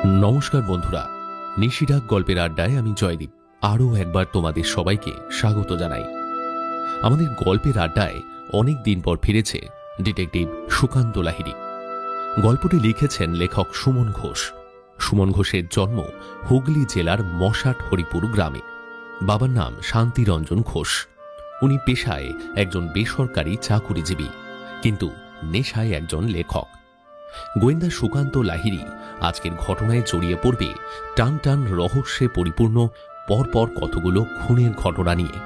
নমস্কার বন্ধুরা, নিশিরাগ গল্পের আড্ডায় আমি জয়দীপ আরও একবার তোমাদের সবাইকে স্বাগত জানাই। আমাদের গল্পের আড্ডায় অনেক দিন পর ফিরেছে ডিটেকটিভ সুকান্ত লাহিড়ী। গল্পটি লিখেছেন লেখক সুমন ঘোষ। সুমন ঘোষের জন্ম হুগলি জেলার মশাট হরিপুর গ্রামে। বাবার নাম শান্তিরঞ্জন ঘোষ। উনি পেশায় একজন বেসরকারি চাকুরিজীবী, কিন্তু নেশায় একজন লেখক। গোয়েন্দা সুকান্ত লাহিড়ী আজকের ঘটনায় জড়িয়ে পড়বে টান টান রহস্যে পরিপূর্ণ পরপর কতগুলো খুনের ঘটনা নিয়ে।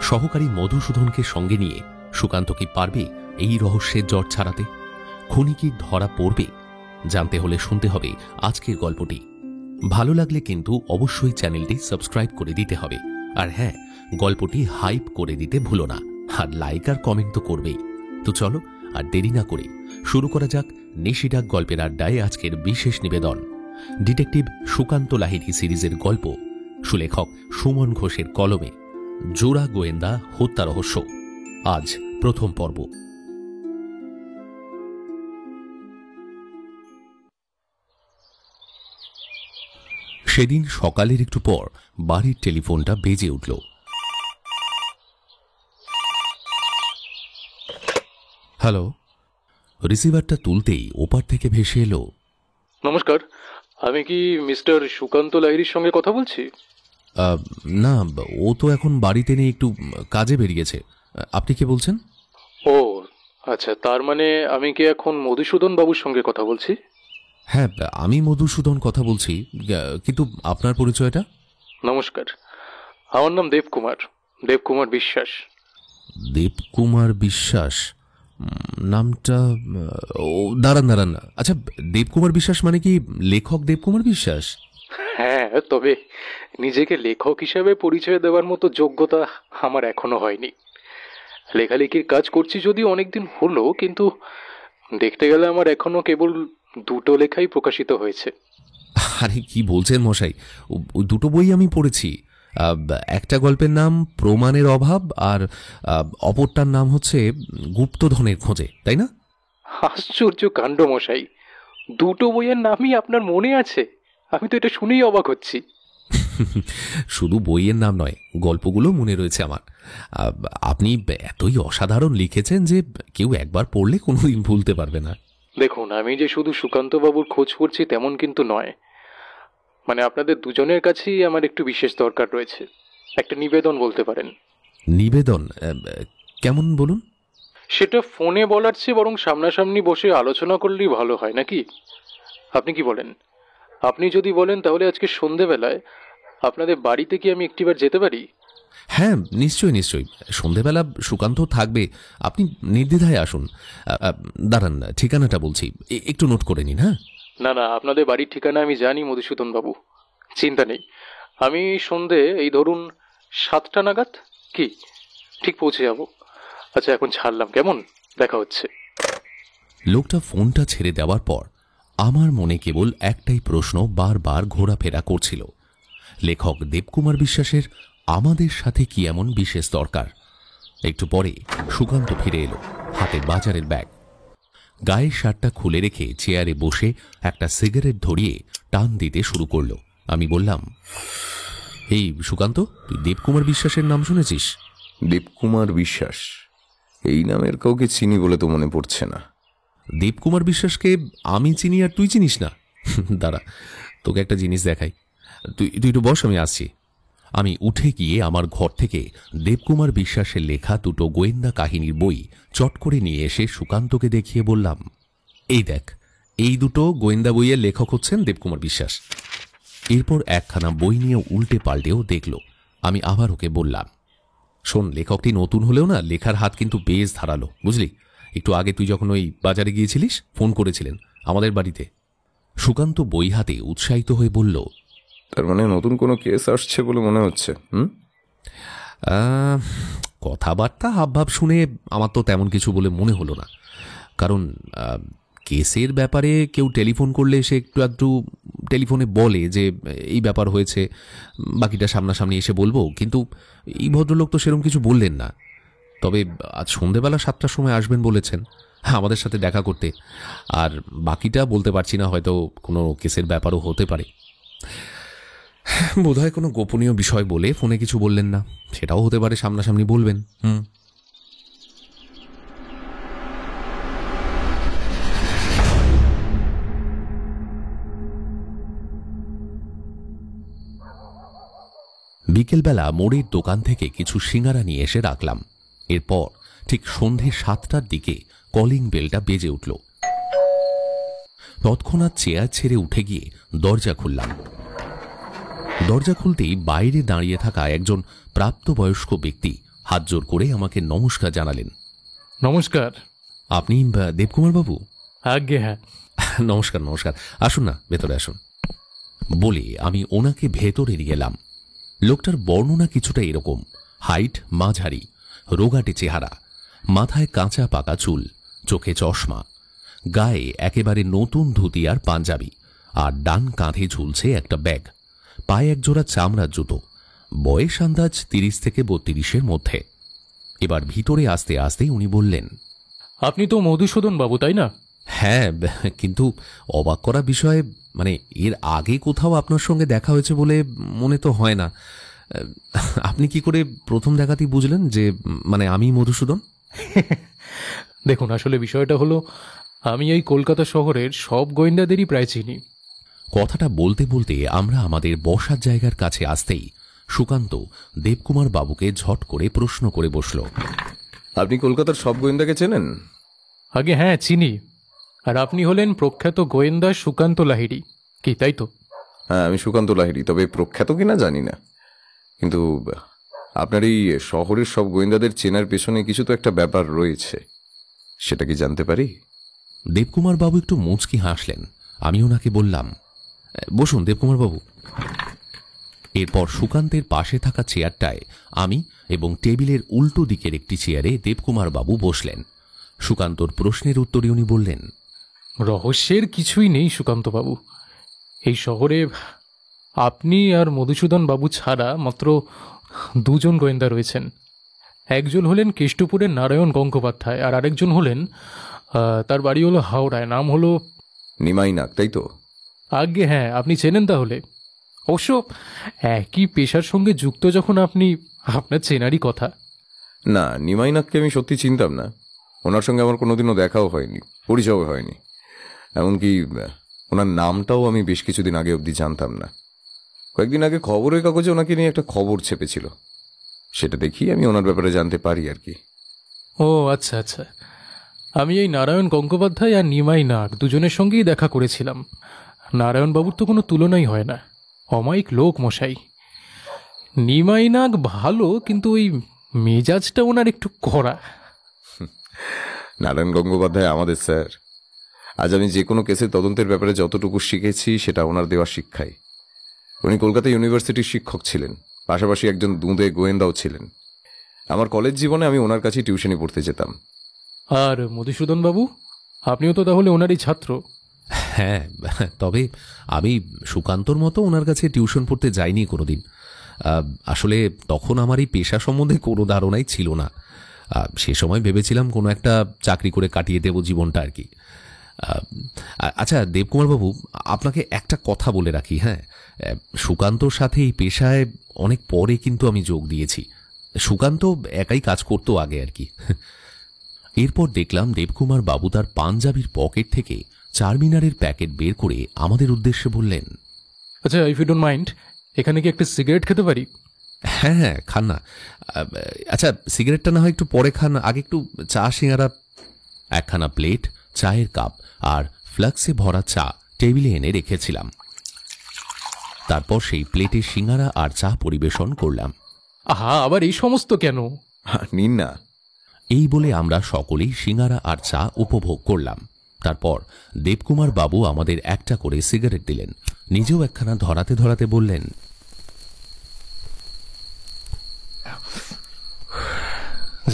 সহকারী মধুসূদনকে সঙ্গে নিয়ে সুকান্ত কি পারবে এই রহস্যের জট ছাড়াতে? খুনি কি ধরা পড়বে? জানতে হলে শুনতে হবে আজকের গল্পটি। ভালো লাগলে কিন্তু অবশ্যই চ্যানেলটি সাবস্ক্রাইব করে দিতে হবে। আর হ্যাঁ, গল্পটি হাইপ করে দিতে ভুলো না, আর লাইক আর কমেন্ট তো করবেই। তো চলো আর দেরি না করে শুরু করা যাক নিশিরাগ গল্পের আড্ডায় আজকের বিশেষ নিবেদন, ডিটেকটিভ সুকান্ত লাহিড়ী সিরিজের গল্প, সুলেখক সুমন ঘোষের কলমে জোড়া গোয়েন্দা হত্যা রহস্য। আজ প্রথম পর্ব। সেদিন সকালের একটু পর বাড়ির টেলিফোনটা বেজে উঠল। হ্যালো। রিসিভারটা তুলতেই ওপার থেকে ভেসে এলো, নমস্কার, আমি কি মিস্টার সুকান্ত লাহিড়ীর সঙ্গে কথা বলছি? না, ও তো এখন বাড়িতে নেই, একটু কাজে বেরিয়েছে। আপনি কে বলছেন? ও আচ্ছা, তার মানে আমি কি এখন মধুসূদন বাবুর সঙ্গে কথা বলছি? হ্যাঁ, আমি মধুসূদন কথা বলছি, কিন্তু আপনার পরিচয়টা? নমস্কার, আমার নাম দেবকুমার, দেবকুমার বিশ্বাস। দেবকুমার বিশ্বাস নামটা, ও দাঁড়ান, আচ্ছা, দেবকুমার বিশ্বাস মানে কি লেখক দেবকুমার বিশ্বাস? হ্যাঁ, তবে নিজেকে লেখক হিসাবে পরিচয় দেওয়ার মতো যোগ্যতা আমার এখনো হয়নি। লেখালেখির কাজ করছি যদিও অনেকদিন হলো, কিন্তু দেখতে গেলে আমার এখনো কেবল দুটো লেখাই প্রকাশিত হয়েছে। আরে কি বলছেন মশাই, ওই দুটো বই আমি পড়েছি। একটা গল্পের নাম প্রমাণের অভাব, আর অপরটার নাম হচ্ছে গুপ্তধনের খোঁজে, তাই না? আশ্চর্য কাণ্ড মশাই, দুটো বইয়ের নামই আপনার মনে আছে? আমি তো এটা শুনেই অবাক হচ্ছি। শুধু বইয়ের নাম নয়, গল্পগুলো মনে রয়েছে আমার। আপনি এতই অসাধারণ লিখেছেন যে কেউ একবার পড়লে কোনোদিন ভুলতে পারবে না। দেখুন, আমি যে শুধু সুকান্তবাবুর খোঁজ করছি তেমন কিন্তু নয়। মানে আপনাদের দুজনের কাছেই আমার একটু বিশেষ দরকার রয়েছে, একটা নিবেদন বলতে পারেন। নিবেদন? কেমন বলুন? সেটা ফোনে বলার চেয়ে বরং সামনাসামনি বসে আলোচনা করলেই ভালো হয় নাকি? আপনি কি বলেন? আপনি যদি বলেন তাহলে আজকে সন্ধেবেলায় আপনাদের বাড়িতে কি আমি একটিবার যেতে পারি? হ্যাঁ, নিশ্চয়ই। সন্ধেবেলা সুকান্ত থাকবে, আপনি নির্দ্বিধায় আসুন। দাঁড়ান, ঠিকানাটা বলছি, একটু নোট করে নিন। হ্যাঁ, না, আপনাদের বাড়ির ঠিকানা আমি জানি মধুসূদন বাবু, চিন্তা নেই। আমি সন্ধে এই ধরুন 7টা নাগাদ কি ঠিক পৌঁছে যাব। আচ্ছা, এখন ছাড়লাম, কেমন? দেখা হচ্ছে। লোকটা ফোনটা ছেড়ে দেওয়ার পর আমার মনে কেবল একটাই প্রশ্ন বারবার ঘোরাফেরা করছিল, লেখক দেবকুমার বিশ্বাসের আমাদের সাথে কি এমন বিশেষ দরকার? একটু পরে সুকান্ত ফিরে এলো, হাতে বাজারের ব্যাগ। গায়ের শার্টটা খুলে রেখে চেয়ারে বসে একটা সিগারেট ধরিয়ে টান দিতে শুরু করলো। আমি বললাম, এই সুকান্ত, তুই দেবকুমার বিশ্বাসের নাম শুনেছিস? দেবকুমার বিশ্বাস এই নামের কাউকে চিনি বলে তো মনে পড়ছে না। দেবকুমার বিশ্বাসকে আমি চিনি আর তুই চিনিস না? দাঁড়া, তোকে একটা জিনিস দেখাই। তুই একটু বস, আমি আসছি। আমি উঠে গিয়ে আমার ঘর থেকে দেবকুমার বিশ্বাসের লেখা দুটো গোয়েন্দা কাহিনীর বই চট করে নিয়ে এসে সুকান্তকে দেখিয়ে বললাম, এই দেখ, এই দুটো গোয়েন্দা বইয়ের লেখক হচ্ছেন দেবকুমার বিশ্বাস। এরপর একখানা বই নিয়ে উল্টে পাল্টেও দেখল। আমি আবার ওকে বললাম, শোন, লেখকটি নতুন হলেও না, লেখার হাত কিন্তু বেশ ধারালো, বুঝলি? একটু আগে তুই যখন ওই বাজারে গিয়েছিলিস, ফোন করেছিলেন আমাদের বাড়িতে। সুকান্ত বই হাতে উৎসাহিত হয়ে বলল, তার মানে নতুন কোনো কেস আসছে বলে মনে হচ্ছে? কথাবার্তা হাবভাব শুনে আমার তো তেমন কিছু বলে মনে হলো না, কারণ কেসের ব্যাপারে কেউ টেলিফোন করলে সে একটু টেলিফোনে বলে যে এই ব্যাপার হয়েছে, বাকিটা সামনাসামনি এসে বলবো, কিন্তু এই ভদ্রলোক তো সেরকম কিছু বললেন না। তবে আজ সন্ধেবেলা 7টার সময় আসবেন বলেছেন, আমাদের সাথে দেখা করতে। আর বাকিটা বলতে পারছি না, হয়তো কোনো কেসের ব্যাপারও হতে পারে। বোধহয় কোনো গোপনীয় বিষয় বলে ফোনে কিছু বললেন না, সেটাও হতে পারে সামনাসামনি বলবেন। বিকেলবেলা মোড়ের দোকান থেকে কিছু সিঙ্গারা নিয়ে এসে রাখলাম। এরপর ঠিক সন্ধে 7টার দিকে কলিং বেলটা বেজে উঠল। তৎক্ষণাৎ চেয়ার ছেড়ে উঠে গিয়ে দরজা খুললাম। দরজা খুলতেই বাইরে দাঁড়িয়ে থাকা একজন প্রাপ্তবয়স্ক ব্যক্তি হাত জোর করে আমাকে নমস্কার জানালেন। নমস্কার। আপনি দেবকুমার বাবু? আজ্ঞে হ্যাঁ। নমস্কার নমস্কার, আসুন না, ভেতরে আসুন। বলে আমি ওনাকে ভেতরে নিয়ে গেলাম। লোকটার বর্ণনা কিছুটা এরকম: হাইট মাঝারি, রোগাটে চেহারা, মাথায় কাঁচা পাকা চুল, চোখে চশমা, গায়ে একেবারে নতুন ধুতি আর পাঞ্জাবি, আর ডান কাঁধে ঝুলছে একটা ব্যাগ, পায়ে একজোড়া চামড়ার জুতো। বয়স আন্দাজ 30 থেকে 32-এর মধ্যে। এবার ভিতরে আসতে আসতে উনি বললেন, আপনি তো মধুসূদন বাবু, তাই না? হ্যাঁ, কিন্তু অবাক করা বিষয়, মানে এর আগে কোথাও আপনার সঙ্গে দেখা হয়েছে বলে মনে তো হয় না। আপনি কি করে প্রথম দেখাতেই বুঝলেন যে মানে আমি মধুসূদন? দেখুন, আসলে বিষয়টা হলো, আমি এই কলকাতা শহরের সব গোয়েন্দাদেরই প্রায় চিনি। কথাটা বলতে বলতে আমরা আমাদের বসার জায়গার কাছে আসতেই সুকান্ত দেবকুমার বাবুকে ঝট করে প্রশ্ন করে বসল। আপনি কলকাতার সব গোয়েন্দাকে চেনেন? আগে হ্যাঁ, চিনি। আর আপনি হলেন প্রখ্যাত গোয়েন্দা সুকান্ত লাহিড়ী, কি তাই তো? হ্যাঁ, আমি সুকান্ত লাহিড়ী, তবে প্রখ্যাত কিনা জানি না। কিন্তু আপনার এই শহরের সব গোয়েন্দাদের চেনার পেছনে কিছু তো একটা ব্যাপার রয়েছে, সেটা কি জানতে পারি? দেবকুমার বাবু একটু মুচকি হাসলেন। আমি ওনাকে বললাম, বসুন দেবকুমার বাবু। এরপর সুকান্তের পাশে থাকা চেয়ারটায় আমি এবং টেবিলের উল্টো দিকের একটি চেয়ারে দেবকুমার বাবু বসলেন। সুকান্তর প্রশ্নের উত্তরে উনি বললেন, রহস্যের কিছুই নেই সুকান্ত বাবু। এই শহরে আপনি আর মধুসূদন বাবু ছাড়া মাত্র 2জন গোয়েন্দা রয়েছেন। একজন হলেন কেষ্টপুরের নারায়ণ গঙ্গোপাধ্যায়, আর আরেকজন হলেন তার বাড়ি হলো হাওড়ায়, নাম হলো নিমাই নাগ, তাই তো? আজ্ঞে হ্যাঁ, আপনি চেনেন তাহলে। অবশ্য একই পেশার সঙ্গে যুক্ত যখন আপনি, আপনার চেনারই কথা। না, নিমাই নাগকে আমি সত্যি চিনতাম না। ওনার সঙ্গে আমার কোনোদিনও দেখাও হয়নি, পরিচয় হয়নি। এমনকি ওনার নামটাও আমি বেশ কিছুদিন আগে অবধি জানতাম না। কয়েকদিন আগে খবরের কাগজে ওনাকে নিয়ে একটা খবর ছেপেছিল, সেটা দেখি আমি ওনার ব্যাপারে জানতে পারি আর কি। ও আচ্ছা আচ্ছা, আমি এই নারায়ণ গঙ্গোপাধ্যায় আর নিমাই নাগ দুজনের সঙ্গেই দেখা করেছিলাম। নারায়ণবাবুর তো কোনো তুলনাই হয় না, অমায়িক লোক মশাই। নিমাই নাগ ভালো, কিন্তু ওই মেজাজটা ওনার একটু কড়া। নারায়ণ গঙ্গোপাধ্যায় আমাদের স্যার। আজ আমি যে কোনো কেসের তদন্তের ব্যাপারে যতটুকু শিখেছি সেটা ওনার দেওয়া শিক্ষাই। উনি কলকাতা ইউনিভার্সিটির শিক্ষক ছিলেন, পাশাপাশি একজন দুঁদে গোয়েন্দাও ছিলেন। আমার কলেজ জীবনে আমি ওনার কাছেই টিউশনি পড়তে যেতাম। আর মধুসূদন বাবু, আপনিও তো তাহলে ওনারই ছাত্র? হ্যাঁ, তবে আমি সুকান্তর মতো ওনার কাছে টিউশন পড়তে যাইনি কোনোদিন। আসলে তখন আমার এই পেশা সম্বন্ধে কোনো ধারণাই ছিল না। সে সময় ভেবেছিলাম কোনো একটা চাকরি করে কাটিয়ে দেব জীবনটা আর কি। আচ্ছা দেবকুমার বাবু, আপনাকে একটা কথা বলে রাখি। হ্যাঁ, সুকান্তর সাথে এই পেশায় অনেক পরে কিন্তু আমি যোগ দিয়েছি। সুকান্ত একাই কাজ করতো আগে আর কি। এরপর দেখলাম দেবকুমার বাবু তার পাঞ্জাবির পকেট থেকে চারমিনারের প্যাকেট বের করে আমাদের উদ্দেশ্যে বললেন, আচ্ছা, ইফ ইউ ডোন্ট মাইন্ড, এখানে কি একটা সিগারেট খেতে পারি? হ্যাঁ হ্যাঁ, খান না। আচ্ছা, সিগারেটটা না হয় একটু পরে খান, আগে একটু চা সিঙ্গারা। একখানা প্লেট, চায়ের কাপ আর ফ্লাক্সে ভরা চা টেবিলে এনে রেখেছিলাম। তারপর সেই প্লেটে সিঙ্গারা আর চা পরিবেশন করলাম। আহা, আবার এই সমস্ত কেন? নিন না। এই বলে আমরা সকলেই সিঙ্গারা আর চা উপভোগ করলাম। তারপর দেবকুমার বাবু আমাদের একটা করে সিগারেট দিলেন, নিজেও একখানা ধরাতে ধরাতে বললেন,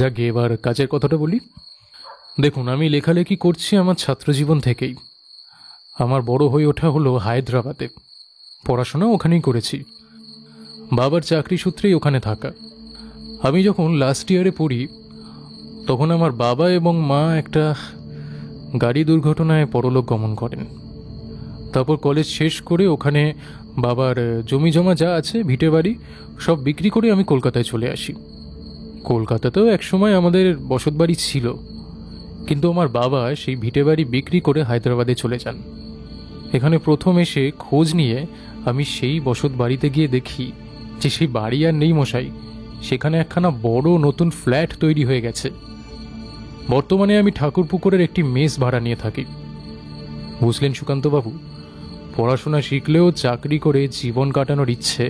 যাকে এবার কাজের কথাটা বলি। দেখুন, আমি লেখালেখি করছি আমার ছাত্রজীবন থেকেই। আমার বড় হয়ে ওঠা হলো হায়দ্রাবাদে, পড়াশোনা ওখানেই করেছি। বাবার চাকরি সূত্রেই ওখানে থাকা। আমি যখন লাস্ট ইয়ারে পড়ি, তখন আমার বাবা এবং মা একটা গাড়ি দুর্ঘটনায় পরলোক গমন করেন। তারপর কলেজ শেষ করে ওখানে বাবার জমি জমা যা আছে, ভিটে বাড়ি সব বিক্রি করে আমি কলকাতায় চলে আসি। কলকাতাতেও একসময় আমাদের বসতবাড়ি ছিল, কিন্তু আমার বাবা সেই ভিটে বাড়ি বিক্রি করে হায়দ্রাবাদে চলে যান। এখানে প্রথম এসে খোঁজ নিয়ে আমি সেই বসত বাড়িতে গিয়ে দেখি যে সেই বাড়ি আর নেই মশাই, সেখানে একখানা বড় নতুন ফ্ল্যাট তৈরি হয়ে গেছে। বর্তমানে আমি ঠাকুরপুকুরের একটি মেস ভাড়া নিয়ে থাকি। বুঝলেন সুকান্তবাবু, পড়াশোনা শিখলেও চাকরি করে জীবন কাটানোর ইচ্ছে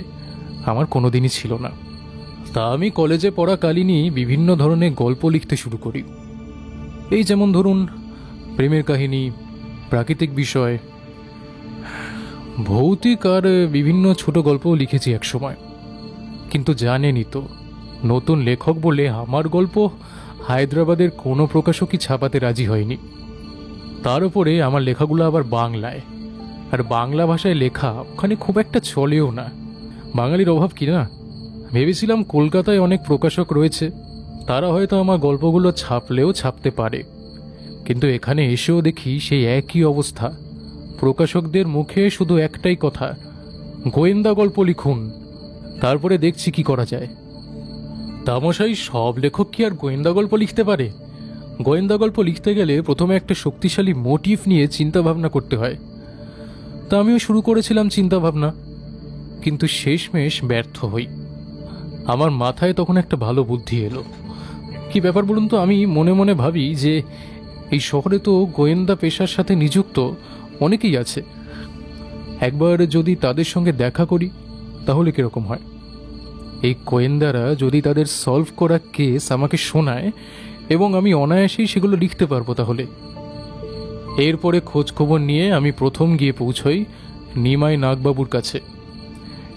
আমার কোনোদিনই ছিল না। তা আমি কলেজে পড়াকালীনই বিভিন্ন ধরনের গল্প লিখতে শুরু করি। এই যেমন ধরুন প্রেমের কাহিনী, প্রাকৃতিক বিষয়, ভৌতিক আর বিভিন্ন ছোট গল্পও লিখেছি একসময়। কিন্তু জানেনই তো, নতুন লেখক বলে আমার গল্প হায়দ্রাবাদের কোনো প্রকাশকই ছাপাতে রাজি হয়নি। তার উপরে আমার লেখাগুলো আবার বাংলায়, আর বাংলা ভাষায় লেখা ওখানে খুব একটা চলেও না। বাঙালির অভাব কি না। ভেবেছিলাম কলকাতায় অনেক প্রকাশক রয়েছে, তারা হয়তো আমার গল্পগুলো ছাপলেও ছাপতে পারে, কিন্তু এখানে এসেও দেখি সেই একই অবস্থা। প্রকাশকদের মুখে শুধু একটাই কথা, গোয়েন্দা গল্প লিখুন, তারপরে দেখছি কি করা যায়। তামশাই, সব লেখক কি আর গোয়েন্দা গল্প লিখতে পারে? গোয়েন্দা গল্প লিখতে গেলে প্রথমে একটা শক্তিশালী মোটিভ নিয়ে চিন্তা ভাবনা করতে হয়। তা আমিও শুরু করেছিলাম চিন্তা ভাবনা, কিন্তু শেষমেশ ব্যর্থ হই। আমার মাথায় তখন একটা ভালো বুদ্ধি এলো। কি ব্যাপার বলুন তো, আমি মনে মনে ভাবি যে এই শহরে তো গোয়েন্দা পেশার সাথে নিযুক্ত অনেকেই আছে, একবার যদি তাদের সঙ্গে দেখা করি তাহলে কিরকম হয়? এই গোয়েন্দারা যদি তাদের সলভ করা কেস আমাকে শোনায় এবং আমি অনায়াসেই সেগুলো লিখতে পারবো, তাহলে। এরপরে খোঁজ খবর নিয়ে আমি প্রথম গিয়ে পৌঁছই নিমাই নাগবাবুর কাছে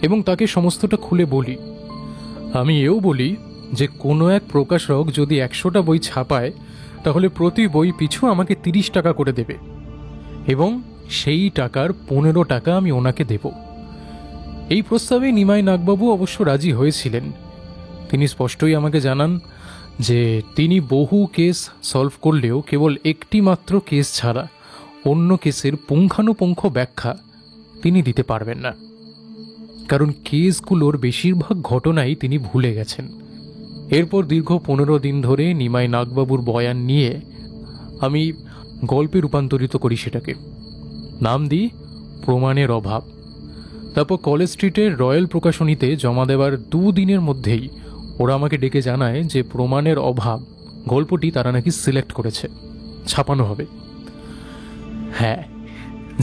এবং তাকে সমস্তটা খুলে বলি। আমি এও বলি যে কোনো এক প্রকাশক যদি 100টা বই ছাপায় তাহলে প্রতি বই পিছু আমাকে 30 টাকা করে দেবে এবং সেই টাকার 15 টাকা আমি ওনাকে দেব। এই প্রস্তাবে নিমাই নাগবাবু অবশ্য রাজি হয়েছিলেন। তিনি স্পষ্টই আমাকে জানান যে তিনি বহু কেস সলভ করলেও কেবল একটি মাত্র কেস ছাড়া অন্য কেসের পুঙ্খানুপুঙ্খ ব্যাখ্যা তিনি দিতে পারবেন না, কারণ কেসগুলোর বেশিরভাগ ঘটনাই তিনি ভুলে গেছেন। এরপর দীর্ঘ 15 দিন ধরে নিমাই নাগবাবুর বয়ান নিয়ে আমি গল্পে রূপান্তরিত করি সেটাকে। নাম দিই প্রমাণের অভাব। তারপর কলেজ স্ট্রিটের রয়্যাল প্রকাশনীতে জমা দেওয়ার 2 দিনের মধ্যেই ওরা আমাকে ডেকে জানায় যে প্রমাণের অভাব গল্পটি তারা নাকি সিলেক্ট করেছে, ছাপানো হবে। হ্যাঁ,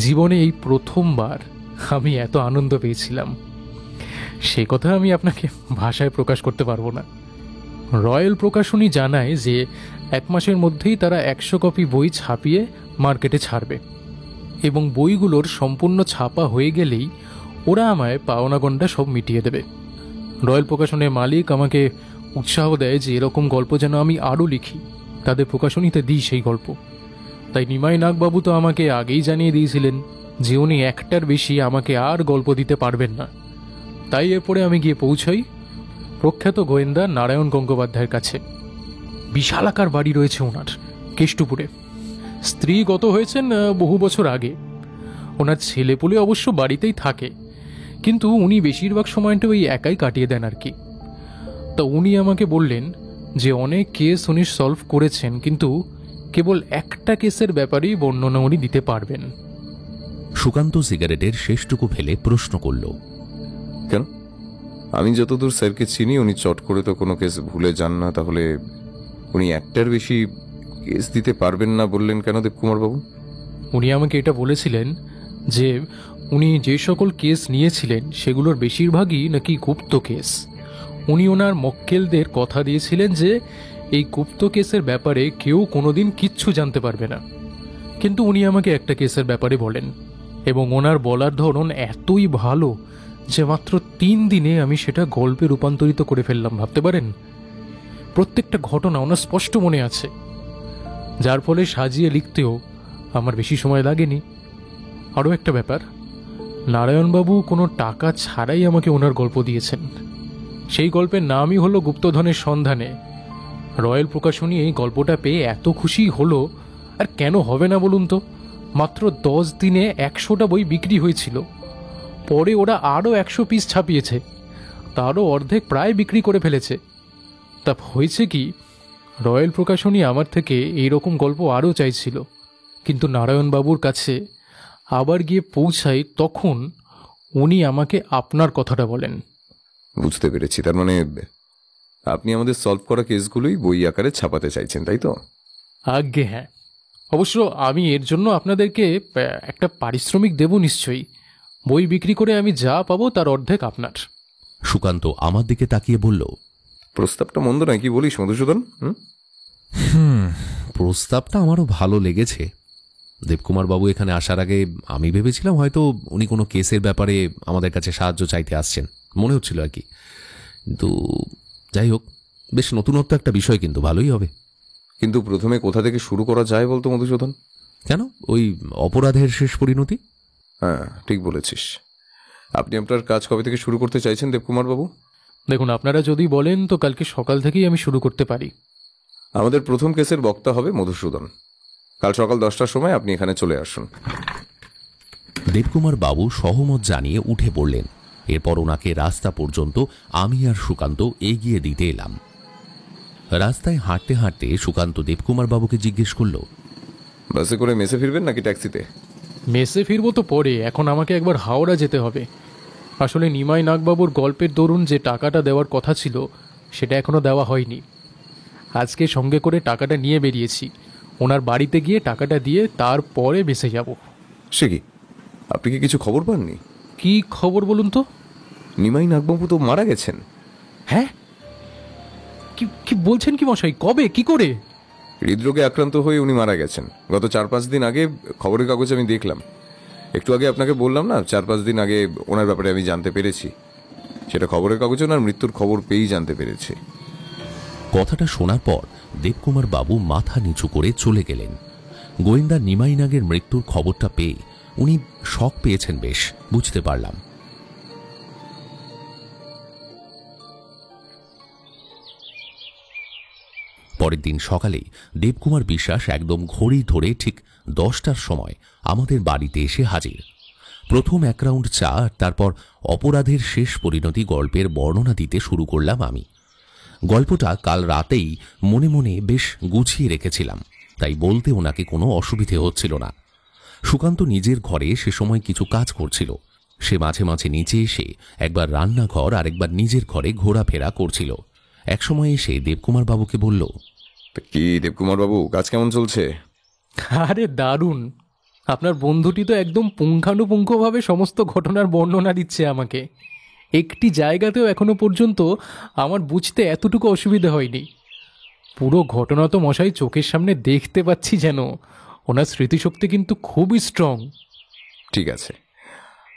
জীবনে এই প্রথমবার আমি এত আনন্দ পেয়েছিলাম, সে কথা আমি আপনাকে ভাষায় প্রকাশ করতে পারবো না। রয়্যাল প্রকাশনী জানায় যে 1 মাসের মধ্যেই তারা 100 কপি বই ছাপিয়ে মার্কেটে ছাড়বে এবং বইগুলোর সম্পূর্ণ ছাপা হয়ে গেলেই ওরা আমায় পাওনাগণ্ডা সব মিটিয়ে দেবে। রয়্যাল প্রকাশনের মালিক আমাকে উৎসাহ দেয় যে এরকম গল্প যেন আমি আরও লিখি, তাদের প্রকাশনীতে দিই সেই গল্প। তাই নিমাই নাগবাবু তো আমাকে আগেই জানিয়ে দিয়েছিলেন যে উনি 1টার বেশি আমাকে আর গল্প দিতে পারবেন না। তাই এরপরে আমি গিয়ে পৌঁছাই প্রখ্যাত গোয়েন্দা নারায়ণ গঙ্গোপাধ্যায়ের কাছে। বিশালাকার বাড়ি রয়েছে ওনার কেষ্টপুরে। স্ত্রী গত হয়েছেন বহু বছর আগে। ওনার ছেলেপুলে অবশ্য বাড়িতেই থাকে, কিন্তু উনি বেশিরভাগ সময়টা ওই একাই কাটিয়ে দেন আর কি। তা উনি আমাকে বললেন যে অনেক কেস উনি সলভ করেছেন, কিন্তু কেবল একটা কেসের ব্যাপারেই বর্ণনা উনি দিতে পারবেন। সুকান্ত সিগারেটের শেষটুকু ফেলে প্রশ্ন করল, কেন? আমি যতদূর স্যারকে চিনি উনি চট করে তো কোনো কেস ভুলে যান না, তাহলে উনি 1টার বেশি কেস দিতে পারবেন না বললেন কেন দেবকুমার বাবু? উনি আমাকে এটা বলেছিলেন যে উনি যে সকল কেস নিয়েছিলেন সেগুলোর বেশিরভাগই নাকি গুপ্ত কেস। উনি ওনার মক্কেলদের কথা দিয়েছিলেন যে এই গুপ্ত কেসের ব্যাপারে কেউ কোনোদিন কিচ্ছু জানতে পারবে না, কিন্তু উনি আমাকে একটা কেসের ব্যাপারে বলেন এবং ওনার বলার ধরন এতই ভালো যে মাত্র 3 দিনে আমি সেটা গল্পে রূপান্তরিত করে ফেললাম, ভাবতে পারেন। প্রত্যেকটা ঘটনা ওনার স্পষ্ট মনে আছে, যার ফলে সাজিয়ে লিখতেও আমার বেশি সময় লাগেনি। আরও একটা ব্যাপার, নারায়ণবাবু কোনো টাকা ছাড়াই আমাকে ওনার গল্প দিয়েছেন। সেই গল্পের নামই হলো গুপ্তধনের সন্ধানে। রয়্যাল প্রকাশনী এই গল্পটা পেয়ে এত খুশি হলো আর কেন হবে না বলুন তো? মাত্র 10 দিনে 100টা বই বিক্রি হয়েছিল। পরে ওরা আরও 100 পিস ছাপিয়েছে, তারও অর্ধেক প্রায় বিক্রি করে ফেলেছে। তা হয়েছে কি, রয়্যাল প্রকাশনী আমার থেকে এইরকম গল্প আরও চাইছিল, কিন্তু নারায়ণবাবুর কাছে আবার গিয়ে পৌঁছাই তখন উনি আমাকে আপনার কথাটা বলেন। বুঝতে পেরেছি, তার মানে আপনি আমাদের সলভ করা কেসগুলোই বই আকারে ছাপাতে চাইছেন, তাই তো? আজ্ঞে হ্যাঁ। অবশ্য আমি এর জন্য আপনাদেরকে একটা পারিশ্রমিক দেব নিশ্চয়ই। বই বিক্রি করে আমি যা পাবো তার অর্ধেক আপনার। সুকান্ত আমার দিকে তাকিয়ে বলল, প্রস্তাবটা মন্দ নয়, কি বলিস মধুসূদন? প্রস্তাবটা আমারও ভালো লেগেছে। দেবকুমার বাবু এখানে আসার আগে আমি ভেবেছিলাম হয়তো উনি কোনো কেসের ব্যাপারে আমাদের কাছে সাহায্য চাইতে আসছেন, মনে হচ্ছিল আর কি। কিন্তু যাই হোক, বেশ নতুনত্ব একটা বিষয়, কিন্তু ভালোই হবে। কিন্তু প্রথমে কোথা থেকে শুরু করা যায় বলতো মধুসূদন? কেন, ওই অপরাধের শেষ পরিণতি? হ্যাঁ, ঠিক বলেছিস। আপনি আপনার কাজ কবে থেকে শুরু করতে চাইছেন দেবকুমার বাবু? দেখুন, আপনারা যদি বলেন তো কালকে সকাল থেকেই আমি শুরু করতে পারি। আমাদের প্রথম কেসের বক্তা হবে মধুসূদন। কাল সকাল 10টার সময় আপনি এখানে চলে আসুন। দেবকুমার বাবু সহমত জানিয়ে উঠে পড়লেন। এরপর ওনাকে রাস্তা পর্যন্ত আমি আর সুকান্ত এগিয়ে দিতে এলাম। রাস্তায় হাঁটতে হাঁটতে সুকান্ত দেবকুমার বাবুকে জিজ্ঞেস করল, বাসে করে মেসে ফিরবেন নাকি ট্যাক্সিতে? মেসে ফিরবো তো পরে, এখন আমাকে একবার হাওড়া যেতে হবে। আসলে নিমাই নাগবাবুর গল্পের দরুন যে টাকাটা দেওয়ার কথা ছিল সেটা এখনো দেওয়া হয়নি। আজকে সঙ্গে করে টাকাটা নিয়ে বেরিয়েছি। ওনার বাড়িতে গিয়ে টাকাটা দিয়ে তারপরে বেসে যাব। সে কি, আপনি কি কিছু খবর পাননি? কি খবর বলুন তো? নিমাই নাগবাবু তো মারা গেছেন। হ্যাঁ, কি কি বলছেন কি মশাই? কবে, কি করে? হৃদরোগে আক্রান্ত হয়ে উনি মারা গেছেন গত 4-5 দিন আগে। খবরের কাগজে আমি দেখলাম। একটু আগে আপনাকে বললাম না, 4-5 দিন আগে ওনার ব্যাপারে আমি জানতে পেরেছি। সেটা খবরের কাগজে ওনার মৃত্যুর খবর পেয়েই জানতে পেরেছি। কথাটা শোনার পর দেবকুমার বাবু মাথা নিচু করে চলে গেলেন। গোয়েন্দা নিমাই নাগের মৃত্যুর খবরটা পেয়ে উনি শক পেয়েছেন বেশ, বুঝতে পারলাম। পরের দিন সকালে দেবকুমার বিশ্বাস একদম ঘড়ি ধরে ঠিক 10টার সময় আমাদের বাড়িতে এসে হাজির। প্রথম 1 রাউন্ড চা আর তারপর অপরাধের শেষ পরিণতি গল্পের বর্ণনা দিতে শুরু করলাম আমি। গল্পটা কাল রাতেই মনে মনে বেশ গুছিয়ে রেখেছিলাম, তাই বলতে ওনাকে কোনো অসুবিধে হচ্ছিল না। সুকান্ত নিজের ঘরে সে সময় কিছু কাজ করছিল। সে মাঝে মাঝে নিচে এসে একবার রান্নাঘর আর একবার নিজের ঘরে ঘোরাফেরা করছিল। একসময় এসে দেবকুমার বাবুকে বলল, কি দেবকুমার বাবু, কাজ কেমন চলছে? আরে দারুণ! আপনার বন্ধুটি তো একদম পুঙ্খানুপুঙ্খভাবে সমস্ত ঘটনার বর্ণনা দিচ্ছে আমাকে। একটি জায়গাতেও এখনো পর্যন্ত আমার বুঝতে এতটুকু অসুবিধা হয়নি। পুরো ঘটনা তো মশাই চোখের সামনে দেখতে পাচ্ছি যেন। ওনার স্মৃতিশক্তি কিন্তু খুবই স্ট্রং। ঠিক আছে,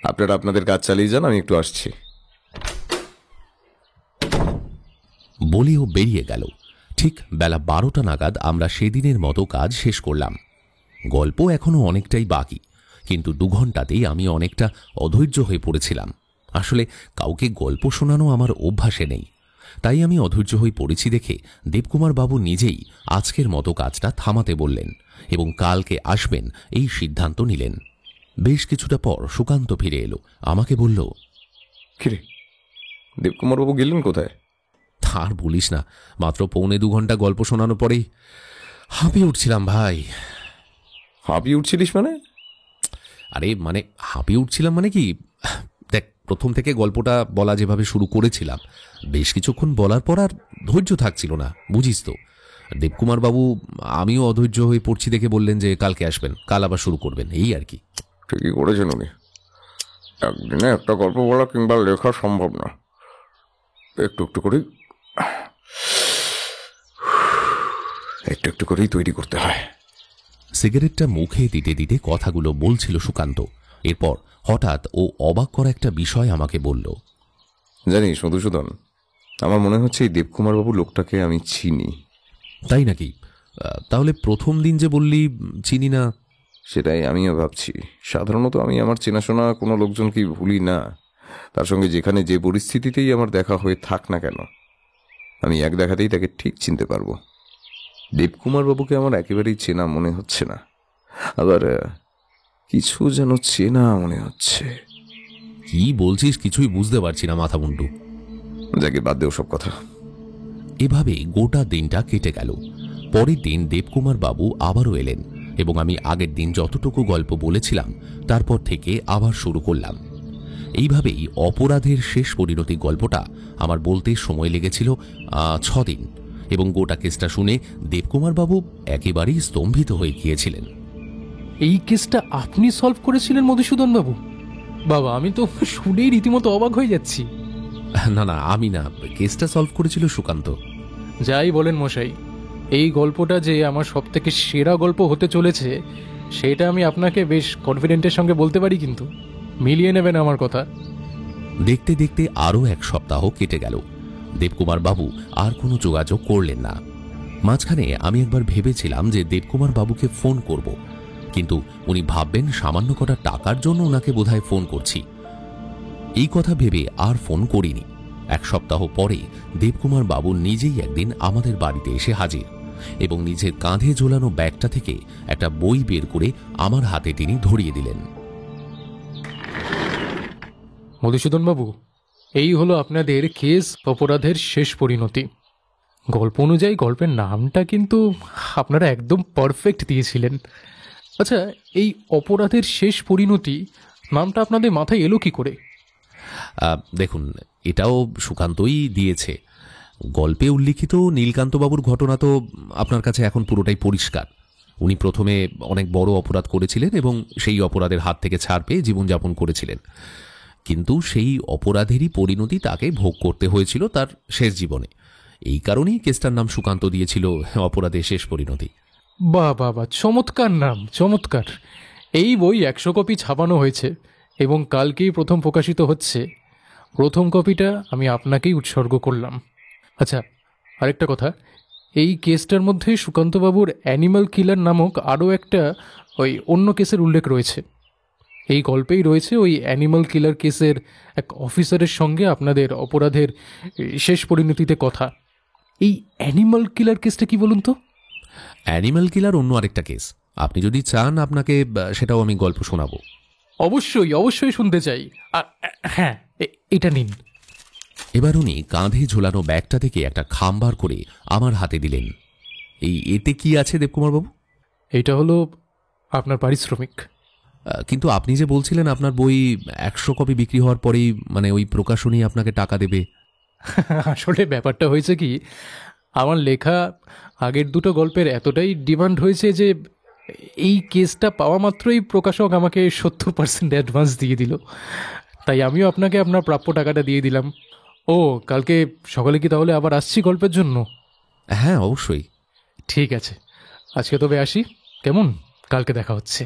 আপনারা আপনাদের কাজ চালিয়ে যান, আমি একটু আসছি। বলেও বেরিয়ে গেল। ঠিক বেলা 12টা নাগাদ আমরা সেদিনের মতো কাজ শেষ করলাম। গল্প এখনো অনেকটাই বাকি, কিন্তু 2 ঘন্টাতেই আমি অনেকটা অধৈর্য হয়ে পড়েছিলাম। আসলে কাউকে গল্প শোনানো আমার অভ্যাসে নেই, তাই আমি অধৈর্য হয়ে পড়েছি দেখে দেবকুমার বাবু নিজেই আজকের মতো কাজটা থামাতে বললেন এবং কালকে আসবেন এই সিদ্ধান্ত নিলেন। বেশ কিছুটা পর সুকান্ত ফিরে এলো, আমাকে বলল, কিরে, দেবকুমার বাবু গেলেন কোথায়? আর বলিস না, মাত্র 1.25 ঘন্টা গল্প শোনানোর পরেই হাঁপিয়ে উঠছিলাম ভাই। হাঁপিয়ে উঠছিলিস মানে? আরে মানে হাঁপিয়ে উঠছিলাম মানে কি, দেখ, প্রথম থেকে গল্পটা বলা যেভাবে শুরু করেছিলাম, বেশ কিছুক্ষণ বলার পর আর ধৈর্য থাকছিল না, বুঝিস তো। দেবকুমার বাবু আমিও অধৈর্য হয়ে পড়ছি দেখে বললেন যে কালকে আসবেন, কাল আবার শুরু করবেন, এই আর কি। ঠিকই করেছেন উনি। একদিনে একটা গল্প বলা কিংবা লেখা সম্ভব না, একটু একটু করেই তৈরি করতে হয়। সিগারেটটা মুখে দিতে দিতে কথাগুলো বলছিল সুকান্ত। এরপর হঠাৎ ও অবাক করা একটা বিষয় আমাকে বলল, জানিস মধুসূদন, আমার মনে হচ্ছে এই দেবকুমার বাবু লোকটাকে আমি চিনি। তাই নাকি? তাহলে প্রথম দিন যে বললি চিনি না? সেটাই আমিও ভাবছি। সাধারণত আমি আমার চেনাশোনা কোনো লোকজনকে ভুলি না। তার সঙ্গে যেখানে যে পরিস্থিতিতেই আমার দেখা হয়ে থাক না কেন, আমি এক দেখাতেই তাকে ঠিক চিনতে পারবো। দেবকুমার বাবুকে আমার একেবারেই চেনা মনে হচ্ছে না, আবার কিছু যেন চেনা মনে হচ্ছে। কি বলছিস কিছুই বুঝতে পারছি না মাথা মুন্ডু। যাকে বাদ দেও সব কথা। এভাবে গোটা দিনটা কেটে গেল। পরের দিন দেবকুমার বাবু আবারও এলেন এবং আমি আগের দিন যতটুকু গল্প বলেছিলাম তারপর থেকে আবার শুরু করলাম। এইভাবেই অপরাধের শেষ পরিণতি গল্পটা আমার বলতে সময় লেগেছিল 6 দিন, এবং গোটা কেসটা শুনে দেবকুমার বাবু একেবারেই স্তম্ভিত হয়ে গিয়েছিলেন। এই কেসটা আপনি সলভ করেছিলেন মধুসূদন বাবু? বাবা, আমি তো শুনেই রীতিমতো অবাক হয়ে যাচ্ছি। না না, আমি না, কেসটা সলভ করেছিল সুকান্ত। যাই বলেন মশাই, এই গল্পটা যে আমার সব থেকে সেরা গল্প হতে চলেছে সেটা আমি আপনাকে বেশ কনফিডেন্টের সঙ্গে বলতে পারি, কিন্তু মিলিয়ে নেবেন আমার কথা। দেখতে দেখতে আরও 1 সপ্তাহ কেটে গেল। দেবকুমার বাবু আর কোনো যোগাযোগ করলেন না। মাঝখানে আমি একবার ভেবেছিলাম যে দেবকুমার বাবুকে ফোন করব, কিন্তু উনি ভাববেন সামান্য কটা টাকার জন্য ওনাকে বোধহয় ফোন করছি। এই কথা ভেবে আর ফোন করিনি। 1 সপ্তাহ পরে দেবকুমার বাবু নিজেই একদিন আমাদের বাড়িতে এসে হাজির, এবং নিজের কাঁধে ঝোলানো ব্যাগটা থেকে একটা বই বের করে আমার হাতে তিনি ধরিয়ে দিলেন। মধুসূদন বাবু, এই হলো আপনাদের কেস অপরাধের শেষ পরিণতি। গল্প অনুযায়ী গল্পের নামটা কিন্তু আপনারা একদম পারফেক্ট দিয়েছিলেন। আচ্ছা, এই অপরাধের শেষ পরিণতি নামটা আপনাদের মাথায় এলো কি করে? দেখুন, এটাও সুকান্তই দিয়েছে। গল্পে উল্লিখিত নীলকান্তবাবুর ঘটনা তো আপনার কাছে এখন পুরোটাই পরিষ্কার। উনি প্রথমে অনেক বড় অপরাধ করেছিলেন এবং সেই অপরাধের হাত থেকে ছাড় পেয়ে জীবনযাপন করেছিলেন, কিন্তু সেই অপরাধেরই পরিণতি তাকে ভোগ করতে হয়েছিল তার শেষ জীবনে। এই কারণেই কেসটার নাম সুকান্ত দিয়েছিল অপরাধের শেষ পরিণতি। বাহ বাহ বাহ, চমৎকার নাম, চমৎকার। এই বই 100 কপি ছাপানো হয়েছে এবং কালকেই প্রথম প্রকাশিত হচ্ছে। প্রথম কপিটা আমি আপনাকেই উৎসর্গ করলাম। আচ্ছা, আরেকটা কথা, এই কেসটার মধ্যে সুকান্তবাবুর অ্যানিম্যাল কিলার নামক আরও একটা অন্য কেসের উল্লেখ রয়েছে। এই গল্পেই রয়েছে ওই অ্যানিম্যাল কিলার কেসের এক অফিসারের সঙ্গে আপনাদের অপরাধের শেষ পরিণতিতে কথা। এই অ্যানিম্যাল কিলার কেসটা কি বলুন তো? অ্যানিম্যাল কিলার অন্য আরেকটা কেস। আপনি যদি চান আপনাকে সেটাও আমি গল্প শোনাবো। অবশ্যই অবশ্যই শুনতে চাই। হ্যাঁ, এটা নিন। এবার উনি কাঁধে ঝোলানো ব্যাগটা থেকে একটা খাম বার করে আমার হাতে দিলেন। এতে কি আছে দেবকুমার বাবু? এটা হলো আপনার পারিশ্রমিক। কিন্তু আপনি যে বলছিলেন আপনার বই 100 কপি বিক্রি হওয়ার পরেই, মানে ওই প্রকাশনী আপনাকে টাকা দেবে। আসলে ব্যাপারটা হয়েছে কি, আমার লেখা আগের 2টো গল্পের এতটাই ডিমান্ড হয়েছে যে এই কেসটা পাওয়া মাত্রই প্রকাশক আমাকে 70% অ্যাডভান্স দিয়ে দিল। তাই আমিও আপনাকে আপনার প্রাপ্য টাকাটা দিয়ে দিলাম। ও, কালকে সকালে কি তাহলে আবার আসছি গল্পের জন্য? হ্যাঁ, অবশ্যই। ঠিক আছে, আজকে তবে আসি, কেমন? কালকে দেখা হচ্ছে।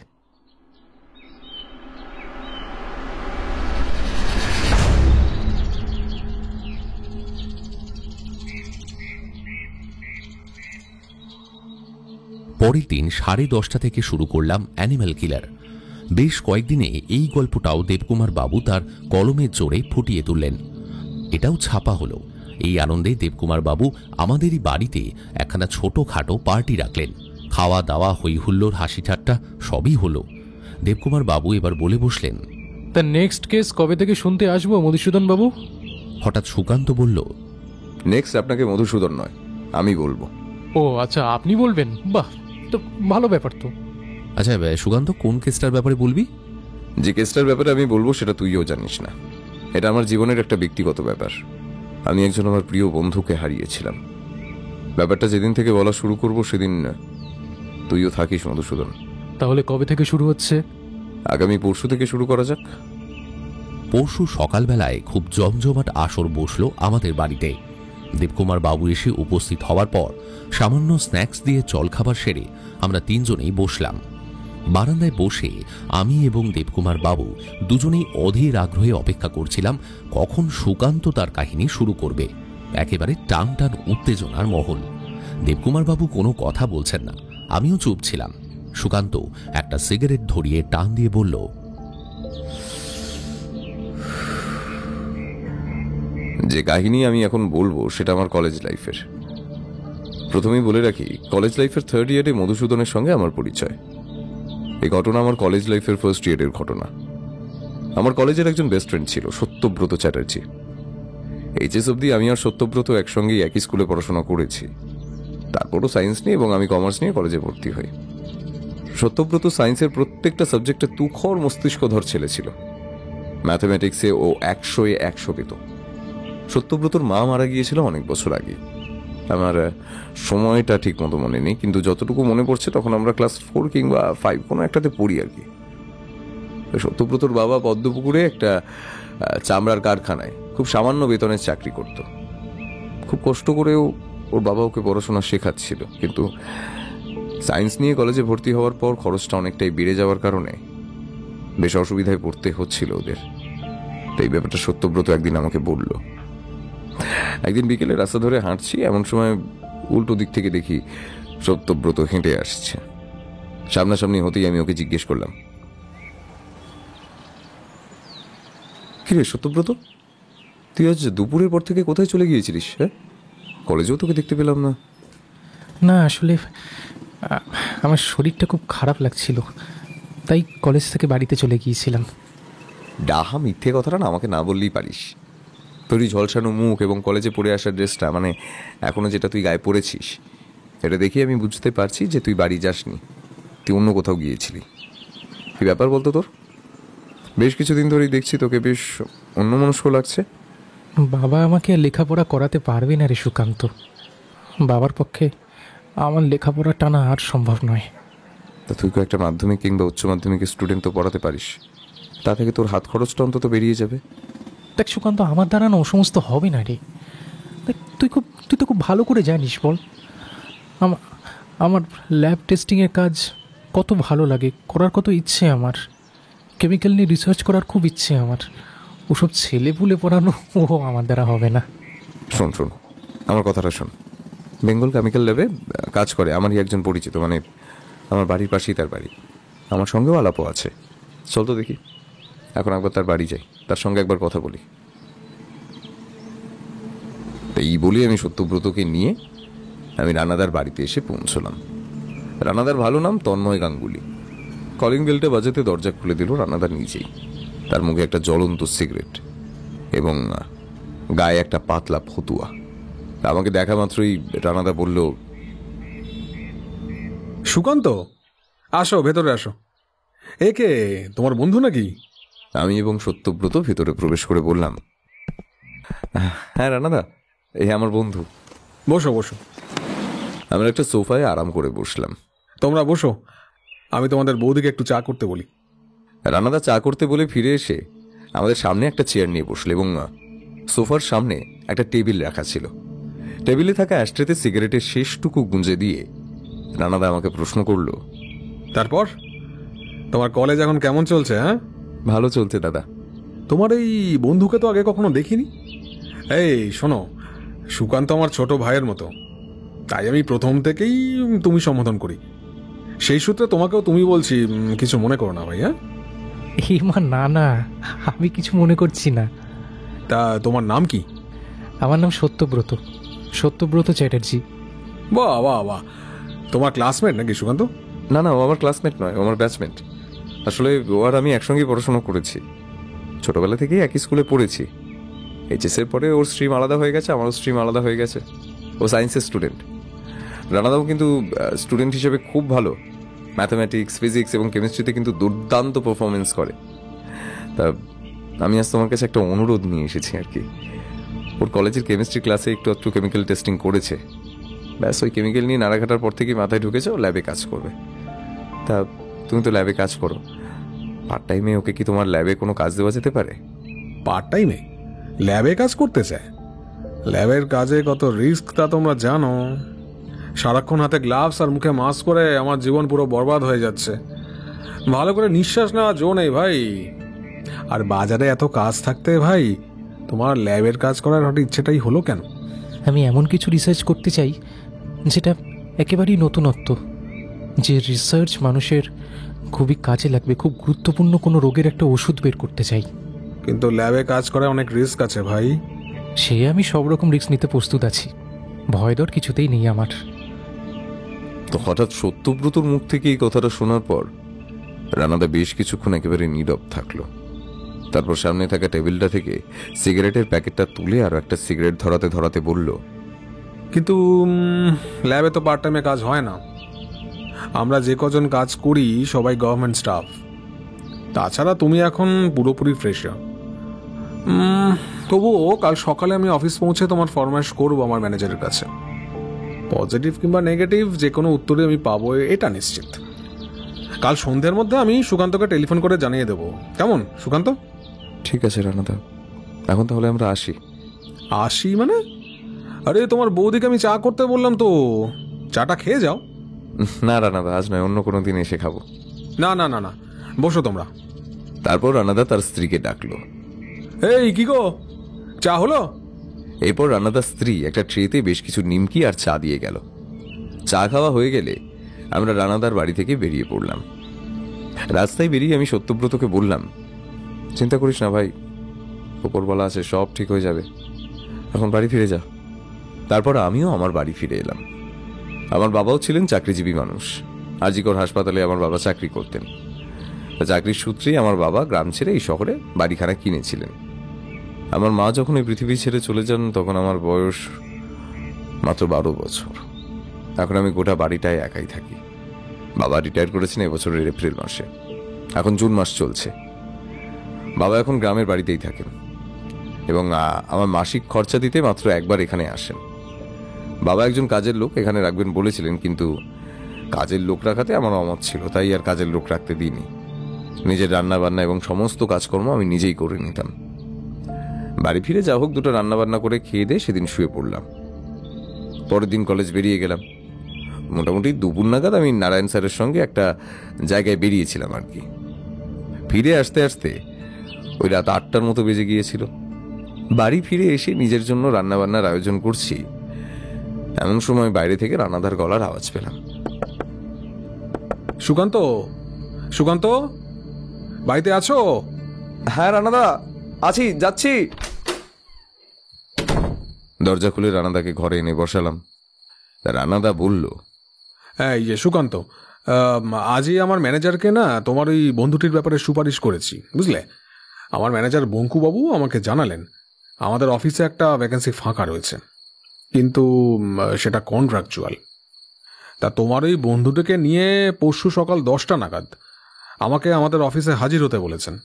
পরের দিন 10:30 থেকে শুরু করলাম অ্যানিম্যাল কিলার। বেশ কয়েকদিনে এই গল্পটাও দেবকুমার বাবু তার কলমের জোরে ফুটিয়ে তুললেন। এটাও ছাপা হলো। এই আনন্দে দেবকুমার বাবু আমাদেরই বাড়িতে একখানা ছোটখাটো পার্টি রাখলেন। খাওয়া দাওয়া, হই হুল্লোড়, হাসি ঠাট্টা সবই হলো। দেবকুমার বাবু এবার বলে বসলেন, তা নেক্সট কেস কবে থেকে শুনতে আসবো মধুসূদন বাবু? হঠাৎ সুকান্ত বলল, নেক্সট আপনাকে মধুসূদন নয়, আমি বলবো। ও আচ্ছা, আপনি বলবেন? বাহ, তো ভালো ব্যাপার তো। আচ্ছা সুকান্ত, কোন কেসটার ব্যাপারে বলবি? যে কেসটার ব্যাপারে আমি বলবো সেটা তুইও জানিস না। এটা আমার জীবনের একটা ব্যক্তিগত ব্যাপার। আমি একজন আমার প্রিয় বন্ধুকে হারিয়েছিলাম। ব্যাপারটা যেদিন থেকে বলা শুরু করব সেদিন তুইও থাকিস মধুসূদন। তাহলে কবে থেকে শুরু হচ্ছে? আগামী পরশু থেকে শুরু করা যাক। পরশু সকালবেলায় খুব জমজমাট আসর বসলো আমাদের বাড়িতে। দেবকুমার বাবু এসে উপস্থিত হওয়ার পর সামান্য স্ন্যাক্স দিয়ে জলখাবার সেরে আমরা 3 জনেই বসলাম। বারান্দায় বসে আমি এবং দেবকুমার বাবু দুজনেই অধীর আগ্রহে অপেক্ষা করছিলাম কখন সুকান্ত তার কাহিনী শুরু করবে। একেবারে টান টান উত্তেজনার মহল। দেবকুমার বাবু কোনো কথা বলছেন না, আমিও চুপ ছিলাম। সুকান্ত একটা সিগারেট ধরিয়ে টান দিয়ে বলল, যে কাহিনী আমি এখন বলবো সেটা আমার কলেজ লাইফের। প্রথমেই বলে রাখি, কলেজ লাইফের থার্ড ইয়ারে মধুসূদনের সঙ্গে আমার পরিচয়। এই ঘটনা আমার কলেজ লাইফের ফার্স্ট ইয়ারের ঘটনা। আমার কলেজের একজন বেস্ট ফ্রেন্ড ছিল, সত্যব্রত চ্যাটার্জি। এইচএস অব্দি আমি আর সত্যব্রত একসঙ্গেই একই স্কুলে পড়াশোনা করেছি। তারপরও সায়েন্স নিয়ে এবং আমি কমার্স নিয়ে কলেজে ভর্তি হই। সত্যব্রত সায়েন্সের প্রত্যেকটা সাবজেক্টে তুখর মস্তিষ্কধর ছেলে ছিল। ম্যাথমেটিক্সে ও 100-এ 100 পেত। সত্যব্রতর মা মারা গিয়েছিল অনেক বছর আগে। আমার সময়টা ঠিক মতো মনে নেই, কিন্তু যতটুকু মনে পড়ছে তখন আমরা ক্লাস 4 কিংবা 5 কোনো একটাতে পড়ি আর কি। সত্যব্রতর বাবা পদ্মপুকুরে একটা চামড়ার কারখানায় খুব সামান্য বেতনের চাকরি করত। খুব কষ্ট করেও ওর বাবা ওকে পড়াশোনা শেখাচ্ছিল, কিন্তু সায়েন্স নিয়ে কলেজে ভর্তি হওয়ার পর খরচটা অনেকটাই বেড়ে যাওয়ার কারণে বেশ অসুবিধায় পড়তে হচ্ছিল ওদের। তো এই ব্যাপারটা সত্যব্রত একদিন আমাকে বলল। একদিন বিকেলে রাস্তা ধরে হাঁটছি, এমন সময় উল্টো দিক থেকে দেখি সত্যব্রত হেঁটে আসছে। সামনাসামনি হতেই আমি ওকে জিজ্ঞেস করলাম, কিরে সত্যব্রত, তুই আজ দুপুরের পর থেকে কোথায় চলে গিয়েছিলিস? হ্যাঁ, কলেজেও তোকে দেখতে পেলাম না। না, আসলে আমার শরীরটা খুব খারাপ লাগছিল, তাই কলেজ থেকে বাড়িতে চলে গিয়েছিলাম। ডাহা মিথ্যে কথাটা না আমাকে না বললেই পারিস। তোরই ঝলসানো মুখ এবং কলেজে পরে আসার ড্রেসটা, মানে এখনো যেটা তুই গায়ে পরেছিস, এটা দেখে আমি বুঝতে পারছি যে তুই বাড়ি যাসনি, তুই অন্য কোথাও গিয়েছিলি। কি ব্যাপার বলতো তোর? বেশ কিছুদিন ধরেই দেখছি তোকে বেশ অন্যমনস্ক লাগছে। বাবা আমাকে লেখাপড়া করাতে পারবে না রে সুকান্ত। বাবার পক্ষে আমার লেখাপড়া টানা আর সম্ভব নয়। তা তুই একটা মাধ্যমিক কিংবা উচ্চ মাধ্যমিকের স্টুডেন্ট তো পড়াতে পারিস, তা থেকে তোর হাত খরচটা অন্তত বেরিয়ে যাবে। দেখ সুকান্ত, আমার দ্বারা না ও সমস্ত হবে না রে। দেখ, তুই তো খুব ভালো করে জানিস, বল। আমার ল্যাব টেস্টিংয়ের কাজ কত ভালো লাগে, করার কত ইচ্ছে আমার। কেমিক্যাল নিয়ে রিসার্চ করার খুব ইচ্ছে আমার। ওসব ছেলে পুলে পড়ানো ও আমার দ্বারা হবে না। শোন শোন, আমার কথাটা শোন। বেঙ্গল কেমিক্যাল ল্যাবে কাজ করে আমারই একজন পরিচিত, মানে আমার বাড়ির পাশেই তার বাড়ি। আমার সঙ্গেও আলাপও আছে। চল তো দেখি, এখন একবার তার বাড়ি যাই, তার সঙ্গে একবার কথা বলি। এই বলি আমি সত্যব্রতকে নিয়ে আমি রানাদার বাড়িতে এসে পৌঁছলাম। রানাদার ভালো নাম তন্ময় গাঙ্গুলি। কলিং বেলটা বাজাতে দরজা খুলে দিল রানাদার নিজেই। তার মুখে একটা জ্বলন্ত সিগারেট এবং গায়ে একটা পাতলা ফতুয়া। আমাকে দেখা মাত্রই রানাদা বলল, সুকান্ত, আসো, ভেতরে আসো। একে তোমার বন্ধু নাকি? আমি এবং সত্যব্রত ভেতরে প্রবেশ করে বললাম, হ্যাঁ রানাদা, এই আমার বন্ধু। বসো বসো। আমরা একটা সোফায় আরাম করে বসলাম। তোমরা বসো, আমি তোমাদের বৌদিকে একটু চা করতে বলি। রানাদা চা করতে বলে ফিরে এসে আমাদের সামনে একটা চেয়ার নিয়ে বসলো এবং সোফার সামনে একটা টেবিল রাখা ছিল। টেবিলে থাকা অ্যাস্ট্রেতে সিগারেটের শেষটুকু গুঁজে দিয়ে রানাদা আমাকে প্রশ্ন করলো, তারপর তোমার কলেজ এখন কেমন চলছে? হ্যাঁ, ভালো চলছে দাদা। তোমার এই বন্ধুকে তো আগে কখনো দেখিনি। এই শোনো, সুকান্ত আমার ছোট ভাইয়ের মতো, তাই আমি প্রথম থেকেই তুমি সম্বোধন করি। সেই সূত্রে তোমাকেও তুমি বলছি, কিছু মনে করো না ভাই। হ্যাঁ, এই মা, না না, আমি কিছু মনে করছি না। তা তোমার নাম কি? আমার নাম সত্যব্রত, সত্যব্রত চ্যাটার্জি। বাহ বাহ বাহ, তোমার ক্লাসমেট নাকি সুকান্ত? না না, ও আমার ক্লাসমেট নয়, ও আমার ব্যাচমেট। আসলে ও আর আমি একসঙ্গেই পড়াশোনা করেছি, ছোটবেলা থেকেই একই স্কুলে পড়েছি। এইচএসের পরে ওর স্ট্রিম আলাদা হয়ে গেছে, আমারও স্ট্রিম আলাদা হয়ে গেছে। ও সায়েন্সের স্টুডেন্ট। রানাদাও কিন্তু স্টুডেন্ট হিসেবে খুব ভালো, ম্যাথামেটিক্স, ফিজিক্স এবং কেমিস্ট্রিতে কিন্তু দুর্দান্ত পারফরমেন্স করে। তা আমি আজ তোমার কাছে একটা অনুরোধ নিয়ে এসেছি আর কি। ওর কলেজের কেমিস্ট্রি ক্লাসে একটু কেমিক্যাল টেস্টিং করেছে, ব্যাস ওই কেমিক্যাল নিয়ে নাড়াঘাটার পর থেকেই মাথায় ঢুকেছে ও ল্যাবে কাজ করবে। তা তুমি তো ল্যাবে কাজ করো, পার্ট টাইমে ওকে কি তোমার ল্যাবে কোনো কাজ দেওয়া যেতে পারে? পার্ট টাইমে ল্যাবে কাজ করতে চায়? ল্যাবের কাজে কত রিস্ক তা তোমরা জানো। সারাক্ষণ হাতে গ্লাভস আর মুখে মাস্ক করে আমার জীবন পুরো বরবাদ হয়ে যাচ্ছে। ভালো করে নিঃশ্বাস নেওয়া জো নেই ভাই। আর বাজারে এত কাজ থাকতে ভাই তোমার ল্যাবের কাজ করার হঠাৎ ইচ্ছেটাই হলো কেন? আমি এমন কিছু রিসার্চ করতে চাই যেটা একেবারেই নতুনত্ব, যে রিসার্চ মানুষের খুবই কাজে লাগবে। খুব গুরুত্বপূর্ণ কোনো রোগের একটা ওষুধ বের করতে চাই। কিন্তু ল্যাবে কাজ করে অনেক রিস্ক আছে ভাই। সে আমি সব রকম রিস্ক নিতে প্রস্তুত আছি, ভয় ডর কিছুতেই নেই আমার। তো হঠাৎ সত্যব্রতর মুখ থেকে এই কথাটা শোনার পর রানাদা বেশ কিছুক্ষণ একেবারে নীরব থাকলো। তারপর সামনে থাকা টেবিলটা থেকে সিগারেটের প্যাকেটটা তুলে আরো একটা সিগারেট ধরাতে ধরাতে বলল, কিন্তু ল্যাবে তো পার্ট টাইমে কাজ হয় না। আমরা যে কজন কাজ করি সবাই গভর্নমেন্ট স্টাফ। তাছাড়া তুমি এখন পুরোপুরি ফ্রেশার। তবুও কাল সকালে আমি অফিস পৌঁছে তোমার ফরমাইশ করবো আমার ম্যানেজারের কাছে। পজিটিভ কিংবা নেগেটিভ যে কোনো উত্তরে আমি পাবো এটা নিশ্চিত। কাল সন্ধ্যের মধ্যে আমি সুকান্তকে টেলিফোন করে জানিয়ে দেবো। কেমন সুকান্ত? ঠিক আছে রানাদা, এখন তাহলে আমরা আসি। আসি মানে? আরে তোমার বৌদিকে আমি চা করতে বললাম তো, চাটা খেয়ে যাও। না রানাদা, আজ নয়, অন্য কোনো দিন এসে খাবো। না না না না, বসো তোমরা। তারপর রানাদা তার স্ত্রীকে ডাকলো। এই কি গো, চা হলো? এরপর রানাদার স্ত্রী একটা ট্রেতে বেশ কিছু নিমকি আর চা দিয়ে গেল। চা খাওয়া হয়ে গেলে আমরা রানাদার বাড়ি থেকে বেরিয়ে পড়লাম। রাস্তায় বেরিয়ে আমি সত্যব্রতকে বললাম, চিন্তা করিস না ভাই, ওপরওয়ালা আছে, সব ঠিক হয়ে যাবে, এখন বাড়ি ফিরে যা। তারপর আমিও আমার বাড়ি ফিরে এলাম। আমার বাবাও ছিলেন চাকরিজীবী মানুষ। আজিকর হাসপাতালে আমার বাবা চাকরি করতেন। চাকরির সূত্রেই আমার বাবা গ্রাম ছেড়ে এই শহরে বাড়িখানা কিনেছিলেন। আমার মা যখন এই পৃথিবী ছেড়ে চলে যান তখন আমার বয়স মাত্র 12 বছর। এখন আমি গোটা বাড়িটায় একাই থাকি। বাবা রিটায়ার করেছেন এবছরের এপ্রিল মাসে, এখন জুন মাস চলছে। বাবা এখন গ্রামের বাড়িতেই থাকেন এবং আমার মাসিক খরচা দিতে মাত্র একবার এখানে আসেন। বাবা একজন কাজের লোক এখানে রাখবেন বলেছিলেন, কিন্তু কাজের লোক রাখাতে আমার অমত ছিল, তাই আর কাজের লোক রাখতে দিইনি। নিজের রান্না বান্না এবং সমস্ত কাজকর্ম আমি নিজেই করে নিতাম। বাড়ি ফিরে যা হোক দুটো রান্না বান্না করে খেয়ে দিয়ে সেদিন শুয়ে পড়লাম। পরের দিন কলেজ বেরিয়ে গেলাম। মোটামুটি দুপুর নাগাদ আমি নারায়ণ স্যারের সঙ্গে একটা জায়গায় বেরিয়েছিলাম আর কি। ফিরে আসতে আসতে ওই রাত 8টার মতো বেজে গিয়েছিল। বাড়ি ফিরে এসে নিজের জন্য রান্নাবান্নার আয়োজন করছি, এমন সময় বাইরে থেকে রানাদার গলার আওয়াজ পেলাম। সুকান্ত, সুকান্ত, বাড়িতে আছো? হ্যাঁ রানাদা, আছি, যাচ্ছি। দরজা খুলে রানাদাকে ঘরে এনে বসালাম। রানাদা বলল, এই যে সুকান্ত, আজই আমার ম্যানেজারকে না তোমার ওই বন্ধুটির ব্যাপারে সুপারিশ করেছি, বুঝলে? আমার ম্যানেজার বঙ্কুবাবু আমাকে জানালেন আমাদের অফিসে একটা ভ্যাকেন্সি ফাঁকা রয়েছে, কিন্তু সেটা কন্ট্রাকচুয়াল। তা তোমার ওই বন্ধুটিকে নিয়ে পরশু সকাল 10টা নাগাদ আমাকে আমাদের অফিসে হাজির হতে বলেছেন।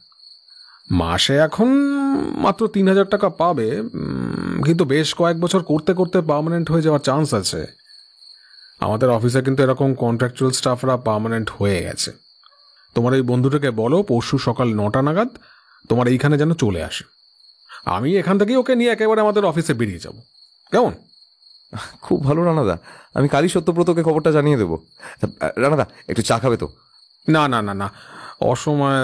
মাসে এখন মাত্র 3000 টাকা পাবে, কিন্তু বেশ কয়েক বছর করতে করতে পার্মানেন্ট হয়ে যাওয়ার চান্স আছে। আমাদের অফিসে কিন্তু এরকম কন্ট্রাকচুয়াল স্টাফরা পার্মানেন্ট হয়ে গেছে। তোমার এই বন্ধুটাকে বলো পরশু সকাল 9টা নাগাদ তোমার এইখানে যেন চলে আসে। আমি এখান থেকেই ওকে নিয়ে একেবারে আমাদের অফিসে বেরিয়ে যাব। কেমন? খুব ভালো রানাদা, আমি কালই সত্যব্রতকে খবরটা জানিয়ে দেবো। রানাদা, একটু চা খাবে তো? না না না না, অসময়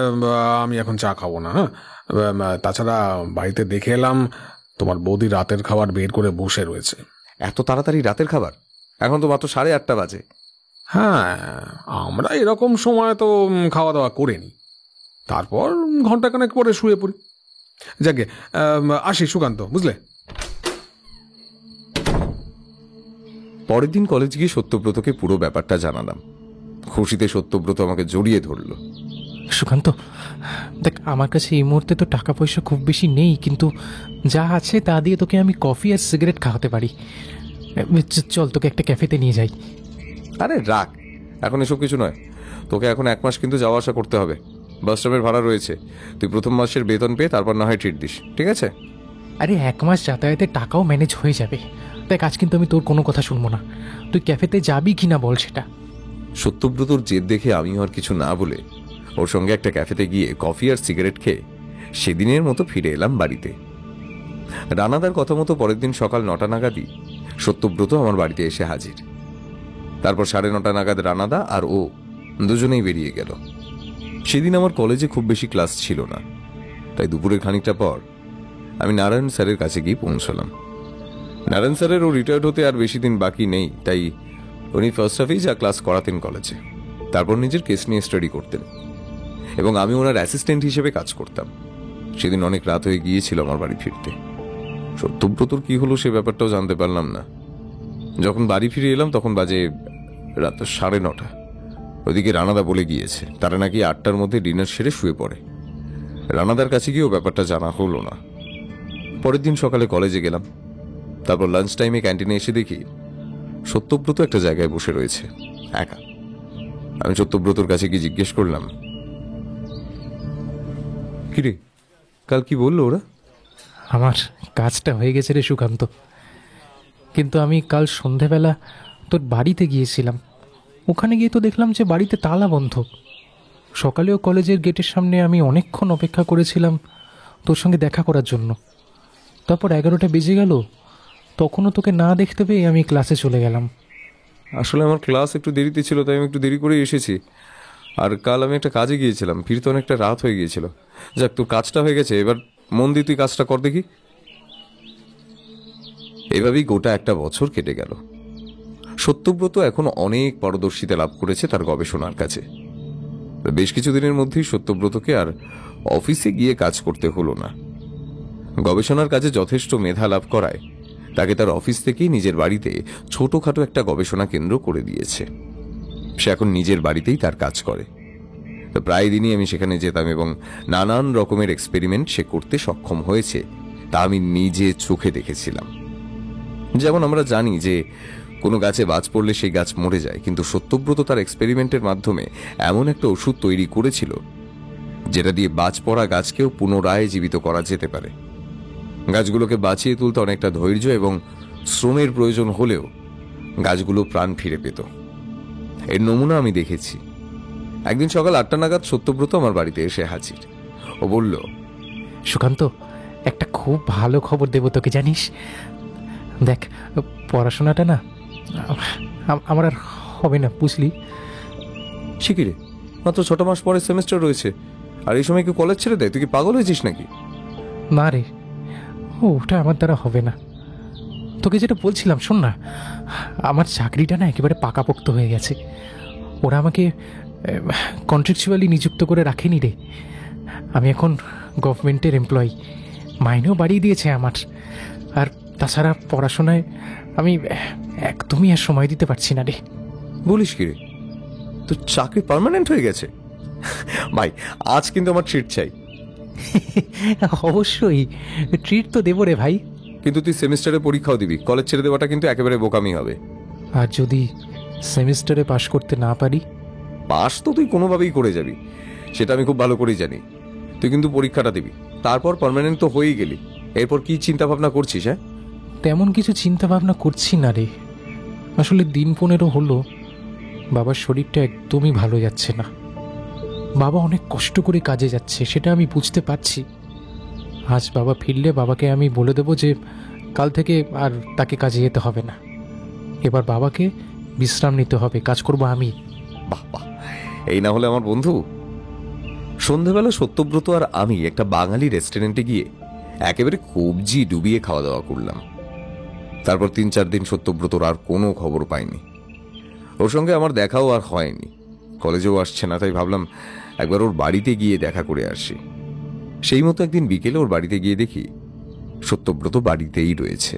আমি এখন চা খাবো না। হ্যাঁ, তাছাড়া বাড়িতে দেখে এলাম তোমার বৌদি রাতের খাবার বের করে বসে রয়েছে। এত তাড়াতাড়ি রাতের খাবার? এখন তো মাত্র 8:30 বাজে। হ্যাঁ, আমরা এরকম সময় তো খাওয়া দাওয়া করে নিই, তারপর ঘন্টাখানেক পরে শুয়ে পড়ি। যাকে আসি সুকান্ত, বুঝলে? পরের দিন কলেজ গিয়ে সত্যব্রতকে পুরো ব্যাপারটা জানালাম। খুশিতে সত্যব্রত আমাকে জড়িয়ে ধরল। সুকান্ত, দেখ, আমার কাছে এই মুহূর্তে তো টাকা পয়সা খুব বেশি নেই, কিন্তু যা আছে তা দিয়ে তোকে আমি কফি আর সিগারেট খাওয়াতে পারি। চল, তোকে একটা ক্যাফেতে নিয়ে যাই। আরে রাখ, এখন এসব কিছু নয়। তোকে এখন 1 মাস কিন্তু যাওয়া আসা করতে হবে। বাস স্টপের ভাড়া রয়েছে, তুই প্রথম মাসের বেতন পেয়ে তারপর না হয় ট্রিট দিস, ঠিক আছে? আরে 1 মাস যাতায়াতের টাকাও ম্যানেজ হয়ে যাবে। দেখ, আজ কিন্তু আমি তোর কোনো কথা শুনবো না। তুই ক্যাফেতে যাবি কি না বল সেটা। সত্যব্রতর জেদ দেখে আমি আর কিছু না বলে ওর সঙ্গে একটা ক্যাফেতে গিয়ে কফি আর সিগারেট খেয়ে সেদিনের মতো ফিরে এলাম বাড়িতে। রানাদার কথা মতো পরের দিন সকাল 9টা নাগাদই সত্যব্রত আমার বাড়িতে এসে হাজির। তারপর 9:30 নাগাদ রানাদা আর ও দুজনেই বেরিয়ে গেল। সেদিন আমার কলেজে খুব বেশি ক্লাস ছিল না, তাই দুপুরের খানিকটা পর আমি নারায়ণ স্যারের কাছে গিয়ে পৌঁছলাম। নারায়ণ স্যারের ও রিটায়ার্ড হতে আর বেশি দিন বাকি নেই, তাই উনি ফার্স্ট হাফেই যা ক্লাস করাতেন কলেজে, তারপর নিজের কেস নিয়ে স্টাডি করতেন এবং আমি ওনার অ্যাসিস্ট্যান্ট হিসেবে কাজ করতাম। সেদিন অনেক রাত হয়ে গিয়েছিল আমার বাড়ি ফিরতে। সত্যব্রতর কি হলো সে ব্যাপারটাও জানতে পারলাম না। যখন বাড়ি ফিরে এলাম তখন বাজে রাত 9:30। ওদিকে রানাদা বলে গিয়েছে তারা নাকি 8টার মধ্যে ডিনার সেরে শুয়ে পড়ে। রানাদার কাছে গিয়েও ব্যাপারটা জানা হলো না। পরের দিন সকালে কলেজে গেলাম। তারপর লাঞ্চ টাইমে ক্যান্টিনে এসে দেখি সত্যব্রত একটা জায়গায় বসে রয়েছে একা। আমি সত্যব্রতর কাছে গিয়ে জিজ্ঞেস করলাম, কিরে কাল কি বললো ওরা? আমার কাজটা হয়ে গেছে রে সুকান্ত, কিন্তু আমি কাল সন্ধেবেলা তোর বাড়িতে গিয়েছিলাম। ওখানে গিয়ে তো দেখলাম যে বাড়িতে তালা বন্ধ। সকালেও কলেজের গেটের সামনে আমি অনেকক্ষণ অপেক্ষা করেছিলাম তোর সঙ্গে দেখা করার জন্য। তারপর 11টা বেজে গেল, তখনও তোকে না দেখতে পেয়ে আমি ক্লাসে চলে গেলাম। আসলে আমার ক্লাস একটু দেরিতে ছিল, তাই আমি একটু দেরি করেই এসেছি। আর কাল আমি একটা কাজে গিয়েছিলাম, ফিরতে অনেকটা রাত হয়ে গিয়েছিল। যাক, তোর কাজটা হয়ে গেছে, এবার মন দিয়ে তুই কাজটা কর দেখি। এভাবেই গোটা একটা বছর কেটে গেল। সত্যব্রত এখন অনেক পারদর্শিতা লাভ করেছে তার গবেষণার কাছে। বেশ কিছুদিনের মধ্যেই সত্যব্রতকে আর অফিসে গিয়ে কাজ করতে হলো না। গবেষণার কাজে যথেষ্ট মেধা লাভ করায় তাকে তার অফিস থেকেই নিজের বাড়িতে ছোটখাটো একটা গবেষণা কেন্দ্র করে দিয়েছে। সে এখন নিজের বাড়িতেই তার কাজ করে। তো প্রায় দিনই আমি সেখানে যেতাম এবং নানান রকমের এক্সপেরিমেন্ট সে করতে সক্ষম হয়েছে তা আমি নিজে চোখে দেখেছিলাম। যেমন আমরা জানি যে কোনো গাছে বাজ পড়লে সেই গাছ মরে যায়, কিন্তু সত্যব্রত তার এক্সপেরিমেন্টের মাধ্যমে এমন একটা ওষুধ তৈরি করেছিল যেটা দিয়ে বাজ পড়া গাছকেও পুনরায় জীবিত করা যেতে পারে। গাছগুলোকে বাঁচিয়ে তুলতে অনেকটা ধৈর্য এবং শ্রমের প্রয়োজন হলেও গাছগুলো প্রাণ ফিরে পেত। এর নমুনা আমি দেখেছি। একদিন সকাল 8টা নাগাদ সত্যব্রত আমার বাড়িতে এসে হাজির। ও বলল, সুকান্ত, একটা খুব ভালো খবর দেবো তোকে, জানিস? দেখ, পড়াশোনাটা না আমার আর হবে না, বুঝলি? সে কি রে, মাত্র 6 মাস পরে সেমিস্টার রয়েছে, আর এই সময় কি কলেজ ছেড়ে দেয়? তুই কি পাগল হয়েছিস নাকি? না রে, ওটা আমার দ্বারা হবে না। তোকে যেটা বলছিলাম শোন না, আমার চাকরিটা না একেবারে পাকাপোক্ত হয়ে গেছে। ওরা আমাকে কন্ট্রাকচুয়ালি নিযুক্ত করে রাখেনি রে। আমি এখন গভর্নমেন্টের এমপ্লয়ি, মাইনেও বাড়িয়ে দিয়েছে আমার। আর তাছাড়া পড়াশোনায় আমি একদমই আর সময় দিতে পারছি না রে। বলিস কি রে, তোর চাকরি পার্মানেন্ট হয়ে গেছে? ভাই, আজ কিন্তু আমার ট্রিট চাই। অবশ্যই ট্রিট তো দেবো রে ভাই। কিন্তু তুই সেমিস্টারে পরীক্ষাও দিবি, কলেজ ছেড়ে দেওয়াটা কিন্তু একেবারে বোকামি হবে। আর যদি সেমিস্টারে পাশ করতে না পারি? পাস তো তুই কোনোভাবেই করে যাবি, সেটা আমি খুব ভালো করেই জানি। তুই কিন্তু পরীক্ষাটা দিবি, তারপর পার্মানেন্ট তো হয়েই গেলি। এরপর কি চিন্তা ভাবনা করছিস? হ্যাঁ, তেমন কিছু চিন্তা ভাবনা করছি না রে। আসলে দিন 15 হলো বাবার শরীরটা একদমই ভালো যাচ্ছে না। বাবা অনেক কষ্ট করে কাজে যাচ্ছে, সেটা আমি বুঝতে পারছি। আজ বাবা ফিরলে বাবাকে আমি বলে দেবো যে কাল থেকে আর তাকে কাজে যেতে হবে না, এবার বাবাকে বিশ্রাম নিতে হবে, কাজ করব আমি। বাহ বাহ, এই না হলে আমার বন্ধু। সন্ধেবেলা সত্যব্রত আর আমি একটা বাঙালি রেস্টুরেন্টে গিয়ে একেবারে কবজি ডুবিয়ে খাওয়া দাওয়া করলাম। তারপর 3-4 দিন সত্যব্রতর আর কোনো খবর পাইনি। ওর সঙ্গে আমার দেখাও আর হয়নি, কলেজেও আসছে না, তাই ভাবলাম একবার ওর বাড়িতে গিয়ে দেখা করে আসি। সেই মতো একদিন বিকেলে ওর বাড়িতে গিয়ে দেখি সত্যব্রত বাড়িতেই রয়েছে।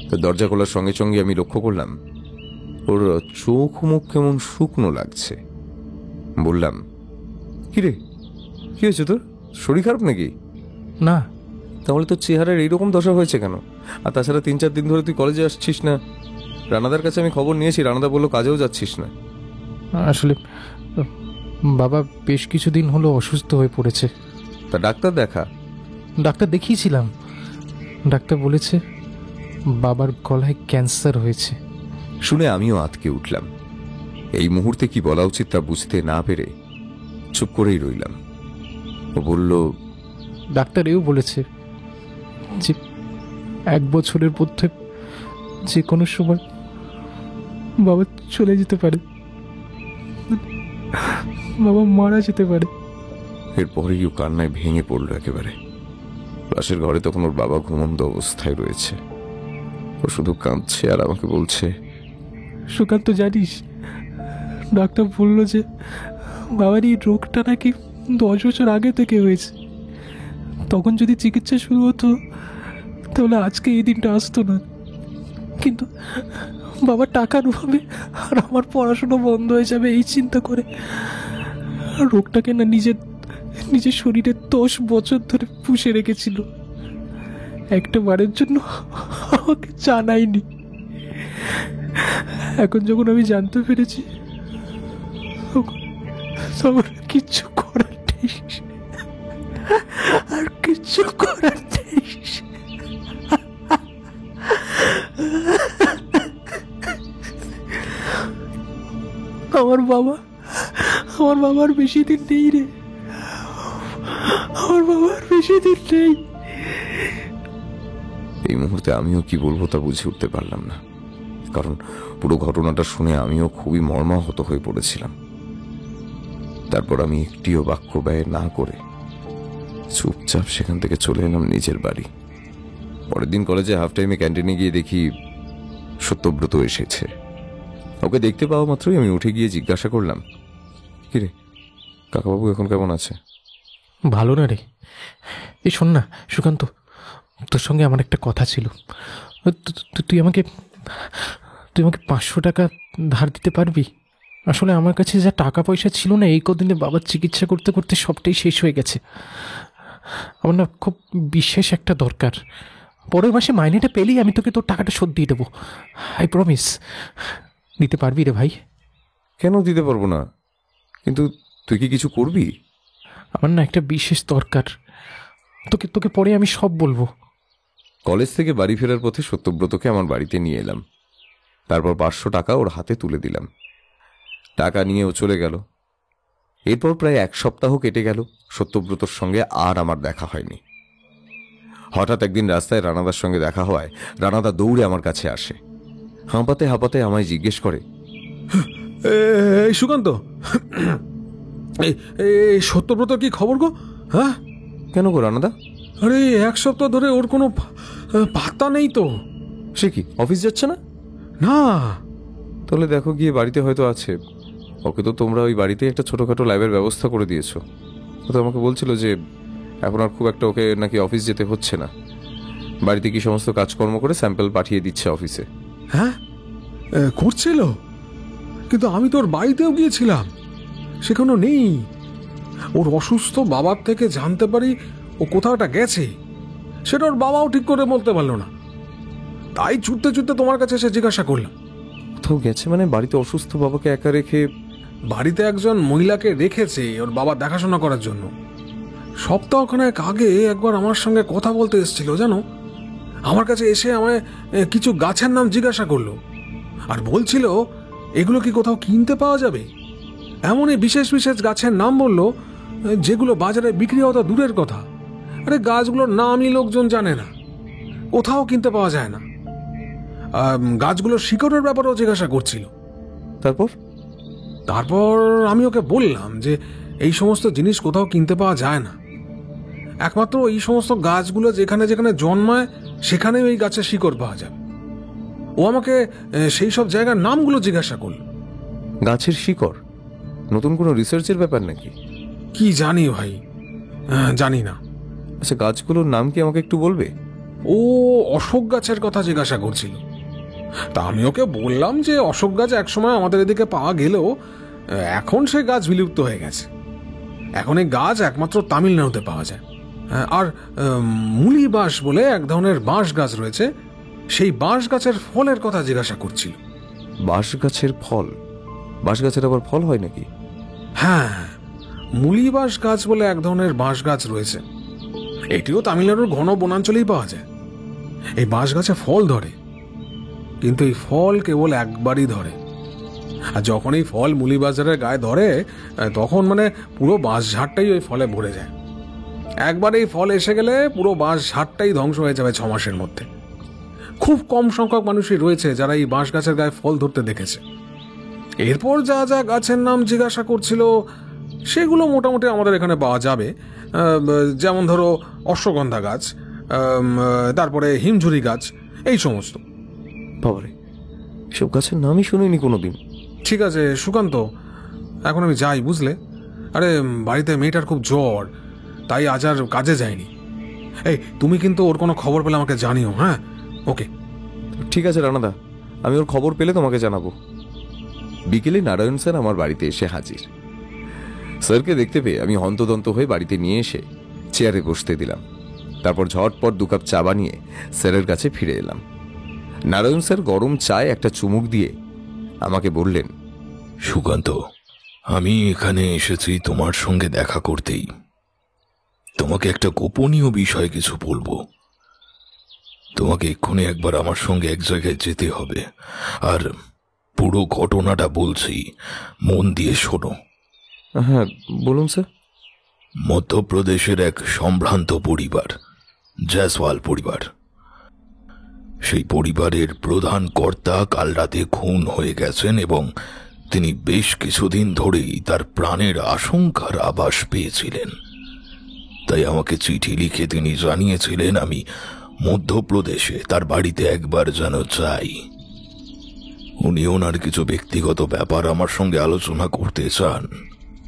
তো দরজা খোলার সঙ্গে সঙ্গে আমি লক্ষ্য করলাম ওর চোখ মুখ কেমন শুকনো লাগছে। বললাম, কিরে, কি হয়েছে তোর? শরীর খারাপ নাকি? না। তাহলে তোর চেহারার এইরকম দশা হয়েছে কেন? আর তাছাড়া 3-4 দিন ধরে তুই কলেজে আসছিস না। রানাদার কাছে আমি খবর নিয়েছি, রানাদা বললো কাজেও যাচ্ছিস না। আসলে বাবা বেশ কিছুদিন হলো অসুস্থ হয়ে পড়েছে। তা ডাক্তার দেখা? ডাক্তার দেখিয়েছিলাম, ডাক্তার বলেছে বাবার গলায় ক্যান্সার হয়েছে। শুনে আমিও আঁতকে উঠলাম। এই মুহূর্তে কি বলা উচিত তা বুঝতে না পেরে চুপ করেই রইলাম। ও বলল, ডাক্তার এও বলেছে যে 1 বছরের মধ্যে যে কোনো সময় বাবা চলে যেতে পারে, বাবা মারা যেতে পারে। এরপরেই ও কান্নায় ভেঙে পড়ল একেবারে। পাশের ঘরে তখন ওর বাবা ঘুমন্ত অবস্থায় রয়েছে। ও শুধু কাঁদছে আর আমাকে বলছে, সুকান্ত, জানিস ডাক্তার বলল যে বাবার এই রোগটা নাকি 10 বছর আগে থেকে হয়েছে। তখন যদি চিকিৎসা শুরু হতো তাহলে আজকে এই দিনটা আসতো না। কিন্তু বাবা টাকার অভাবে আর আমার পড়াশুনো বন্ধ হয়ে যাবে এই চিন্তা করে রোগটাকে না নিজের শরীরে 10 বছর ধরে পুষে রেখেছিল। একটা বারের জন্য আমাকে জানায়নি। এখন যখন আমি জানতে পেরেছি তখন কিচ্ছু করার নেই, আর কিচ্ছু করার নেই। আমার বাবার বেশি দিন নেই রে, আমার বাবার বেশি দিন নেই। এই মুহূর্তে আমিও কি বলবো তা বুঝে উঠতে পারলাম না, কারণ পুরো ঘটনাটা শুনে আমিও খুবই মর্মাহত হয়ে পড়েছিলাম। তারপর আমি একটিও বাক্য ব্যয় না করে চুপচাপ সেখান থেকে চলে এলাম নিজের বাড়ি। পরের দিন কলেজে হাফ টাইমে ক্যান্টিনে গিয়ে দেখি সত্যব্রত এসেছে। ওকে দেখতে পাওয়া মাত্রই আমি উঠে গিয়ে জিজ্ঞাসা করলাম, কিরে কাকাবাবু এখন কেমন আছে? ভালো না রে। এই শোন না সুকান্ত, তোর সঙ্গে আমার একটা কথা ছিল। তুই আমাকে 500 টাকা ধার দিতে পারবি? আসলে আমার কাছে যা টাকা পয়সা ছিল না, এই কদিনে বাবার চিকিৎসা করতে করতে সবটাই শেষ হয়ে গেছে। আমার না খুব বিশেষ একটা দরকার। পরের মাসে মাইনেটা পেলেই আমি তোকে তোর টাকাটা শোধ দিয়ে দেবো, আই প্রমিস। দিতে পারবি রে ভাই? কেন দিতে পারবো না, কিন্তু তুই কি কিছু করবি? আমার না একটা বিশেষ দরকার, তোকে পরে আমি সব বলবো। কলেজ থেকে বাড়ি ফেরার পথে সত্যব্রতকে আমার বাড়িতে নিয়ে এলাম। তারপর 500 টাকা ওর হাতে তুলে দিলাম। টাকা নিয়ে ও চলে গেল। এরপর প্রায় 1 সপ্তাহ কেটে গেল, সত্যব্রতর সঙ্গে আর আমার দেখা হয়নি। হঠাৎ একদিন রাস্তায় রানাদার সঙ্গে দেখা হওয়ায় রানাদা দৌড়ে আমার কাছে আসে। হাঁপাতে হাঁপাতে আমায় জিজ্ঞেস করে, এই সুকান্ত, এই সত্যব্রত কি খবর গো? হ্যাঁ, কেন গো রানাদা? আরে 1 সপ্তাহ ধরে ওর কোনো পাত্তা নেই তো। সে কি অফিস যাচ্ছে না? না। তাহলে দেখো গিয়ে বাড়িতে হয়তো আছে। ওকে তো তোমরা ওই বাড়িতে একটা ছোটখাটো ল্যাবের ব্যবস্থা করে দিয়েছো। ও তো আমাকে বলছিল যে এখন আর খুব একটা ওকে নাকি অফিস যেতে হচ্ছে না, বাড়িতে কি সমস্ত কাজকর্ম করে স্যাম্পল পাঠিয়ে দিচ্ছে অফিসে। হ্যাঁ করছিল, কিন্তু আমি তোর বাড়িতেও গিয়েছিলাম, সেখানেও নেই। ওর অসুস্থ বাবার থেকে জানতে পারি ও কোথাওটা গেছে, সেটা ওর বাবাও ঠিক করে বলতে পারলো না। তাই ছুটতে ছুটতে তোমার কাছে এসে জিজ্ঞাসা করলাম। কোথাও গেছে মানে? বাড়িতে অসুস্থ বাবাকে একা রেখে? বাড়িতে একজন মহিলাকে রেখেছে ওর বাবা দেখাশোনা করার জন্য। সপ্তাহখানেক আগে একবার আমার সঙ্গে কথা বলতে এসেছিল জানো। আমার কাছে এসে আমায় কিছু গাছের নাম জিজ্ঞাসা করলো, আর বলছিল এগুলো কি কোথাও কিনতে পাওয়া যাবে। এমনই বিশেষ বিশেষ গাছের নাম বললো যেগুলো বাজারে বিক্রি হওয়া দূরের কথা। আরে গাছগুলোর নামই লোকজন জানে না, কোথাও কিনতে পাওয়া যায় না। গাছগুলোর শিকড়ের ব্যাপারেও জিজ্ঞাসা করছিল। তারপর আমি ওকে বললাম যে এই সমস্ত জিনিস কোথাও কিনতে পাওয়া যায় না, একমাত্র এই সমস্ত গাছগুলো যেখানে যেখানে জন্মায় সেখানেই ওই গাছের শিকড় পাওয়া যাবে। ও আমাকে সেই সব জায়গার নামগুলো জিজ্ঞাসা করল। গাছের শিকড়? নতুন কোনো রিসার্চের ব্যাপার নাকি? কি জানি ভাই, জানি না। আচ্ছা, গাছগুলোর নাম কি আমাকে একটু বলবে? ও অশোক গাছের কথা জিজ্ঞাসা করছিল। তা আমি ওকে বললাম যে অশোক গাছ একসময় আমাদের এদিকে পাওয়া গেলেও এখন সে গাছ বিলুপ্ত হয়ে গেছে। এখন এই গাছ একমাত্র তামিলনাড়ুতে পাওয়া যায়। আর মুলি বাঁশ বলে এক ধরনের বাঁশ গাছ রয়েছে, সেই বাঁশ গাছের ফলের কথা জিজ্ঞাসা করছিল। বাঁশ গাছের ফল? বাঁশ গাছের আবার ফল হয় নাকি? হ্যাঁ, মুলি বাঁশ গাছ বলে এক ধরনের বাঁশ গাছ রয়েছে, এটিও তামিলনাড়ুর ঘন বনাঞ্চলেই পাওয়া যায়। এই বাঁশ গাছে ফল ধরে, কিন্তু এই ফল কেবল একবারই ধরে। আর যখন এই ফল মুলি বাজারের গায়ে ধরে তখন মানে পুরো বাঁশ ঝাড়টাই ওই ফলে ভরে যায়। একবার এই ফল এসে গেলে পুরো বাঁশ ঝাড়টাই ধ্বংস হয়ে যাবে 6 মাসের মধ্যে। খুব কম সংখ্যক মানুষই রয়েছে যারা এই বাঁশ গাছের গায়ে ফল ধরতে দেখেছে। এরপর যা যা গাছের নাম জিজ্ঞাসা করছিল সেগুলো মোটামুটি আমাদের এখানে পাওয়া যাবে। যেমন ধরো অশ্বগন্ধা গাছ, তারপরে হিমঝুরি গাছ, এই সমস্ত। বাবারে, এসব গাছের নামই শুনিনি কোনোদিন। ঠিক আছে সুকান্ত, এখন আমি যাই, বুঝলে? আরে বাড়িতে মেয়েটার খুব জ্বর, তাই আজ আর কাজে যায়নি। এই তুমি কিন্তু ওর কোনো খবর পেলে আমাকে জানিও। হ্যাঁ, ওকে। ঠিক আছে রানাদা, আমি ওর খবর পেলে তোমাকে জানাবো। বিকেলে নারায়ণ স্যার আমার বাড়িতে এসে হাজির। স্যারকে দেখতে পেয়ে আমি হন্তদন্ত হয়ে বাড়িতে নিয়ে এসে চেয়ারে বসতে দিলাম। তারপর ঝটপট 2 কাপ চা বানিয়ে স্যারের কাছে ফিরে এলাম। নারায়ণ স্যার গরম চায় একটা চুমুক দিয়ে আমাকে বললেন, সুকান্ত, আমি এখানে এসেছি তোমার সঙ্গে দেখা করতেই। তোমাকে একটা গোপনীয় বিষয় কিছু বলবো। তোমাকে এক্ষুনি একবার আমার সঙ্গে এক জায়গায় যেতে হবে, আর পুরো ঘটনাটা বলছি, মন দিয়ে শোনো। হ্যাঁ বলুন স্যার। মধ্যপ্রদেশের এক সম্ভ্রান্ত পরিবার, জয়সওয়াল পরিবার। সেই পরিবারের প্রধান কর্তা কাল রাতে খুন হয়ে গেছেন এবং তিনি বেশ কিছুদিন ধরেই তার প্রাণের আশঙ্কার আভাস পেয়েছিলেন। তাই আমাকে চিঠি লিখে তিনি জানিয়েছিলেন আমি মধ্যপ্রদেশে তার বাড়িতে একবার যেন যাই। উনি ওনার কিছু ব্যক্তিগত ব্যাপার আমার সঙ্গে আলোচনা করতে চান।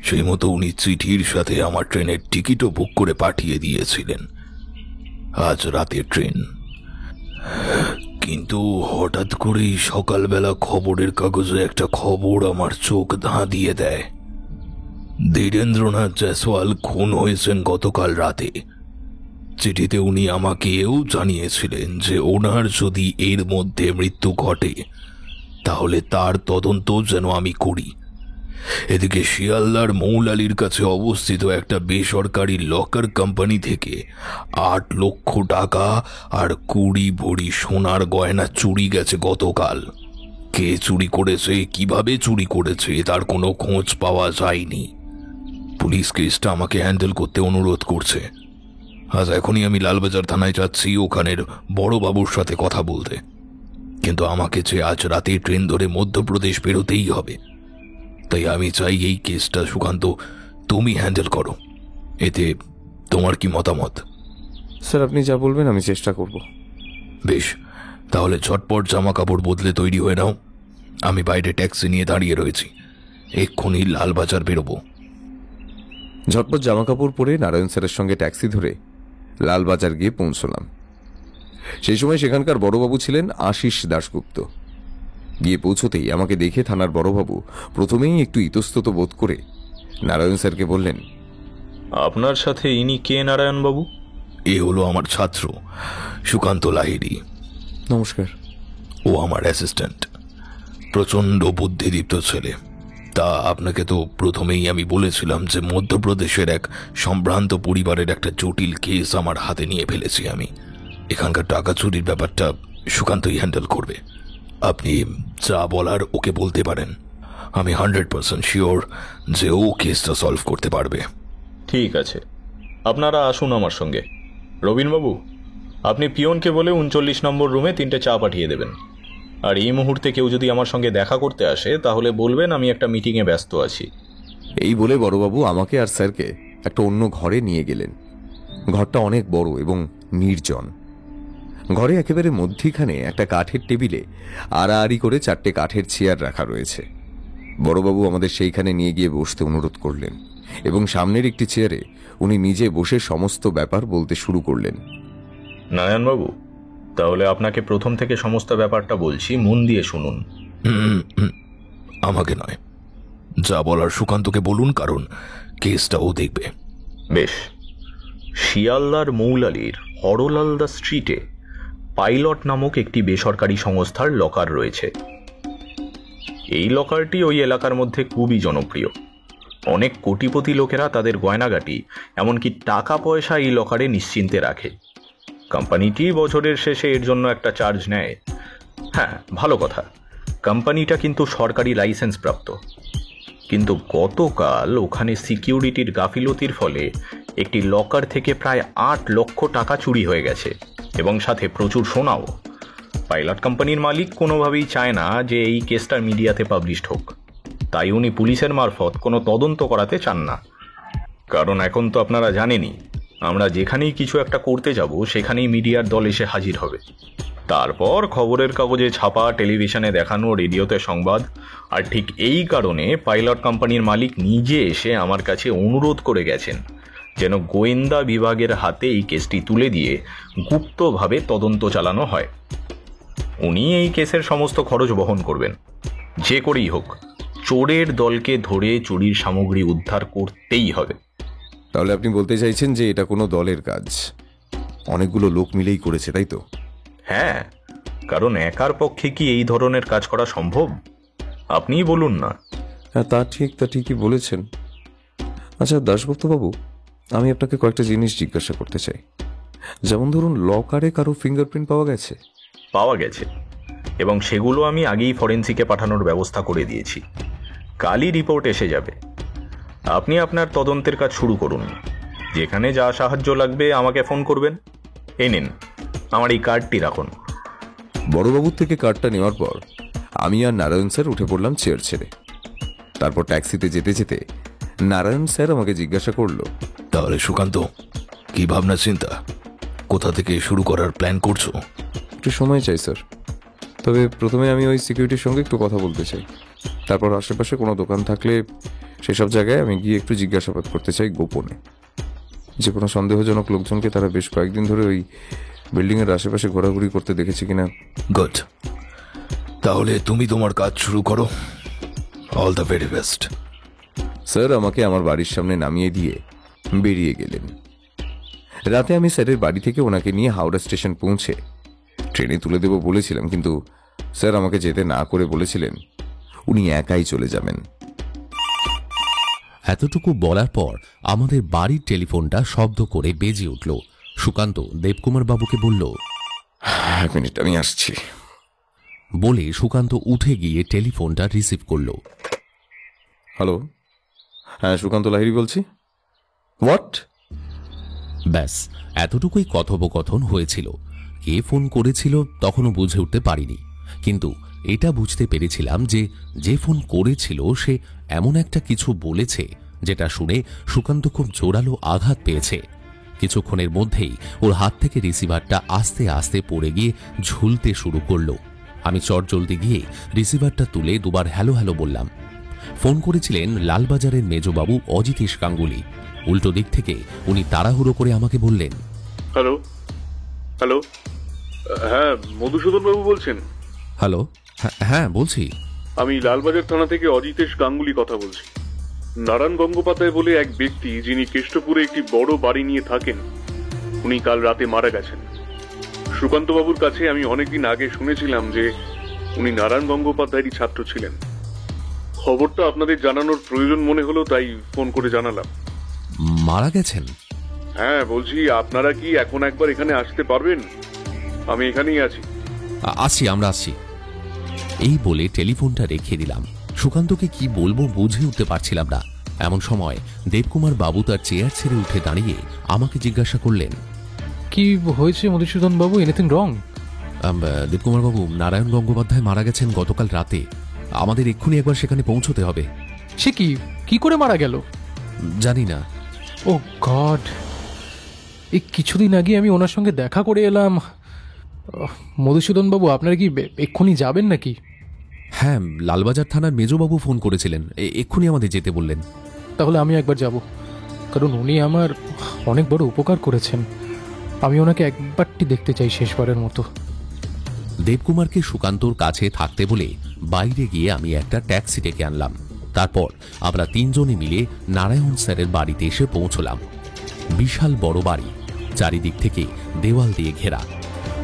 সেই মতো উনি চিঠির সাথে আমার ট্রেনের টিকিটও বুক করে পাঠিয়ে দিয়েছিলেন। আজ রাতের ট্রেন। কিন্তু হঠাৎ করেই সকালবেলা খবরের কাগজে একটা খবর আমার চোখ ধাঁধিয়ে দেয়। ধীরেন্দ্রনাথ জয়সওয়াল খুন হয়েছেন গতকাল রাতে। চিঠিতে উনি আমাকেও জানিয়েছিলেন যে ওনার যদি এর মধ্যে মৃত্যু ঘটে তাহলে তার তদন্ত যেন আমি করি। এদিকে শিয়ালদার মৌলালির কাছে অবস্থিত একটা বেসরকারি লকার কোম্পানি থেকে 8 লক্ষ টাকা আর 20 ভরি সোনার গয়না চুরি গেছে গতকাল। কে চুরি করেছে, কিভাবে চুরি করেছে তার কোনো খোঁজ পাওয়া যায়নি। পুলিশ কেসটা আমাকে হ্যান্ডেল করতে অনুরোধ করছে। আজ এখনই আমি লালবাজার থানায় যাচ্ছি ওখানের বড়বাবুর সাথে কথা বলতে। কিন্তু আমাকে যে আজ রাতে ট্রেন ধরে মধ্যপ্রদেশ বেরোতেই হবে। তাই আমি চাই এই কেসটা সুকান্ত তুমি হ্যান্ডেল করো। এতে তোমার কি মতামত? স্যার আপনি যা বলবেন আমি চেষ্টা করব। বেশ, তাহলে ঝটপট জামা কাপড় বদলে তৈরি হয়ে নাও। আমি বাইরে ট্যাক্সি নিয়ে দাঁড়িয়ে রয়েছি, এক্ষুনি লালবাজার বেরোবো। ঝটপট জামা কাপড় পরে নারায়ণ স্যারের সঙ্গে ট্যাক্সি ধরে লালবাজার গিয়ে পৌঁছলাম। সেই সময় সেখানকার বড়বাবু ছিলেন আশিস দাশগুপ্ত। গিয়ে পৌঁছতেই আমাকে দেখে থানার বড়বাবু প্রথমেই একটু ইতস্তত বোধ করে নারায়ণ স্যারকে বললেন, আপনার সাথে ইনি কে নারায়ণবাবু? এ হলো আমার ছাত্র সুকান্ত লাহিড়ী। নমস্কার। ও আমার অ্যাসিস্ট্যান্ট, প্রচণ্ড বুদ্ধিদীপ্ত ছেলে। তা আপনাকে তো প্রথমেই আমি বলেছিলাম যে মধ্যপ্রদেশের এক সম্ভ্রান্ত পরিবারের একটা জটিল কেস আমার হাতে নিয়ে ফেলেছি আমি। এখানকার টাকা চুরির ব্যাপারটা সুকান্তই হ্যান্ডেল করবে। আপনি যা বলার ওকে বলতে পারেন। আমি 100% শিওর যে ও কেসটা সলভ করতে পারবে। ঠিক আছে, আপনারা আসুন আমার সঙ্গে। রবীনবাবু, আপনি পিয়নকে বলে 39 নম্বর রুমে 3টে চা পাঠিয়ে দেবেন। আর এই মুহূর্তে কেউ যদি আমার সঙ্গে দেখা করতে আসে তাহলে বলবেন আমি একটা মিটিংয়ে ব্যস্ত আছি। এই বলে বড়বাবু আমাকে আর স্যারকে একটা অন্য ঘরে নিয়ে গেলেন। ঘরটা অনেক বড় এবং নির্জন। ঘরে একেবারে মধ্যিখানে একটা কাঠের টেবিলে আড়াআড়ি করে 4টে কাঠের চেয়ার রাখা রয়েছে। বড়বাবু আমাদের সেইখানে নিয়ে গিয়ে বসতে অনুরোধ করলেন এবং সামনের একটি চেয়ারে উনি নিজে বসে সমস্ত ব্যাপার বলতে শুরু করলেন। নারায়ণবাবু, তাহলে আপনাকে প্রথম থেকে সমস্ত ব্যাপারটা বলছি, মন দিয়ে শুনুন। আমাকে নয়, যা বলার সুকান্তকে বলুন, কারণ কেসটা ও দেখবে। বেশ, শিয়ালদার মৌলালির হরলালদা স্ট্রিটে পাইলট নামক একটি বেসরকারি সংস্থার লকার রয়েছে। এই লকারটি ওই এলাকার মধ্যে খুবই জনপ্রিয়। অনেক কোটিপতি লোকেরা তাদের গয়নাগাটি এমনকি টাকা পয়সা এই লকারে নিশ্চিন্তে রাখে। কোম্পানিটি বছরের শেষে এর জন্য একটা চার্জ নেয়। হ্যাঁ, ভালো কথা, কোম্পানিটা কিন্তু সরকারি লাইসেন্স প্রাপ্ত। কিন্তু গতকাল ওখানে সিকিউরিটির গাফিলতির ফলে একটি লকার থেকে প্রায় 8 লক্ষ টাকা চুরি হয়ে গেছে এবং সাথে প্রচুর সোনাও। পাইলট কোম্পানির মালিক কোনোভাবেই চায় না যে এই কেসটা মিডিয়াতে পাবলিশড হোক। তাই উনি পুলিশের মারফত কোনো তদন্ত করাতে চান না। কারণ এখন তো আপনারা জানেনই, আমরা যেখানেই কিছু একটা করতে যাব সেখানেই মিডিয়ার দল এসে হাজির হবে। তারপর খবরের কাগজে ছাপা, টেলিভিশনে দেখানো, রেডিওতে সংবাদ। আর ঠিক এই কারণে পাইলট কোম্পানির মালিক নিজে এসে আমার কাছে অনুরোধ করে গেছেন যেন গোয়েন্দা বিভাগের হাতে এই কেসটি তুলে দিয়ে গুপ্তভাবে তদন্ত চালানো হয়। উনি এই কেসের সমস্ত খরচ বহন করবেন। যে করেই হোক চোরের দলকে ধরে চুরির সামগ্রী উদ্ধার করতেই হবে। তাহলে আপনি বলতে চাইছেন যে এটা কোনো দলের কাজ, অনেকগুলো লোক মিলেই করেছে, তাই তো? হ্যাঁ, কারণ একার পক্ষে কি এই ধরনের কাজ করা সম্ভব? আপনিই বলুন না। হ্যাঁ, তা ঠিকই বলেছেন। আচ্ছা দাশগুপ্ত বাবু, আমি আপনাকে কয়েকটা জিনিস জিজ্ঞাসা করতে চাই। যেমন ধরুন, লকারে কারো ফিঙ্গারপ্রিন্ট পাওয়া গেছে? পাওয়া গেছে, এবং সেগুলো আমি আগেই ফরেন্সিকে পাঠানোর ব্যবস্থা করে দিয়েছি। কালই রিপোর্ট এসে যাবে। আপনি আপনার তদন্তের কাজ শুরু করুন। যেখানে যা সাহায্য লাগবে আমাকে ফোন করবেন। এই নিন, আমার এই কার্ডটি রাখুন। বড়বাবুর থেকে কার্ডটা নেওয়ার পর আমি আর নারায়ণ স্যার উঠে পড়লাম চেয়ার ছেড়ে। তারপর ট্যাক্সিতে যেতে যেতে নারায়ণ স্যার আমাকে জিজ্ঞাসা করলো, তাহলে সুকান্ত, কি ভাবনা চিন্তা, কোথা থেকে শুরু করার প্ল্যান করছো? একটু সময় চাই স্যার, তবে প্রথমে আমি ওই সিকিউরিটির সঙ্গে একটু কথা বলতে চাই। তারপর আশেপাশে কোনো দোকান থাকলে সেসব জায়গায় আমি গিয়ে একটু জিজ্ঞাসাবাদ করতে চাই গোপনে। যে কোনো সন্দেহজনক লোকজনকে তারা বেশ কয়েকদিন ধরে ওই বিল্ডিংয়ের আশেপাশে ঘোরাঘুরি করতে দেখেছি কিনা। গুড, তাহলে তুমি তোমার কাজ শুরু করো। All the very best. Sir আমাকে আমার বাড়ির সামনে নামিয়ে দিয়ে বেরিয়ে গেলেন। রাতে আমি স্যারের বাড়ি থেকে ওনাকে নিয়ে হাওড়া স্টেশন পৌঁছে ট্রেনে তুলে দেব বলেছিলাম, কিন্তু স্যার আমাকে যেতে না করে বলেছিলেন উনি একাই চলে যাবেন। এতটুকু বলার পর আমাদের বাড়ির টেলিফোনটা শব্দ করে বেজে উঠল। সুকান্ত দেবকুমার বাবুকে বলল, 1 মিনিট, আমি আসছি বলে সুকান্ত উঠে গিয়ে টেলিফোনটা রিসিভ করল। হ্যালো, হ্যাঁ সুকান্ত লাহিড়ী বলছি। হোয়াট? ব্যাস, এতটুকুই কথোপকথন হয়েছিল। কে ফোন করেছিল তখনও বুঝে উঠতে পারিনি, কিন্তু এটা বুঝতে পেরেছিলাম যে যে ফোন করেছিল সে এমন একটা কিছু বলেছে যেটা শুনে সুকান্ত খুব জোরালো আঘাত পেয়েছে। কিছুক্ষণের মধ্যেই ওর হাত থেকে রিসিভারটা আস্তে আস্তে পড়ে গিয়ে ঝুলতে শুরু করলো। আমি চটজলদি গিয়ে রিসিভারটা তুলে দুবার হ্যালো হ্যালো বললাম। ফোন করেছিলেন লালবাজারের মেজবাবু অজিতেশ গাঙ্গুলি। উল্টো দিক থেকে উনি তাড়াহুড়ো করে আমাকে বললেন, হ্যালো হ্যালো, হ্যাঁ মধুসূদন বাবু বলছেন? হ্যালো, হ্যাঁ বলছি। আমি লালবাজার থানা থেকে অজিতেশ গাঙ্গুলি কথা বলছি। নারায়ণ গঙ্গোপাধ্যায় বলে এক ব্যক্তি, যিনি কেষ্টপুরে একটি বড় বাড়ি নিয়ে থাকেন, উনি কাল রাতে মারা গেছেন। সুকান্ত বাবুর কাছে আমি অনেকদিন আগে শুনেছিলাম যে উনি নারায়ণ গঙ্গোপাধ্যায়েরই ছাত্র ছিলেন। খবরটা আপনাদের জানানোর প্রয়োজন মনে হলো, তাই ফোন করে জানালাম। মারা গেছেন? হ্যাঁ, বলছি আপনারা কি এখন একবার এখানে আসতে পারবেন? আমি এখানেই আছি। আমরা আসছি। এই বলে টেলিফোনটা রেখে দিলাম। সুকান্তকে কি বলবো বুঝে উঠতে পারছিলাম না। এমন সময় দেবকুমার বাবু তার চেয়ার ছেড়ে উঠে দাঁড়িয়ে আমাকে জিজ্ঞাসা করলেন, কি হয়েছে মধুসূদন বাবু? Anything wrong? দেবকুমার বাবু, নারায়ণ গঙ্গোপাধ্যায় মারা গেছেন গতকাল রাতে। আমাদের এক্ষুনি একবার সেখানে পৌঁছতে হবে। সে কি করে মারা গেল? জানি না। ও গড, এই কিছুদিন আগে আমি ওনার সঙ্গে দেখা করে এলাম। মধুসূদন বাবু, আপনারা কি এক্ষুনি যাবেন নাকি? হ্যাঁ, লালবাজার থানার মেজবাবু ফোন করেছিলেন, এক্ষুনি আমাদের যেতে বললেন। তাহলে আমি একবার যাব, কারণ উনি আমার অনেক বড় উপকার করেছেন। আমি ওনাকে একবারটি দেখতে চাই, শেষবারের মতো। দেবকুমারকে সুকান্তর কাছে থাকতে বলে বাইরে গিয়ে আমি একটা ট্যাক্সি ডেকে আনলাম। তারপর আমরা তিনজনে মিলে নারায়ণ স্যারের বাড়িতে এসে পৌঁছলাম। বিশাল বড় বাড়ি, চারিদিক থেকে দেওয়াল দিয়ে ঘেরা।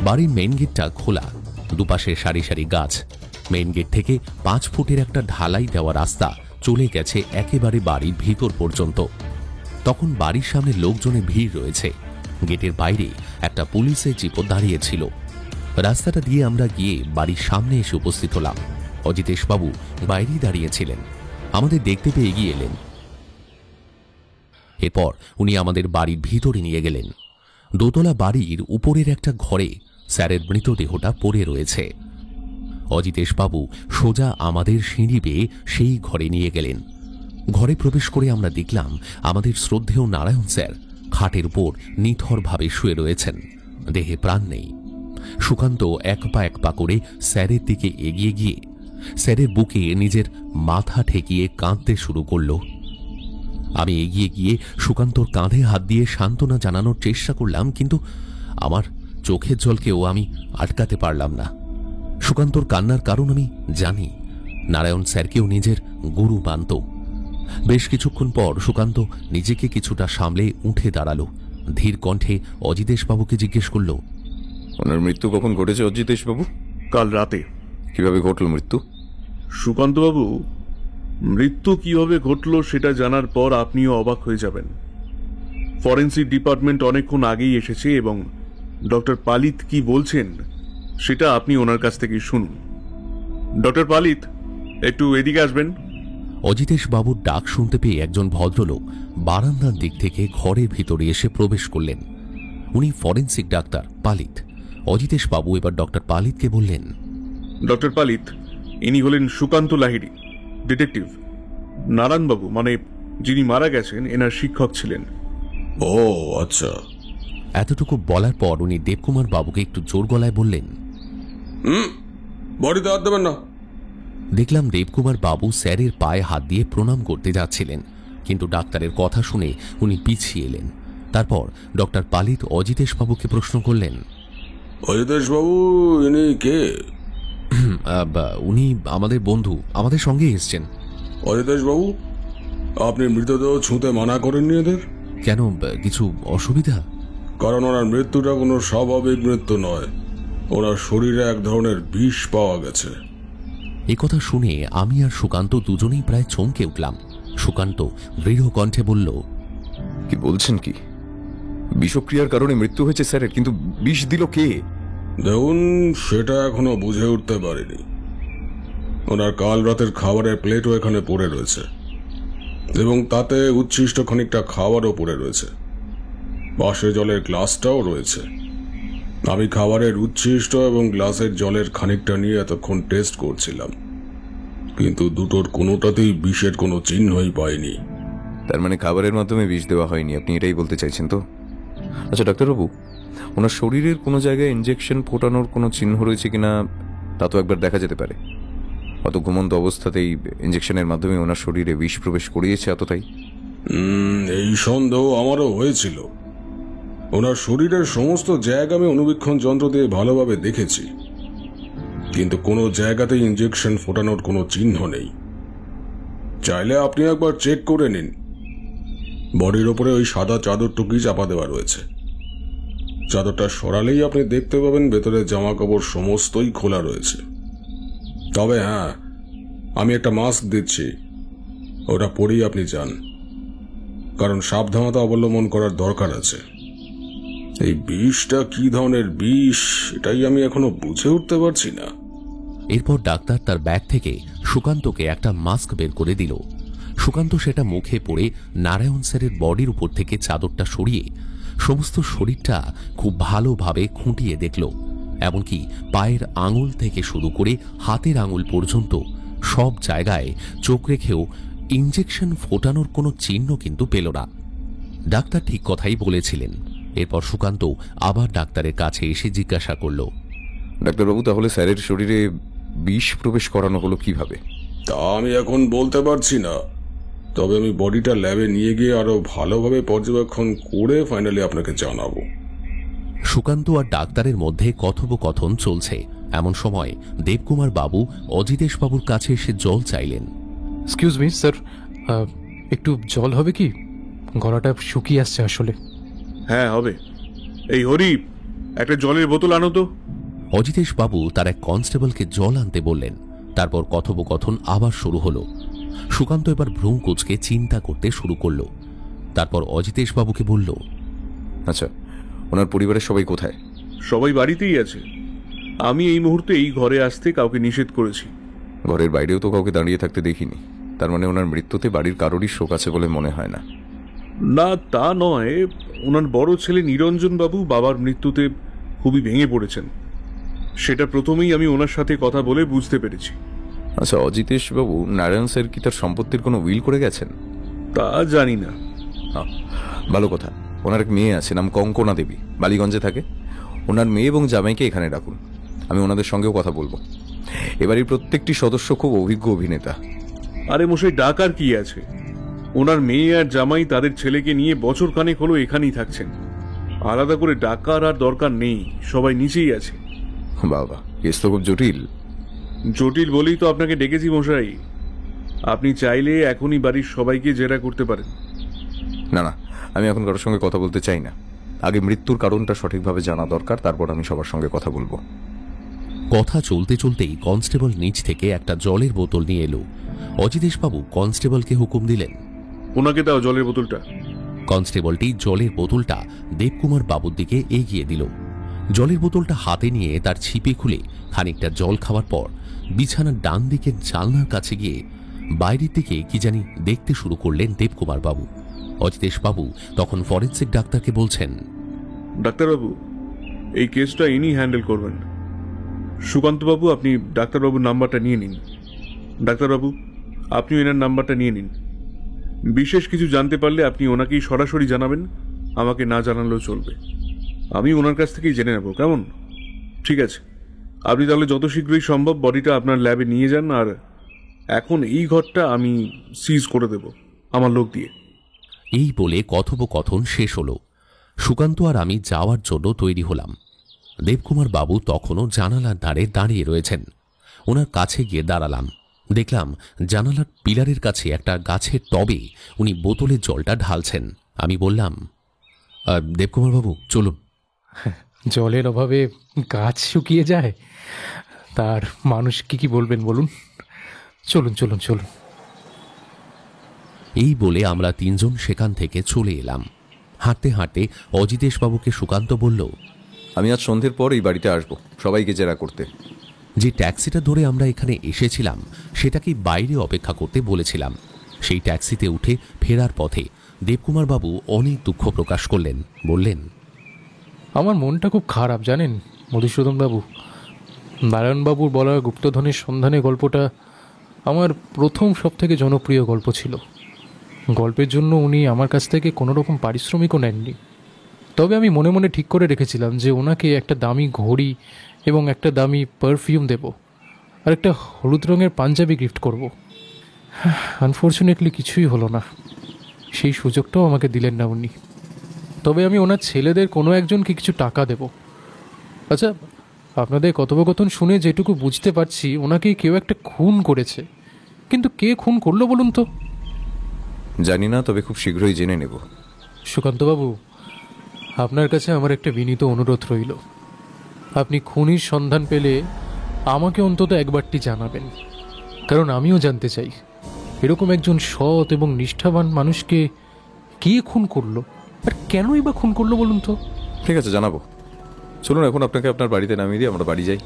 বাড়ির মেইন গেটটা খোলা, দুপাশে সারি সারি গাছ। মেইন গেট থেকে 5 ফুটের একটা ঢালাই দেওয়া রাস্তা চলে গেছে একেবারে বাড়ির ভিতর পর্যন্ত। তখন বাড়ির সামনে লোকজনের ভিড় রয়েছে। গেটের বাইরে একটা পুলিশের জিপও দাঁড়িয়েছিল। রাস্তাটা দিয়ে আমরা গিয়ে বাড়ির সামনে এসে উপস্থিত হলাম। অজিতেশ বাবু বাইরেই দাঁড়িয়েছিলেন, আমাদের দেখতে পেয়ে এগিয়ে এলেন। এরপর উনি আমাদের বাড়ির ভিতরে নিয়ে গেলেন। দোতলা বাড়ির উপরের একটা ঘরে স্যারের মৃতদেহটা পড়ে রয়েছে। অজিতেশ বাবু সোজা আমাদের সিঁড়ি বেয়ে সেই ঘরে নিয়ে গেলেন। ঘরে প্রবেশ করে আমরা দেখলাম আমাদের শ্রদ্ধেয় নারায়ণ স্যার খাটের উপর নিথরভাবে শুয়ে রয়েছেন, দেহে প্রাণ নেই। সুকান্ত এক পা করে স্যারের দিকে এগিয়ে গিয়ে স্যারের বুকে নিজের মাথা ঠেকিয়ে কাঁদতে শুরু করল। আমি এগিয়ে গিয়ে সুকান্তর কাঁধে হাত দিয়ে সান্ত্বনা জানানোর চেষ্টা করলাম, কিন্তু আমার চোখের জলকেও আমি আটকাতে পারলাম না। সুকান্তর কান্নার কারণ আমি জানি। নারায়ণ স্যারকেও নিজের গুরু মানত। বেশ কিছুক্ষণ পর সুকান্ত নিজেকে কিছুটা সামলে উঠে দাঁড়ালো। ধীর কণ্ঠে অজিতেশবাবুকে জিজ্ঞেস করল, ওনার মৃত্যু কখন ঘটেছে অজিতেশবাবু? কাল রাতে। কিভাবে ঘটল মৃত্যু? সুকান্তবাবু, মৃত্যু কিভাবে ঘটল সেটা জানার পর আপনিও অবাক হয়ে যাবেন। ফরেন্সিক ডিপার্টমেন্ট অনেকক্ষণ আগেই এসেছে এবং ডক্টর পালিত কি বলছেন সেটা আপনি ওনার কাছ থেকে শুনুন। ডক্টর পালিত, একটু এদিকে আসবেন। অজিতেশবাবুর ডাক শুনতে পেয়ে একজন ভদ্রলোক বারান্দার দিক থেকে ঘরের ভিতরে এসে প্রবেশ করলেন। উনি ফরেন্সিক ডাক্তার পালিত। অজিতেশবাবু এবার ডক্টর পালিতকে বললেন, ডক্টর পালিত, ইনি হলেন সুকান্ত লাহিড়ী, ডিটেকটিভ। নারায়ণবাবু মানে যিনি মারা গেছেন এনার শিক্ষক ছিলেন। ও আচ্ছা। এতটুকু বলার পর উনি দেবকুমার বাবুকে একটু জোর গলায় বললেন, বডিতে হাত দেবেন না। দেখলাম দেবকুমার বাবু স্যারের পায়ে হাত দিয়ে প্রণাম করতে যাচ্ছিলেন, কিন্তু ডাক্তারের কথা শুনে উনি পিছিয়ে এলেন। তারপর ডক্টর পালিত অজিতেশবাবুকে প্রশ্ন করলেন, অজিতেশবাবু ইনি কে? উনি আমাদের বন্ধু, আমাদের সঙ্গে এসছেন। অজিতেশবাবু, আপনি মৃতদেহ ছুঁতে মানা করেননি এদের? কেন, কিছু অসুবিধা? কারণ ওনার মৃত্যুটা কোনো স্বাভাবিক মৃত্যু নয়। ওনার শরীরে এক ধরনের বিষ পাওয়া গেছে। এ কথা শুনে আমি আর সুকান্ত দুজনেই প্রায় চমকে উঠলাম। সুকান্ত দৃঢ় কণ্ঠে বলল, কি বলছেন কি? বিষক্রিয়ার কারণে মৃত্যু হয়েছে স্যারের, কিন্তু বিষ দিল কে? দেখুন, সেটা এখনো বুঝে উঠতে পারিনি। ওনার কাল রাতের খাবারের প্লেটও এখানে পড়ে রয়েছে এবং তাতে উচ্ছিষ্ট খানিকটা খাবারও পড়ে রয়েছে। পাশে জলের গ্লাসটাও রয়েছে। আমি খাবারের উচ্ছিষ্ট এবং গ্লাসের জলের খানিকটা নিয়ে এতক্ষণ টেস্ট করছিলাম, কিন্তু দুটোর কোনোটাতেই বিষের কোনো চিহ্নই পাইনি। তার মানে খাবারের মাধ্যমে বিষ দেওয়া হয়নি, আপনি এটাই বলতে চাইছেন তো? আচ্ছা ডাক্তারবাবু, ওনার শরীরের কোনো জায়গায় ইনজেকশন ফোটানোর কোনো চিহ্ন রয়েছে কিনা তা তো একবার দেখা যেতে পারে। অত ঘুমন্ত অবস্থাতেই ইনজেকশনের মাধ্যমে ওনার শরীরে বিষ প্রবেশ করিয়েছে এতটাই? এই সন্দেহ আমারও হয়েছিল। ওনার শরীরের সমস্ত জায়গা আমি অনুবীক্ষণ যন্ত্র দিয়ে ভালোভাবে দেখেছি, কিন্তু কোনো জায়গাতেই ইনজেকশন ফোটানোর কোনো চিহ্ন নেই। চাইলে আপনি একবার চেক করে নিন। বডির ওপরে ওই সাদা চাদরটুকি চাপা দেওয়া রয়েছে। চাদরটা সরালেই আপনি দেখতে পাবেন ভেতরে জামা কাপড় সমস্তই খোলা রয়েছে। তবে হ্যাঁ, আমি একটা মাস্ক দিচ্ছি, ওটা পরেই আপনি যান, কারণ সাবধানতা অবলম্বন করার দরকার আছে। এই বিষটা কি ধরনের বিষ এটাই আমি এখনো বুঝে উঠতে পারছি না। এরপর ডাক্তার তার ব্যাগ থেকে সুকান্তকে একটা মাস্ক বের করে দিল। সুকান্ত সেটা মুখে পরে নারায়ণ স্যারের বডির উপর থেকে চাদরটা সরিয়ে সমস্ত শরীরটা খুব ভালোভাবে খুঁটিয়ে দেখল। এমনকি পায়ের আঙুল থেকে শুরু করে হাতের আঙুল পর্যন্ত সব জায়গায় চোখ রেখেও ইনজেকশন ফোটানোর কোনো চিহ্ন কিন্তু পেল না। ডাক্তার ঠিক কথাই বলেছিলেন। এরপর সুকান্ত আবার ডাক্তারের কাছে এসে জিজ্ঞাসা করল, ডাক্তারবাবু, তাহলে স্যারের শরীরে বিষ প্রবেশ করানো হলো কিভাবে? তা আমি এখন বলতে পারছি না, তবে আমি বডিটা ল্যাবে নিয়ে গিয়ে আরো ভালোভাবে পর্যবেক্ষণ করে ফাইনালি আপনাকে জানাবো। সুকান্ত আর ডাক্তারের মধ্যে কথোপকথন চলছে। এমন সময় দেবকুমার বাবু অজিতেশবাবুর কাছে এসে জল চাইলেন। এক্সকিউজ মি স্যার, একটু জল হবে কি? গলাটা শুকিয়ে আসছে আসলে। হ্যাঁ হবে। এই হরি, একটা জলের বোতল আনো তো। অজিতেশবাবু তার এক কনস্টেবলকে জল আনতে বললেন। তারপর কথোপকথন আবার শুরু হলো। সুকান্ত এবার ভ্রূ কুঁচকে চিন্তা করতে শুরু করলো। তারপর অজিতেশবাবুকে বলল, আচ্ছা, ওনার পরিবারের সবাই কোথায়? সবাই বাড়িতেই আছে। আমি এই মুহূর্তে এই ঘরে আসতে কাউকে নিষেধ করেছি। ঘরের বাইরেও তো কাউকে দাঁড়িয়ে থাকতে দেখিনি। তার মানে ওনার মৃত্যুতে বাড়ির কারোরই শোক আছে বলে মনে হয় না। না তা নয়, ওনার বড় ছেলে নিরঞ্জন বাবু বাবার মৃত্যুতে খুবই ভেঙে পড়েছেন। সেটা প্রথমেই আমি ওনার সাথে কথা বলে বুঝতে পেরেছি। আচ্ছা, অজিতেশবাবু, নারায়ণ স্যার কি তার সম্পত্তির কোনো উইল করে গেছেন? তা জানি না। ভালো কথা। ওনার এক মেয়ে আছে, নাম কঙ্কনা দেবী, বালিগঞ্জে থাকে। ওনার মেয়ে এবং জামাইকে এখানে ডাকুন, আমি ওনাদের সঙ্গেও কথা বলবো। এবারের প্রত্যেকটি সদস্য খুব অভিজ্ঞ অভিনেতা। আরে মশাই, ডাকার কি আছে? ওনার মেয়ে আর জামাই তাদের ছেলেকে নিয়ে বছর খানেক হলো এখানেই থাকছেন। আলাদা করে ডাকার আর দরকার নেই, সবাই নিচেই আছে। বাবা, কেস তো খুব জটিল। জটিল বলেই তো আপনাকে ডেকেছি মশাই। আপনি চাইলে এখনই বাড়ির সবাইকে জেরা করতে পারেন। না না, আমি এখন কারোর সঙ্গে কথা বলতে চাই না। আগে মৃত্যুর কারণটা সঠিকভাবে জানা দরকার, তারপর আমি সবার সঙ্গে কথা বলবো। কথা চলতে চলতেই কনস্টেবল নিচ থেকে একটা জলের বোতল নিয়ে এলো। অজিতেশবাবু কনস্টেবলকে হুকুম দিলেন, ওনাকে দাও জলের বোতলটা। কনস্টেবলটি জলের বোতলটা দেবকুমার বাবুর দিকে এগিয়ে দিল। জলের বোতলটা হাতে নিয়ে তার ছিপে খুলে খানিকটা জল খাওয়ার পর বিছানার ডান দিকের জানলার কাছে গিয়ে বাইরের দিকে কি জানি দেখতে শুরু করলেন দেবকুমার বাবু। অজিতেশবাবু তখন ফরেন্সিক ডাক্তারকে বলছেন, ডাক্তারবাবু, এই কেসটা ইনি হ্যান্ডেল করবেন। সুকান্তবাবু, আপনি ডাক্তারবাবুর নাম্বারটা নিয়ে নিন। ডাক্তারবাবু, আপনি এনার নাম্বারটা নিয়ে নিন। বিশেষ কিছু জানতে পারলে আপনি ওনাকেই সরাসরি জানাবেন, আমাকে না জানালেও চলবে। আমি ওনার কাছ থেকেই জেনে নেব, কেমন? ঠিক আছে, আপনি তাহলে যত শীঘ্রই সম্ভব বডিটা আপনার ল্যাবে নিয়ে যান, আর এখন এই ঘরটা আমি সিজ করে দেব আমার লোক দিয়ে। এই বলে কথোপকথন শেষ হলো। সুকান্ত আর আমি যাওয়ার জন্য তৈরি হলাম। দেবকুমার বাবু তখনও জানালার ধারে দাঁড়িয়ে রয়েছেন। ওনার কাছে গিয়ে দাঁড়ালাম। দেখলাম জানালার পিলারের কাছে একটা গাছের টবে উনি বোতলের জলটা ঢালছেন। আমি বললাম, দেবকুমার বাবু চলুন। জলের অভাবে গাছ শুকিয়ে যায়, তার মানুষ কি বলবেন বলুন। চলুন চলুন চলুন। এই বলে আমরা তিনজন সেখান থেকে চলে এলাম। হাঁটতে হাঁটতে অজিতেশবাবুকে সুকান্ত বলল, আমি আজ সন্ধ্যের পর এই বাড়িতে আসবো সবাইকে জেরা করতে। যে ট্যাক্সিটা ধরে আমরা এখানে এসেছিলাম সেটাকেই বাইরে অপেক্ষা করতে বলেছিলাম। সেই ট্যাক্সিতে উঠে ফেরার পথে দেবকুমার বাবু অনেক দুঃখ প্রকাশ করলেন। বললেন, আমার মনটা খুব খারাপ জানেন মধুসূদন বাবু। নারায়ণবাবুর বলা গুপ্তধনের সন্ধানে গল্পটা আমার প্রথম সবথেকে জনপ্রিয় গল্প ছিল। গল্পের জন্য উনি আমার কাছ থেকে কোনো রকম পারিশ্রমিকও নেননি। তবে আমি মনে মনে ঠিক করে রেখেছিলাম যে ওনাকে একটা দামি ঘড়ি এবং একটা দামি পারফিউম দেব, আর একটা হলুদ রঙের পাঞ্জাবি গিফট করব। আনফর্চুনেটলি কিছুই হলো না। সেই সুযোগটাও আমাকে দিলেন না উনি। তবে আমি ওনার ছেলেদের কোনো একজনকে কিছু টাকা দেব। আচ্ছা, আপনাদের কথোপকথন শুনে যেটুকু বুঝতে পারছি ওনাকে কেউ একটা খুন করেছে, কিন্তু কে খুন করলো বলুন তো? জানি না, তবে খুব শীঘ্রই জেনে নেব। সুকান্তবাবু, আপনার কাছে আমার একটা বিনীত অনুরোধ রইল। আপনি খুনির সন্ধান পেলে আমাকে অন্তত একবারটি জানাবেন, কারণ আমিও জানতে চাই এরকম একজন সৎ এবং নিষ্ঠাবান মানুষকে কে খুন করলো, আর কেনই বা খুন করলো বলুন তো। ঠিক আছে, জানাবো। চলুন এখন আপনাকে আপনার বাড়িতে নামিয়ে দিয়ে আমরা বাড়ি যাই।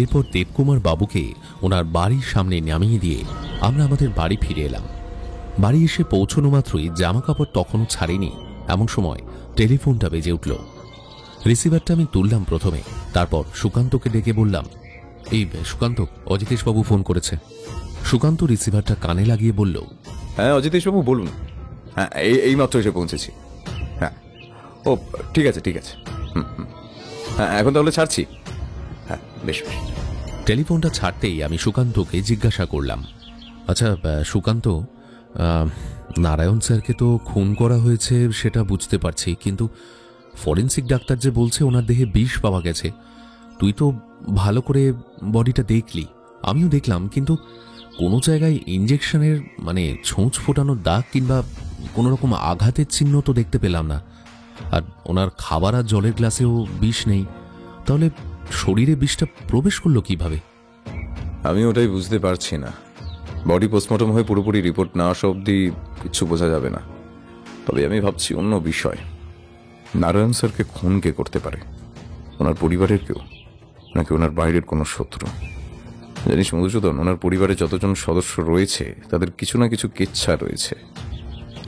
এরপর দেবকুমার বাবুকে ওনার বাড়ির সামনে নামিয়ে দিয়ে আমরা আমাদের বাড়ি ফিরে এলাম। বাড়ি এসে পৌঁছনো মাত্রই জামা কাপড় তখনও ছাড়িনি এমন সময় টেলিফোনটা বেজে উঠল। রিসিভারটা আমি তুললাম প্রথমে, তারপর সুকান্তকে ডেকে বললাম, এই সুকান্ত, অজিতেশবাবু ফোন করেছে। সুকান্ত রিসিভারটা কানে লাগিয়ে বলল, হ্যাঁ অজিতেশবাবু বলুন। হ্যাঁ, এই মাত্র এসে পৌঁছেছি। হ্যাঁ, ও ঠিক আছে ঠিক আছে। হ্যাঁ, এখন তাহলে ছাড়ছি। হ্যাঁ, বেশ বেশ। টেলিফোনটা ছাড়তেই আমি সুকান্তকে জিজ্ঞাসা করলাম, আচ্ছা সুকান্ত, নারায়ণ স্যারকে তো খুন করা হয়েছে সেটা বুঝতে পারছি, কিন্তু ফরেন্সিক ডাক্তার যে বলছে ওনার দেহে বিষ পাওয়া গেছে, তুই তো ভালো করে বডিটা দেখলি, আমিও দেখলাম, কিন্তু কোনো জায়গায় ইঞ্জেকশনের ছোঁচ ফোটানোর দাগ কিংবা কোনো রকম আঘাতের চিহ্ন তো দেখতে পেলাম না। আর ওনার খাবার আর জলের গ্লাসেও বিষ নেই, তাহলে শরীরে বিষটা প্রবেশ করলো কিভাবে? আমি ওটাই বুঝতে পারছি না। বডি পোস্টমর্টম হয়ে পুরোপুরি রিপোর্ট না আসা অবধি কিচ্ছু বোঝা যাবে না। তবে আমি ভাবছি অন্য বিষয়। নারায়ণ স্যারকে খুন কে করতে পারে? ওনার পরিবারের কেউ, নাকি ওনার বাইরের কোনো শত্রু? জানিস মধুসূদন, ওনার পরিবারে যতজন সদস্য রয়েছে তাদের কিছু না কিছু কেচ্ছা রয়েছে।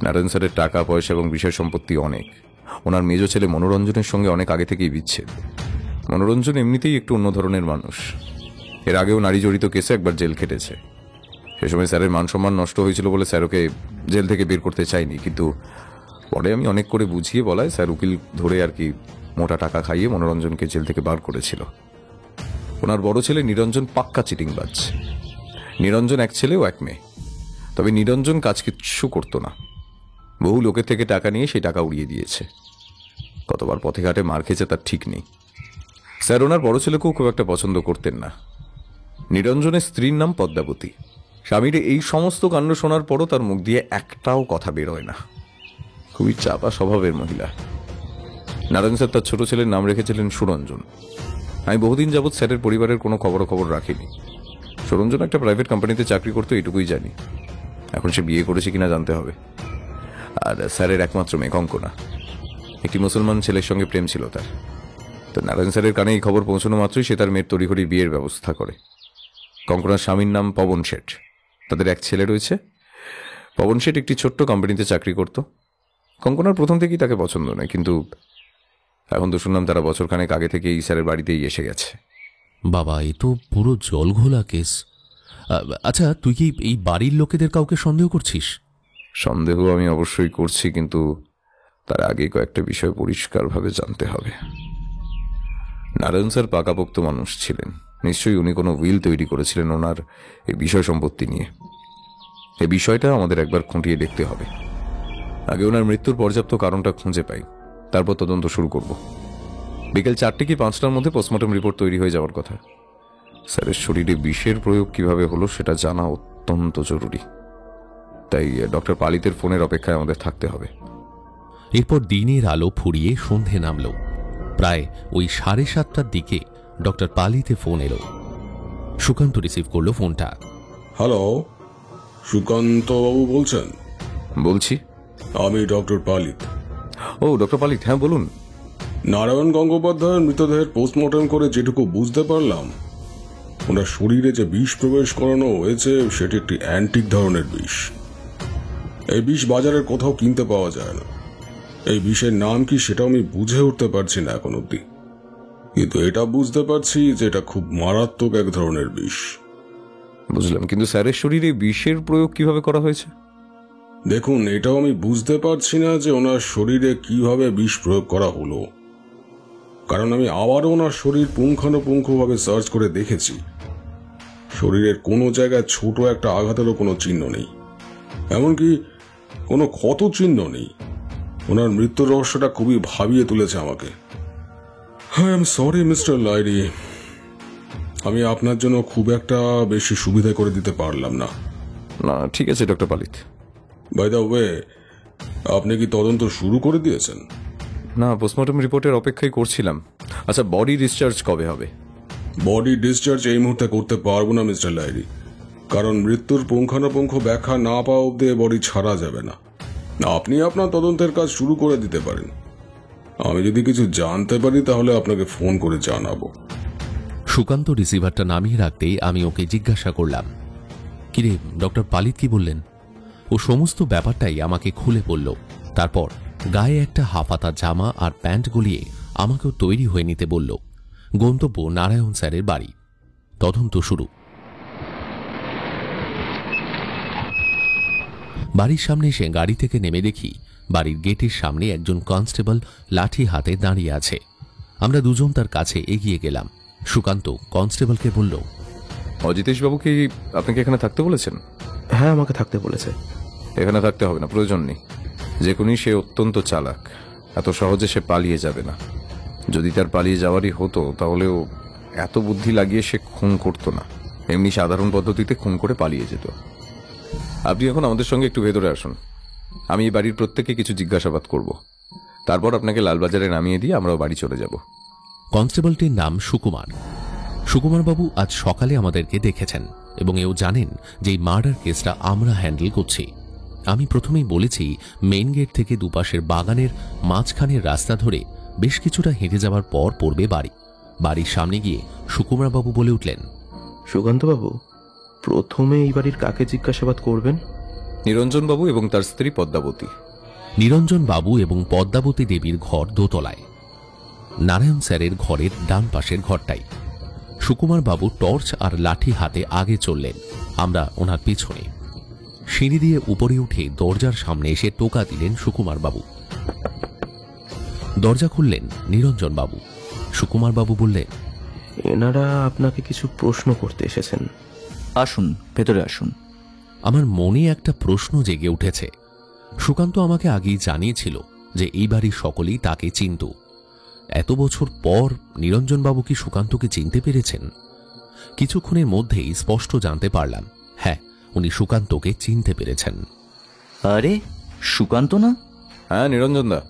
নারায়ণ স্যারের টাকা পয়সা এবং বিষয় সম্পত্তি অনেক। ওনার মেজ ছেলে মনোরঞ্জনের সঙ্গে অনেক আগে থেকেই বিচ্ছেদ। মনোরঞ্জন এমনিতেই একটু অন্য ধরনের মানুষ। এর আগেও নারী জড়িত কেসে একবার জেল খেটেছে। সে সময় স্যারের মান সম্মান নষ্ট হয়েছিল বলে স্যার ওকে জেল থেকে বের করতে চাইনি, কিন্তু পরে আমি অনেক করে বুঝিয়ে বলায় স্যার উকিল ধরে আর কি মোটা টাকা খাইয়ে মনোরঞ্জনকে জেল থেকে বার করেছিল। ওনার বড় ছেলে নিরঞ্জন পাক্কা চিটিংবাজ। নিরঞ্জন এক ছেলে ও এক মেয়ে। তবে নিরঞ্জন কাজ কিচ্ছু করতো না। বহু লোকের থেকে টাকা নিয়ে সেই টাকা উড়িয়ে দিয়েছে। কতবার পথে ঘাটে মার খেয়েছে তার ঠিক নেই। স্যার ওনার বড় ছেলেকেও খুব একটা পছন্দ করতেন না। নিরঞ্জনের স্ত্রীর নাম পদ্মাবতী। স্বামীর এই সমস্ত কাণ্ড শোনার পরও তার মুখ দিয়ে একটাও কথা বেরোয় না। খুবই চাপা স্বভাবের মহিলা। নারায়ণ স্যার তার ছোট ছেলের নাম রেখেছিলেন সুরঞ্জন। আমি বহুদিন যাবৎ স্যারের পরিবারের কোনো খবর রাখিনি। সুরঞ্জন একটা প্রাইভেট কোম্পানিতে চাকরি করতো, এটুকুই জানি। এখন সে বিয়ে করেছে কিনা জানতে হবে। আর স্যারের একমাত্র মেয়ে কঙ্কনা, একটি মুসলমান ছেলের সঙ্গে প্রেম ছিল তার। তো নারায়ণ স্যারের কানে এই খবর পৌঁছানো মাত্রই সে তার মেয়ের তড়িঘড়ি বিয়ের ব্যবস্থা করে। কঙ্কনার স্বামীর নাম পবন শেঠ। তাদের এক ছেলে রয়েছে। পবন শেঠ একটি ছোট্ট কোম্পানিতে চাকরি করত। কঙ্কনার প্রথম থেকেই তাকে পছন্দ নয়, কিন্তু এখন তো শুনলাম তারা বছরখানেক আগে থেকে এই স্যারের বাড়িতেই এসে গেছে। বাবা, এ তো পুরো জলঘোলা কেস। আচ্ছা, তুই কি এই বাড়ির লোকেদের কাউকে সন্দেহ করছিস? সন্দেহ আমি অবশ্যই করছি, কিন্তু তার আগে কয়েকটা বিষয় পরিষ্কারভাবে জানতে হবে। নারায়ণ স্যার পাকাপোক্ত মানুষ ছিলেন। নিশ্চয়ই উনি কোনো উইল তৈরি করেছিলেন ওনার এই বিষয় সম্পত্তি নিয়ে। এই বিষয়টা আমাদের একবার খুঁটিয়ে দেখতে হবে। আগে ওনার মৃত্যুর পর্যাপ্ত কারণটা খুঁজে পাই, তারপর তদন্ত শুরু করব। বিকেল 4টে কি 5টার মধ্যে পোস্টমর্টম রিপোর্ট তৈরি হয়ে যাওয়ার কথা। স্যারের শরীরে বিষের প্রয়োগ কিভাবে হলো সেটা জানা অত্যন্ত জরুরি। তাই ডক্টর পালিতের ফোনের অপেক্ষায় আমাদের থাকতে হবে। এরপর দিনের আলো ফুরিয়ে সন্ধে নামল। প্রায় ওই 7:30টার দিকে ডক্টর পালিতে ফোন এলো। সুকান্ত রিসিভ করলো ফোনটা। হ্যালো, সুকান্ত বাবু বলছেন? বলছি। আমি ডক্টর পালিত। ও ডক্টর পালিত, হ্যাঁ বলুন। নারায়ণ গঙ্গোপাধ্যায়ের মৃতদেহের পোস্টমর্টম করে যেটুকু বুঝতে পারলাম, ওনার শরীরে যে বিষ প্রবেশ করানো হয়েছে সেটি একটি অ্যান্টিক ধরনের বিষ। এই বিষ বাজারের কোথাও কিনতে পাওয়া যায় না। এই বিষের নাম কি সেটা আমি বুঝে উঠতে পারছি না এখন অব্দি, কিন্তু এটা বুঝতে পারছি যে এটা খুব মারাত্মক এক ধরনের বিষ। বুঝলাম, কিন্তু স্যারের শরীরে বিষের প্রয়োগ কিভাবে করা হয়েছে? দেখুন, এটাও আমি বুঝতে পারছি না যে ওনার শরীরে কিভাবে বিষ প্রয়োগ করা হলো, কারণ আমি আবারও ওনার শরীর পুঙ্খানুপুঙ্খভাবে সার্চ করে দেখেছি। শরীরের কোনো জায়গায় ছোট একটা আঘাতেরও কোনো চিহ্ন নেই, এমনকি কোনো ক্ষত চিহ্ন নেই। ওনার মৃত্যুর রহস্যটা খুবই ভাবিয়ে তুলেছে আমাকে। I am sorry mister Lairi, আমি আপনার জন্য খুব একটা বেশি সুবিধা করে দিতে পারলাম না। না, ঠিক আছে ডক্টর পালিত। বাই দ্য ওয়ে, আপনি কি তদন্ত শুরু করে দিয়েছেন? না, পোস্টমর্টম রিপোর্টের অপেক্ষাই করছিলাম। আচ্ছা, বডি ডিসচার্জ কবে হবে? বডি ডিসচার্জ এই মুহূর্তে করতে পারবো না মিস্টার লাইরি, কারণ মৃত্যুর পুঙ্খানুপুঙ্খ ব্যাখ্যা না পাওয়া অব্দি বডি ছাড়া যাবে না। আপনি আপনার তদন্তের কাজ শুরু করে দিতে পারেন। আমি যদি কিছু জানতে পারি তাহলে আপনাকে ফোন করে জানাবো। সুকান্ত রিসিভারটা নামিয়ে রাখতেই আমি ওকে জিজ্ঞাসা করলাম, কিরে ডক্টর পালিত কি বললেন? ও সমস্ত ব্যাপারটাই আমাকে খুলে বলল। তারপর গায়ে একটা হাফাতা জামা আর প্যান্ট গলিয়ে আমাকেও তৈরি হয়ে নিতে বলল। গন্তব্য নারায়ণ স্যারের বাড়ি। তদন্ত শুরু। বাড়ির সামনে এসে গাড়ি থেকে নেমে দেখি বাড়ির গেটের সামনে একজন কনস্টেবল লাঠি হাতে দাঁড়িয়ে আছে। আমরা দুজন তার কাছে এগিয়ে গেলাম। সুকান্ত কনস্টেবলকে বলল, অজিতেশ বাবু কি আপনাকে এখানে থাকতে বলেছেন? হ্যাঁ, আমাকে থাকতে বলেছে। এখানে থাকতে হবে না, প্রয়োজন নেই। যে কোনই সে অত্যন্ত চালাক, এত সহজে সে পালিয়ে যাবে না। যদি তার পালিয়ে যাওয়ারই হতো তাহলেও এত বুদ্ধি লাগিয়ে সে খুন করতো না। এমনি সাধারণ পদ্ধতিতে খুন করে পালিয়ে যেত। আপনি এখন আমাদের সঙ্গে একটু ভেতরে আসুন। আমি এই বাড়ির প্রত্যেককে কিছু জিজ্ঞাসাবাদ করব, তারপর আপনাকে লালবাজারে নামিয়ে দিয়ে আমরাও বাড়ি চলে যাব। কনস্টেবলটির নাম সুকুমার। সুকুমারবাবু আজ সকালে আমাদেরকে দেখেছেন এবং এও জানেন যে এই মার্ডার কেসটা আমরা হ্যান্ডেল করছি। আমি প্রথমেই বলেছি, মেইন গেট থেকে দুপাশের বাগানের মাঝখানের রাস্তা ধরে বেশ কিছুটা হেঁটে যাওয়ার পর পড়বে বাড়ি। বাড়ির সামনে গিয়ে সুকুমারবাবু বলে উঠলেন, সুকান্তবাবু, প্রথমে এই বাড়ির কাকে জিজ্ঞাসাবাদ করবেন? নিরঞ্জনবাবু এবং তার স্ত্রী পদ্মাবতী। নিরঞ্জন বাবু এবং পদ্মাবতী দেবীর ঘর দোতলায়, নারায়ণ স্যারের ঘরের ডান পাশের ঘরটাই। সুকুমার বাবু টর্চ আর লাঠি হাতে আগে চললেন, আমরা ওনার পিছনে। সিঁড়ি দিয়ে উপরে উঠে দরজার সামনে এসে টোকা দিলেন সুকুমার বাবু। দরজা খুললেন নিরঞ্জন বাবু। সুকুমার বাবু বললেন, এনারা আপনাকে কিছু প্রশ্ন করতে এসেছেন। আসুন, ভেতরে আসুন। আমার মনে একটা প্রশ্ন জেগে উঠেছে। সুকান্ত আমাকে আগেই জানিয়েছিল যে এই বাড়ির সকলেই তাকে চিনত। এত বছর পর নিরঞ্জনবাবু কি সুকান্তকে চিনতে পেরেছেন? কিছুক্ষণের মধ্যেই স্পষ্ট জানতে পারলাম, হ্যাঁ, উনি সুকান্তকে চিনতে পেরেছেন। আরে সুকান্ত না? হ্যাঁ নিরঞ্জন দা।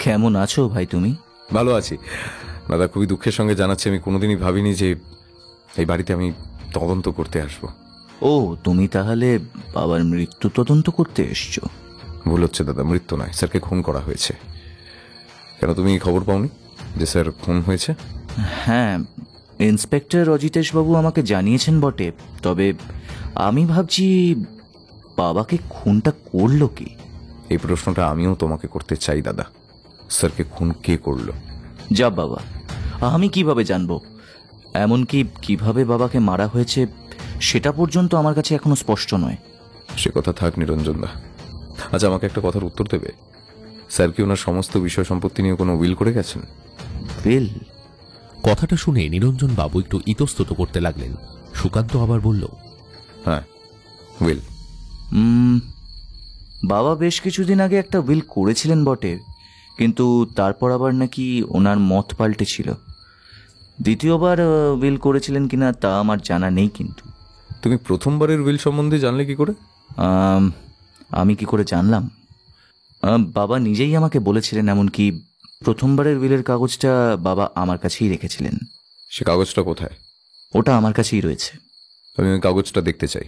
কেমন আছো ভাই তুমি? ভালো আছি দাদা। খুবই দুঃখের সঙ্গে জানাচ্ছি, আমি কোনোদিনই ভাবিনি যে এই বাড়িতে আমি তদন্ত করতে আসবো। ও, তুমি তাহলে বাবার মৃত্যু তদন্ত করতে এসছো? ভুল হচ্ছে দাদা, মৃত্যু নয়, স্যারকে খুন করা হয়েছে। কেন, তুমি খবর পাওনি যে স্যার খুন হয়েছে? হ্যাঁ, ইন্সপেক্টর অজিতেশ বাবু আমাকে জানিয়েছেন বটে, তবে আমি ভাবছি বাবাকে খুনটা করলো কি? এই প্রশ্নটা আমিও তোমাকে করতে চাই দাদা। স্যারকে খুন কে করলো? যা বাবা, আমি কিভাবে জানবো? এমনকি কিভাবে বাবাকে মারা হয়েছে সেটা পর্যন্ত আমার কাছে এখনো স্পষ্ট নয়। সে কথা থাক নিরঞ্জন দা। আচ্ছা, আমাকে একটা কথার উত্তর দেবে? স্যার কি ওনার সমস্ত বিষয় সম্পত্তি নিয়ে কোনো উইল করে গেছেন? উইল? কথাটা শুনে নিরঞ্জন বাবু একটু ইতস্তত করতে লাগলেন। সুকান্ত আবার বলল, হ্যাঁ, উইল। বাবা বেশ কিছুদিন আগে একটা উইল করেছিলেন বটে, কিন্তু তারপর আবার নাকি ওনার মত পাল্টেছিল। দ্বিতীয়বার উইল করেছিলেন কিনা তা আমার জানা নেই। কিন্তু তুমি প্রথমবারের উইল সম্বন্ধে জানলে কি করে? আমি কি করে জানলাম? বাবা নিজেই আমাকে বলেছিলেন, এমনকি প্রথমবারের উইলের কাগজটা বাবা আমার কাছেই রেখেছিলেন। সে কাগজটা কোথায়? ওটা আমার কাছেই রয়েছে। আমি ওই কাগজটা দেখতে চাই।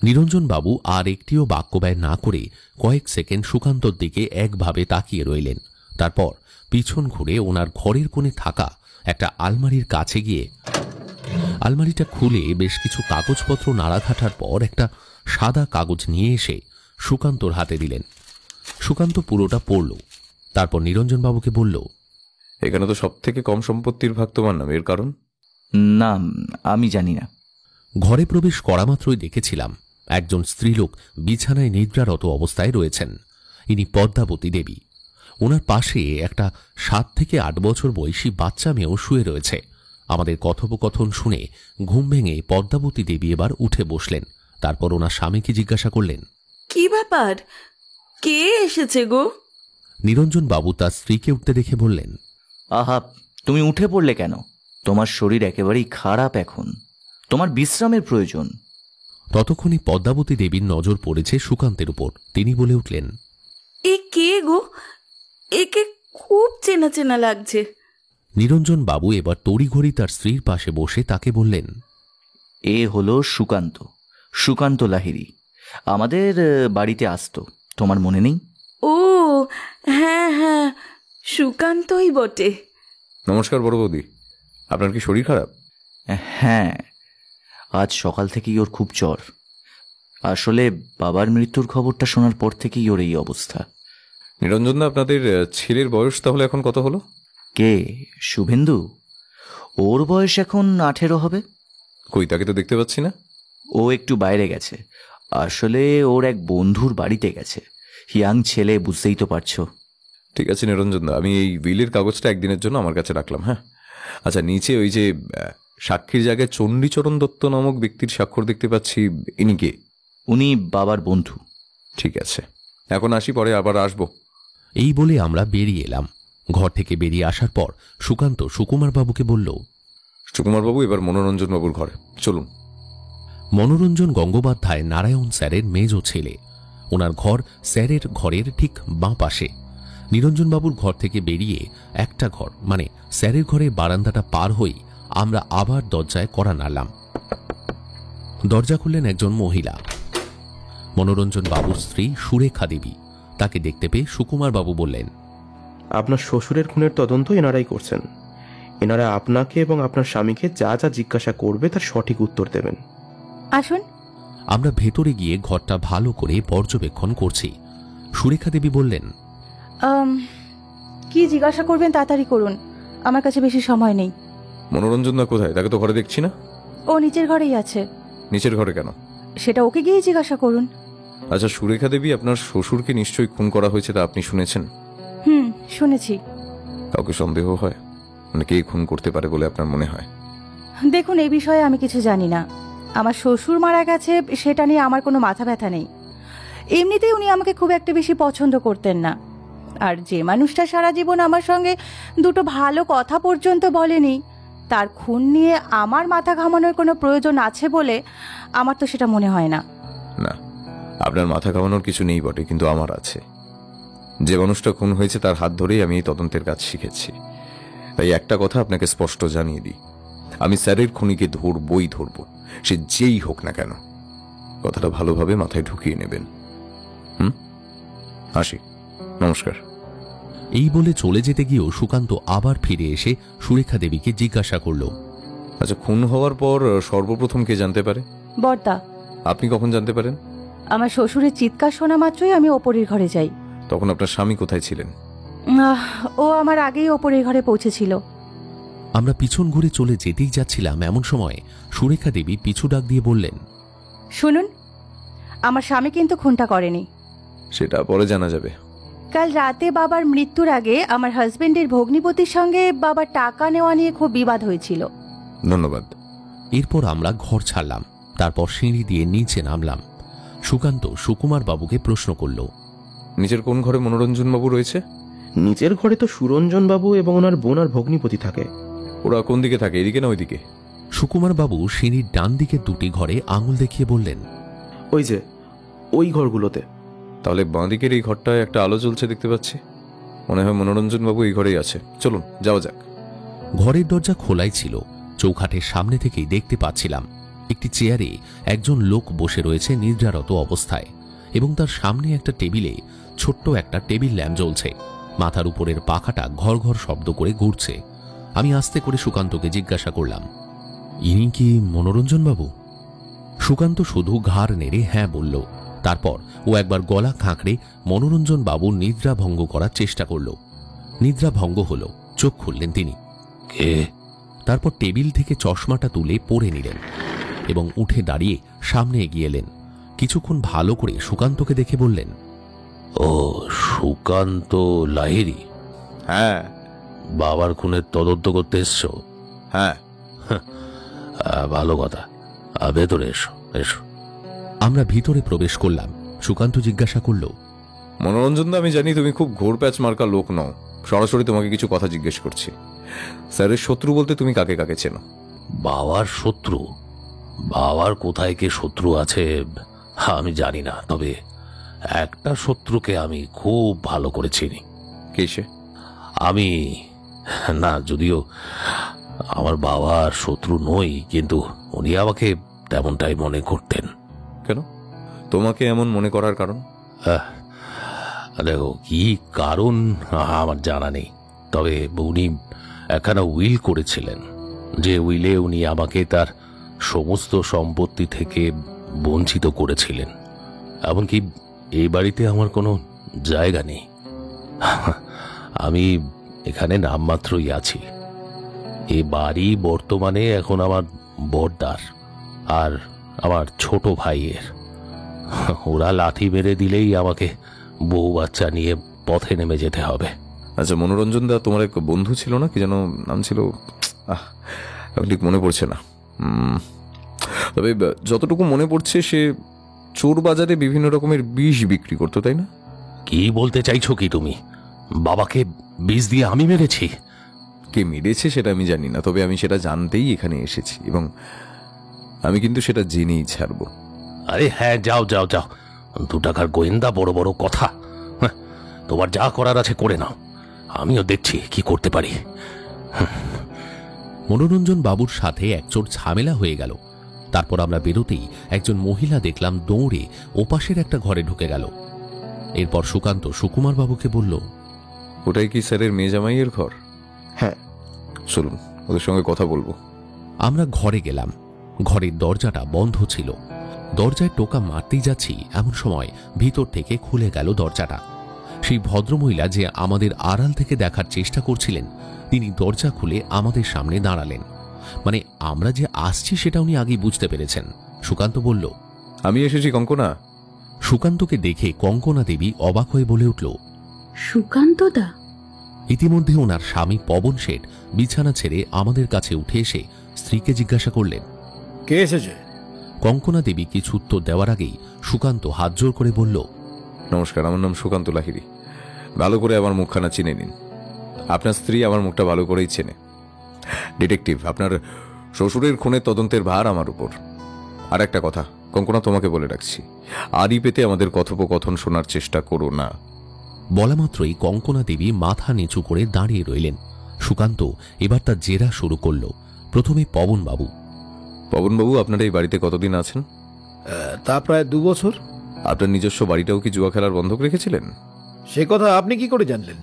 নিরঞ্জন বাবু আর একটিও বাক্য ব্যয় না করে কয়েক সেকেন্ড সুকান্তর দিকে একভাবে তাকিয়ে রইলেন। তারপর পিছন ঘুরে ওনার ঘরের কোণে থাকা একটা আলমারির কাছে গিয়ে আলমারিটা খুলে বেশ কিছু কাগজপত্র নাড়াঘাটার পর একটা সাদা কাগজ নিয়ে এসে সুকান্তর হাতে দিলেন। সুকান্ত পুরোটা পড়ল, তারপর নিরঞ্জনবাবুকে বলল, এখানে তো সব থেকে কম সম্পত্তির ভাগ তোমার নামে, এর কারণ? না, আমি জানি না। ঘরে প্রবেশ করা মাত্রই দেখেছিলাম একজন স্ত্রীলোক বিছানায় নিদ্রারত অবস্থায় রয়েছেন। ইনি পদ্মাবতী দেবী। ওনার পাশে একটা 7 থেকে 8 বছর বয়সী বাচ্চা মেয়েও শুয়ে রয়েছে। আমাদের কথোপকথন শুনে ঘুম ভেঙে পদ্মাবতী দেবী এবার উঠে বসলেন। তারপর ওনার স্বামীকে জিজ্ঞাসা করলেন, কি ব্যাপার, কে এসেছে গো? নিরঞ্জন বাবু তার স্ত্রীকে উঠতে দেখে বললেন, আহা, তুমি উঠে পড়লে কেন? তোমার শরীর একেবারেই খারাপ, এখন তোমার বিশ্রামের প্রয়োজন। ততক্ষণে পদ্মাবতী দেবীর নজর পড়েছে সুকান্তের উপর। তিনি বলে উঠলেন, এ কে গো? একে খুব চেনা চেনা লাগছে। নিরঞ্জন বাবু এবার তড়িঘড়ি তার স্ত্রীর পাশে বসে তাকে বললেন, এ হলো সুকান্ত, সুকান্ত লাহিড়ী। আমাদের বাড়িতে আসতো, তোমার মনে নেই? ও হ্যাঁ হ্যাঁ, সুকান্তই বটে। নমস্কার বড় বৌদি, আপনার কি শরীর খারাপ? হ্যাঁ, আজ সকাল থেকেই ওর খুব জ্বর। আসলে বাবার মৃত্যুর খবরটা শোনার পর থেকেই ওর এই অবস্থা। নিরঞ্জন দা, আপনাদের ছেলের বয়স তাহলে এখন কত হলো? কে? শুভেন্দু? ওর বয়স এখন 18 হবে। কই, তাকে তো দেখতে পাচ্ছি না। ও একটু বাইরে গেছে, আসলে ওর এক বন্ধুর বাড়িতে গেছে। ইয়াং ছেলে, বুঝতেই তো পারছো। ঠিক আছে নিরঞ্জন দা, আমি এই উইলের কাগজটা একদিনের জন্য আমার কাছে রাখলাম। হ্যাঁ, আচ্ছা, নিচে ওই যে সাক্ষীর জায়গায় চণ্ডীচরণ দত্ত নামক ব্যক্তির স্বাক্ষর দেখতে পাচ্ছি, ইনি কে? উনি বাবার বন্ধু। ঠিক আছে, এখন আসি, পরে আবার আসবো। এই বলে আমরা বেরিয়ে এলাম। ঘর থেকে বেরিয়ে আসার পর সুকান্ত সুকুমার বাবুকে বলল, সুকুমার বাবু, এবার মনোরঞ্জন বাবুর ঘরে চলুন। মনোরঞ্জন গঙ্গোপাধ্যায় নারায়ণ স্যারের মেজ ছেলে। ওনার ঘর স্যারের ঘরের ঠিক বাঁ পাশে। নিরঞ্জনবাবুর ঘর থেকে বেরিয়ে একটা ঘর, মানে স্যারের ঘরে বারান্দাটা পার হই আমরা আবার দরজায় কড়া নাড়লাম। দরজা খুললেন একজন মহিলা, মনোরঞ্জন বাবুর স্ত্রী সুরেখা দেবী। তাকে দেখতে পেয়ে সুকুমার বাবু বললেন, আপনার শ্বশুরের খুনের তদন্ত এনারাই করছেন। এনারা আপনাকে এবং আপনার স্বামীকে যা যা জিজ্ঞাসা করবে তার সঠিক উত্তর দেবেন। আসুন। আমরা ভেতরে গিয়ে ঘরটা ভালো করে পর্যবেক্ষণ করছি। সুরেখা দেবী বললেন, কি জিজ্ঞাসা করবেন তাড়াতাড়ি করুন, আমার কাছে বেশি সময় নেই। মনোরঞ্জন দা কোথায়? তাকে তো ঘরে দেখছি না। ও নিচের ঘরেই আছে। নিচের ঘরে কেন? সেটা ওকে গিয়ে জিজ্ঞাসা করুন। আচ্ছা সুরেখা দেবী, আপনার শ্বশুরকে নিশ্চয়ই খুন করা হয়েছে, তা আপনি শুনেছেন? শুনেছি। কাউকে সন্দেহ হয়? মানে কে খুন করতে পারে বলে আপনার মনে হয়? দেখুন, এই বিষয়ে আমি কিছু জানি না। আমার শ্বশুর মারা গেছে, সেটা নিয়ে আমার কোনো মাথা ব্যথা নেই। এমনিতেই উনি আমাকে খুব একটা বেশি পছন্দ করতেন না। আর যে মানুষটা সারা জীবন আমার সঙ্গে দুটো ভালো কথা পর্যন্ত বলেনি, তার খুন নিয়ে আমার মাথা ঘামানোর কোনো প্রয়োজন আছে বলে আমার তো সেটা মনে হয় না। না, আপনার মাথা ঘামানোর কিছু নেই বটে, কিন্তু আমার আছে। যে মানুষটা খুন হয়েছে তার হাত ধরেই আমি এই তদন্তের কাজ শিখেছি। তাই একটা কথা আপনাকে স্পষ্ট জানিয়ে দিই, আমি স্যারের খুনিকে ধরবই ধরব, সে যেই হোক না কেন। কথাটা ভালোভাবে মাথায় ঢুকিয়ে নেবেন। আসি, নমস্কার। এই বলে চলে যেতে গিয়েও সুকান্ত আবার ফিরে এসে সুরেখা দেবীকে জিজ্ঞাসা করল, আচ্ছা, খুন হওয়ার পর সর্বপ্রথম কে জানতে পারে? বর্দা। আপনি কখন জানতে পারেন? আমার শ্বশুরের চিৎকার শোনা মাত্রই আমি ওপরের ঘরে যাই। তখন আপনার স্বামী কোথায় ছিলেন? ও আমার আগেই ওপরের ঘরে পৌঁছেছিল। আমরা পিছন ঘুরে চলে যেতেই যাচ্ছিলাম, এমন সময় সুরেখা দেবী পিছু ডাক দিয়ে বললেন, শুনুন, আমার স্বামী কিন্তু খুনটা করেনি। সেটা পরে জানা যাবে। কাল রাতে বাবার মৃত্যুর আগে আমার হাজবেন্ডের ভগ্নিপতির সঙ্গে বাবার টাকা নেওয়া নিয়ে খুব বিবাদ হয়েছিল। ধন্যবাদ। এরপর আমরা ঘর ছাড়লাম, তারপর সিঁড়ি দিয়ে নিচে নামলাম। সুকান্ত সুকুমার বাবুকে প্রশ্ন করল, নিচের কোন ঘরে মনোরঞ্জন বাবু রয়েছে? নিচের ঘরে তো সুরঞ্জন বাবু এবং ওনার বোন আর ভগ্নিপতি থাকে। ওরা কোন দিকে থাকে, এদিকে না ওইদিকে? সুকুমার বাবু সিঁড়ির ডান দিকে দুটি ঘরে আঙুল দেখিয়ে বললেন, ওই যে ওই ঘরগুলোতে। তাহলে বাঁ দিকের এই ঘরটায় একটা আলো জ্বলছে দেখতে পাচ্ছি, মনে হয় মনোরঞ্জন বাবু এই ঘরেই আছে। চলুন যাওয়া যাক। ঘরের দরজা খোলাই ছিল। চৌখাটের সামনে থেকেই দেখতে পাচ্ছিলাম একটি চেয়ারে একজন লোক বসে রয়েছে নিদ্রারত অবস্থায়, এবং তার সামনে একটা টেবিলে ছোট্ট একটা টেবিল ল্যাম্প জ্বলছে। মাথার উপরের পাখাটা ঘর ঘর শব্দ করে ঘুরছে। আমি আস্তে করে সুকান্তকে জিজ্ঞাসা করলাম, ইনি কি মনোরঞ্জন বাবু? সুকান্ত শুধু ঘাড় নেড়ে হ্যাঁ বলল। তারপর ও একবার গলা খাঁকড়ে মনোরঞ্জন বাবুর নিদ্রা ভঙ্গ করার চেষ্টা করল। নিদ্রা ভঙ্গ হল, চোখ খুললেন তিনি। কে? তারপর টেবিল থেকে চশমাটা তুলে পরে নিলেন এবং উঠে দাঁড়িয়ে সামনে এগিয়ে এলেন। কিছুক্ষণ ভালো করে সুকান্তকে দেখে বললেন, ও সুকান্ত লাহিড়ী? হ্যাঁ। বাবার খুনের তদন্ত করতে এসছো? হ্যাঁ। ভালো কথা, ভেতরে এসো এসো। আমরা ভিতরে প্রবেশ করলাম। সুকান্ত জিজ্ঞাসা করল, মনোরঞ্জন দা, আমি জানি তুমি খুব ঘোর প্যাচ মার্কা লোক নও, সরাসরি তোমাকে কিছু কথা জিজ্ঞেস করছি। স্যারের শত্রু বলতে তুমি কাকে কাকে চেনো? বাবার শত্রু? বাবার কোথায় কে শত্রু আছে আমি জানি না, তবে একটা শত্রুকে আমি খুব ভালো করে চিনি। কে সে? আমি না, যদিও আমার বাবার শত্রু নই, কিন্তু উনি আমাকে তেমনটাই মনে করতেন। কেন তোমাকে এমন মনে করার কারণ? দেখো, কি কারণ আমার জানা নেই, তবে উনি একখানা উইল করেছিলেন, যে উইলে উনি আমাকে তার সমস্ত সম্পত্তি থেকে বঞ্চিত করেছিলেন। এমনকি এই বাড়িতে আমার কোনো জায়গা নেই, আমি এখানে নামমাত্রই আছি। এই বাড়ি বর্তমানে এখন আমার বড়দার আর আমার ছোট ভাইয়ের। ওরা লাথি মেরে দিলেই আমাকে বউ বাচ্চা নিয়ে পথে নেমে যেতে হবে। আচ্ছা মনোরঞ্জন দা, তোমার এক বন্ধু ছিল না, কি যেন নাম ছিল, ঠিক মনে পড়ছে না, তবে যতটুকু মনে পড়ছে সে চোর বাজারে বিভিন্ন রকমের বিষ বিক্রি করতো, তাই না? কি বলতে চাইছো কি তুমি? বাবাকে বিষ দিয়ে আমি মেরেছি? কে মেরেছে সেটা আমি জানি না, তবে আমি সেটা জানতেই এখানে এসেছি, এবং আমি কিন্তু সেটা জেনেই ছাড়বো। আরে হ্যাঁ, যাও যাও যাও, 2 টাকার গোয়েন্দা বড় বড় কথা। তোমার যা করার আছে করে নাও, আমিও দেখছি কি করতে পারি। মনোরঞ্জন বাবুর সাথে একচোট ঝামেলা হয়ে গেল। তারপর আমরা বেরোতেই একজন মহিলা দেখলাম দৌড়ে ওপাশের একটা ঘরে ঢুকে গেল। এরপর সুকান্ত সুকুমার বাবুকে বলল, ওটাই কি স্যারের মেয়ে জামাইয়ের ঘর? হ্যাঁ। চলুন ওদের সঙ্গে কথা বলবো। আমরা ঘরে গেলাম। ঘরের দরজাটা বন্ধ ছিল। দরজায় টোকা মারতেই যাচ্ছি, এমন সময় ভিতর থেকে খুলে গেল দরজাটা। সেই ভদ্রমহিলা যে আমাদের আড়াল থেকে দেখার চেষ্টা করছিলেন, তিনি দরজা খুলে আমাদের সামনে দাঁড়ালেন। মানে আমরা যে আসছি সেটা উনি আগেই বুঝতে পেরেছেন। সুকান্ত বলল, আমি এসেছি কঙ্কনা। সুকান্তকে দেখে কঙ্কনা দেবী অবাক হয়ে বলে উঠল, সুকান্ত দা? ইতিমধ্যে ওনার স্বামী পবন শেঠ বিছানা ছেড়ে আমাদের কাছে উঠে এসে স্ত্রীকে জিজ্ঞাসা করলেন, কে এসেছে? কঙ্কনা দেবী কিছু উত্তর দেওয়ার আগেই সুকান্ত হাত জোর করে বলল, নমস্কার, আমার নাম সুকান্ত লাহিড়ী, ভালো করে আমার মুখখানা চিনে নিন। আপনার স্ত্রী আমার মুখটা ভালো করেই চেনে। ডিটেকটিভ, আপনার শ্বশুরের খুনের তদন্তের ভার আমার উপর। আর একটা কথা কঙ্কনা, তোমাকে বলে রাখছি, আড়ি পেতে আমাদের কথোপকথন শোনার চেষ্টা করো না। বলা মাত্রই কঙ্কনা দেবী মাথা নিচু করে দাঁড়িয়ে রইলেন। সুকান্ত এবার তার জেরা শুরু করল। প্রথমে পবনবাবু। পবনবাবু, আপনারা এই বাড়িতে কতদিন আছেন? তা প্রায় 2 বছর। আপনার নিজস্ব বাড়িটাও কি জুয়া খেলার বন্ধক রেখেছিলেন? সে কথা আপনি কি করে জানলেন?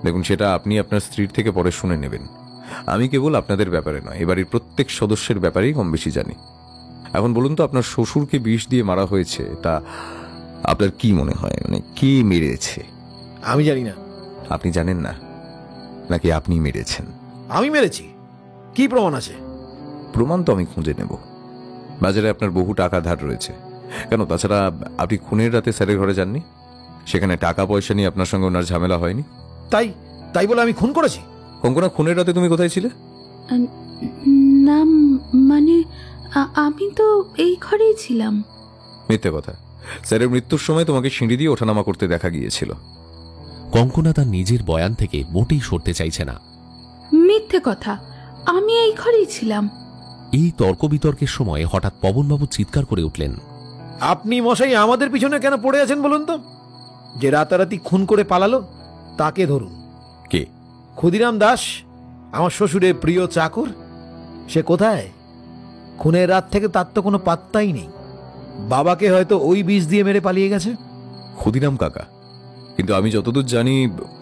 দেখুন, সেটা আপনি আপনার স্ত্রীর থেকে পরে শুনে নেবেন। আমি কেবল আপনাদের ব্যাপারে নয়, এবাড়ির প্রত্যেক সদস্যের ব্যাপারেই কম বেশি জানি। এখন বলুন তো, আপনার শ্বশুরকে বিষ দিয়ে মারা হয়েছে, তা আপনার কি মনে হয়, মানে কে মেরেছে? আমি জানি না। আপনি জানেন না, নাকি আপনি মেরেছেন? আমি মেরেছি? কি প্রমাণ আছে? প্রমাণ তো আমি খুঁজে নেব। বাজারে আপনার বহু টাকা ধার রয়েছে। কেন, তাছাড়া আপনি খুনের রাতে স্যারের ঘরে যাননি? সেখানে টাকা পয়সা নিয়ে আপনার সঙ্গে ওনার ঝামেলা হয়নি? তাই বলে আমি খুন করেছি? কঙ্কনা, খুনের রাতে তুমি কোথায় ছিলে? না, মানে আমি তো এই ঘরেই ছিলাম। মিথ্যে কথা। স্যারের মৃত্যুর সময় তোমাকে সিঁড়ি দিয়ে ওঠানামা করতে দেখা গিয়েছিল। কঙ্কনা তার নিজের বয়ান থেকে মোটেই সরতে চাইছে না। মিথ্যে কথা, আমি এই ঘরেই ছিলাম। এই তর্ক বিতর্কের সময় হঠাৎ পবনবাবু চিৎকার করে উঠলেন, আপনি মশাই আমাদের পিছনে কেন পড়ে আছেন বলুন তো? যে রাতারাতি খুন করে পালালো তাকে ধরুন। কে? ক্ষুদিরাম দাস, আমার শ্বশুরের প্রিয় চাকর। সে কোথায়? খুনের রাত থেকে তার তো কোনো পাত্তাই নেই। বাবাকে হয়তো ওই বিষ দিয়ে মেরে পালিয়ে গেছে। ক্ষুদিরাম কাকা? কিন্তু আমি যতদূর জানি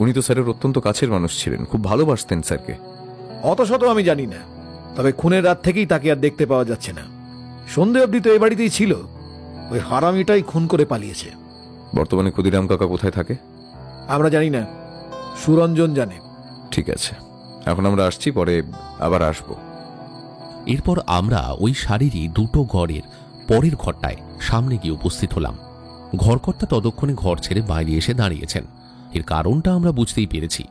উনি তো স্যারের অত্যন্ত কাছের মানুষ ছিলেন, খুব ভালোবাসতেন স্যারকে। অত শত আমি জানি না, তবে খুনের রাত থেকেই তাকে আর দেখতে পাওয়া যাচ্ছে না। সন্ধে অবধি তো এ বাড়িতেই ছিল। ওই হারামিটাই খুন করে পালিয়েছে। বর্তমানে ক্ষুদিরাম কাকা কোথায় থাকে? আমরা জানি না, সুরঞ্জন জানে। ঠিক আছে, এখন আমরা আসছি, পরে আবার আসব। এরপর আমরা ওই শাড়িরই 2টো ঘরের পরের ঘরটায় সামনে গিয়ে উপস্থিত হলাম। ঘরকর্তা ততক্ষণে ঘর ছেড়ে বাইরে এসে দাঁড়িয়েছেন। এর কারণটা আমরা বুঝতেই পেরেছি।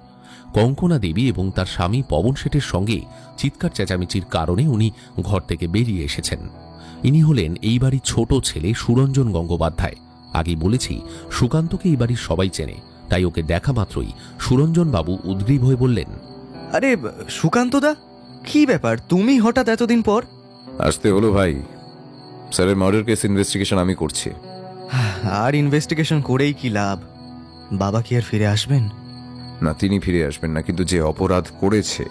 কঙ্কনা দেবী এবং তার স্বামী পবন শেঠের সঙ্গে চিৎকার চেঁচামেচির কারণে উনি ঘর থেকে বেরিয়ে এসেছেন। ইনি হলেন এই বাড়ির ছোট ছেলে সুরঞ্জন গঙ্গোপাধ্যায়। আগেই বলেছি, সুকান্তকে এই বাড়ির সবাই চেনে, তাই ওকে দেখা মাত্রই সুরঞ্জন বাবু উদ্গ্রীব হয়ে বললেন, আরে সুকান্তদা, কি ব্যাপার, তুমি হঠাৎ এতদিন পর? আসতে হলো ভাই, স্যারের মার্ডার কেস ইনভেস্টিগেশন আমি করছি। আর ইনভেস্টিগেশন করেই কি লাভ? বাবা কি আর ফিরে আসবেন? না, তিনি ফিরে আসবেন না, কিন্তু যে অপরাধ করেছে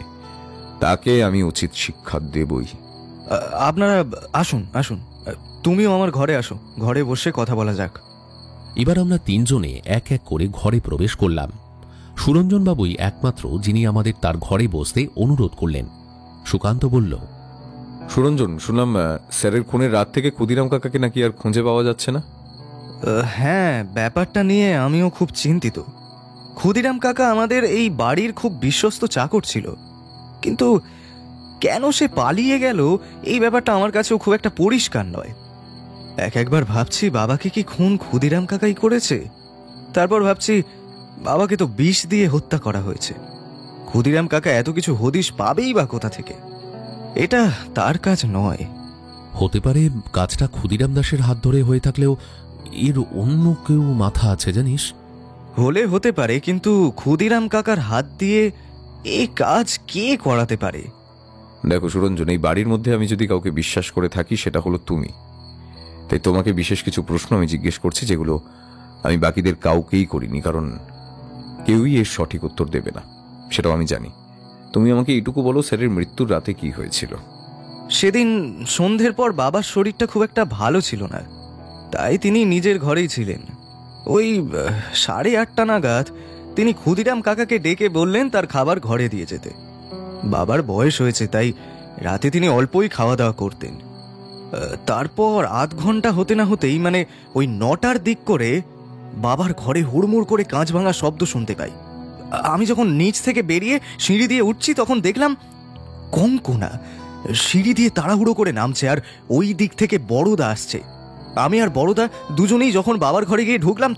তাকে আমি উচিত শিক্ষা দেবই। আপনারা আসুন আসুন, তুমিও আমার ঘরে আসো, ঘরে বসে কথা বলা যাক। এবার আমরা 3 জনে এক এক করে ঘরে প্রবেশ করলাম। সুরঞ্জন বাবুই একমাত্র যিনি আমাদের তার ঘরে বসতে অনুরোধ করলেন। সুকান্ত বলল, সুরঞ্জন, শুনলাম স্যারের খুনের রাত থেকে ক্ষুদিরাম কাকাকে নাকি আর খুঁজে পাওয়া যাচ্ছে না? হ্যাঁ, ব্যাপারটা নিয়ে আমিও খুব চিন্তিত। ক্ষুদিরাম কাকা আমাদের এই বাড়ির খুব বিশ্বস্ত চাকর ছিল, কিন্তু কেন সে পালিয়ে গেল এই ব্যাপারটা আমার কাছেও খুব একটা পরিষ্কার নয়। একবার ভাবছি বাবাকে কি খুন ক্ষুদিরাম কাকাই করেছে, তারপর ভাবছি বাবাকে তো বিষ দিয়ে হত্যা করা হয়েছে। ক্ষুদিরাম কাকা এত কিছু হদিশ পাবেই বা কোথা থেকে? এটা তার কাজ নয়। হতে পারে কাজটা ক্ষুদিরাম দাসের হাত ধরে হয়ে থাকলেও এর অন্য কেউ মাথা আছে, জানিস? হলে হতে পারে, কিন্তু ক্ষুদিরাম কাকার হাত দিয়ে এই কাজ কে করাতে পারে? দেখো সুরঞ্জন, এই বাড়ির মধ্যে আমি যদি কাউকে বিশ্বাস করে থাকি সেটা হলো তুমি। তাই তোমাকে বিশেষ কিছু প্রশ্ন আমি জিজ্ঞেস করছি, যেগুলো আমি বাকিদের কাউকেই করিনি, কারণ কেউই এর সঠিক উত্তর দেবে না, সেটাও আমি জানি। তুমি আমাকে এইটুকু বলো, স্যারের মৃত্যুর রাতে কি হয়েছিল? সেদিন সন্ধ্যের পর বাবার শরীরটা খুব একটা ভালো ছিল না, তাই তিনি নিজের ঘরেই ছিলেন। ওই 8:30 নাগাদ তিনি ক্ষুদিরাম কাকাকে ডেকে বললেন তার খাবার ঘরে দিয়ে যেতে। বাবার বয়স হয়েছে, তাই রাতে তিনি অল্পই খাওয়া দাওয়া করতেন। তারপর আধ ঘন্টা হতে না হতেই, মানে ওই 9টার দিক করে, বাবার ঘরে হুড়মুড় করে কাঁচ ভাঙা শব্দ শুনতে পাই। আমি যখন নিচ থেকে বেরিয়ে সিঁড়ি দিয়ে উঠছি, তখন দেখলাম কঙ্কনা সিঁড়ি দিয়ে তাড়াহুড়ো করে নামছে, আর ওই দিক থেকে বড়দা আসছে। আমি আর বড়দা দুজনেই যখন বাবার ঘরে গিয়ে ঢুকলাম,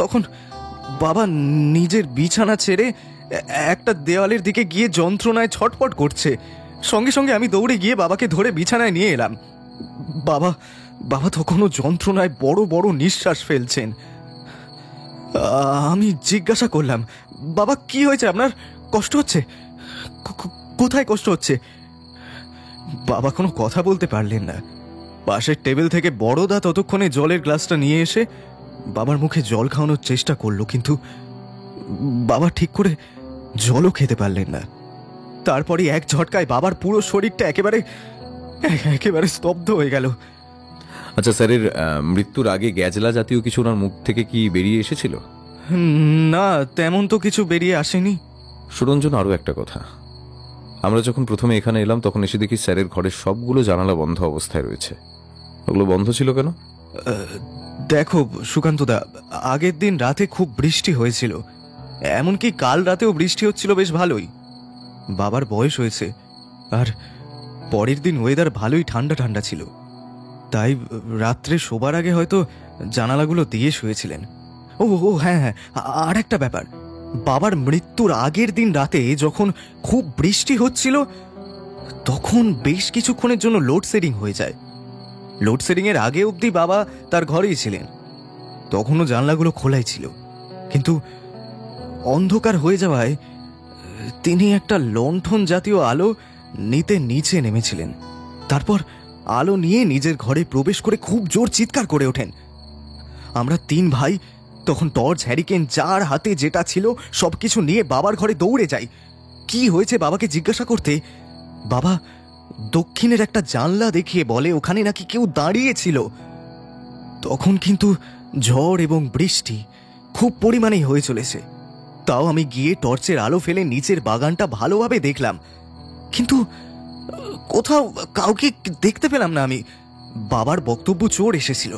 তখন বাবা নিজের বিছানা ছেড়ে একটা দেওয়ালের দিকে গিয়ে যন্ত্রণায় ছটপট করছে। সঙ্গে সঙ্গে আমি দৌড়ে গিয়ে বাবাকে ধরে বিছানায় নিয়ে এলাম। বাবা তখনও যন্ত্রণায় বড় বড় নিঃশ্বাস ফেলছেন। আমি জিজ্ঞাসা করলাম, বাবা কি হয়েছে আপনার? কষ্ট হচ্ছে? কোথায় কষ্ট হচ্ছে? বাবা কোনো কথা বলতে পারলেন না। পাশের টেবিল থেকে বড়দা ততক্ষণে জলের গ্লাসটা নিয়ে এসে বাবার মুখে জল খাওয়ানোর চেষ্টা করলো, কিন্তু বাবা ঠিক করে জলও খেতে পারলেন না। তারপরে এক ঝটকায় বাবার পুরো শরীরটা একেবারে স্তব্ধ হয়ে গেল। আচ্ছা, স্যারের মৃত্যুর আগে গ্যাজলা জাতীয় কিছু ওনার মুখ থেকে কি বেরিয়ে এসেছিল? না, তেমন তো কিছু বেরিয়ে আসেনি। সুরঞ্জন, আরও একটা কথা, আমরা যখন প্রথমে এখানে এলাম তখন এসে দেখি স্যারের ঘরের সবগুলো জানালা বন্ধ অবস্থায় রয়েছে। ওগুলো বন্ধ ছিল কেন? দেখো সুকান্তদা, আগের দিন রাতে খুব বৃষ্টি হয়েছিল, এমনকি কাল রাতেও বৃষ্টি হচ্ছিল বেশ ভালোই। বাবার বয়স হয়েছে, আর পরের দিন ওয়েদার ভালোই ঠান্ডা ঠান্ডা ছিল, তাই রাত্রে শোবার আগে হয়তো জানালাগুলো দিয়ে শুয়েছিলেন। ও হ্যাঁ, আর একটা ব্যাপার, বাবার মৃত্যুর আগের দিন রাতে যখন খুব বৃষ্টি হচ্ছিল তখন বেশ কিছুক্ষণের জন্য লোডশেডিং হয়ে যায়। লোডশেডিং এর আগে অবধি বাবা তার ঘরেই ছিলেন, তখনও জানলাগুলো খোলাই ছিল, কিন্তু অন্ধকার হয়ে যাওয়ায় তিনি একটা লণ্ঠন জাতীয় আলো নিতে নিচে নেমেছিলেন। তারপর আলো নিয়ে নিজের ঘরে প্রবেশ করে খুব জোর চিৎকার করে ওঠেন। আমরা 3 ভাই তখন টর্চ, হ্যারিকেন, যার হাতে যেটা ছিল সবকিছু নিয়ে বাবার ঘরে দৌড়ে যাই। কি হয়েছে বাবাকে জিজ্ঞাসা করতে বাবা দক্ষিণের একটা জানলা দেখিয়ে বলে ওখানে নাকি কেউ দাঁড়িয়েছিল। তখন কিন্তু ঝড় এবং বৃষ্টি খুব পরিমাণেই হয়ে চলেছে। তাও আমি গিয়ে টর্চের আলো ফেলে নিচের বাগানটা ভালোভাবে দেখলাম, কিন্তু কোথাও কাউকে দেখতে পেলাম না আমি। বাবার বক্তব্য চোর এসেছিল।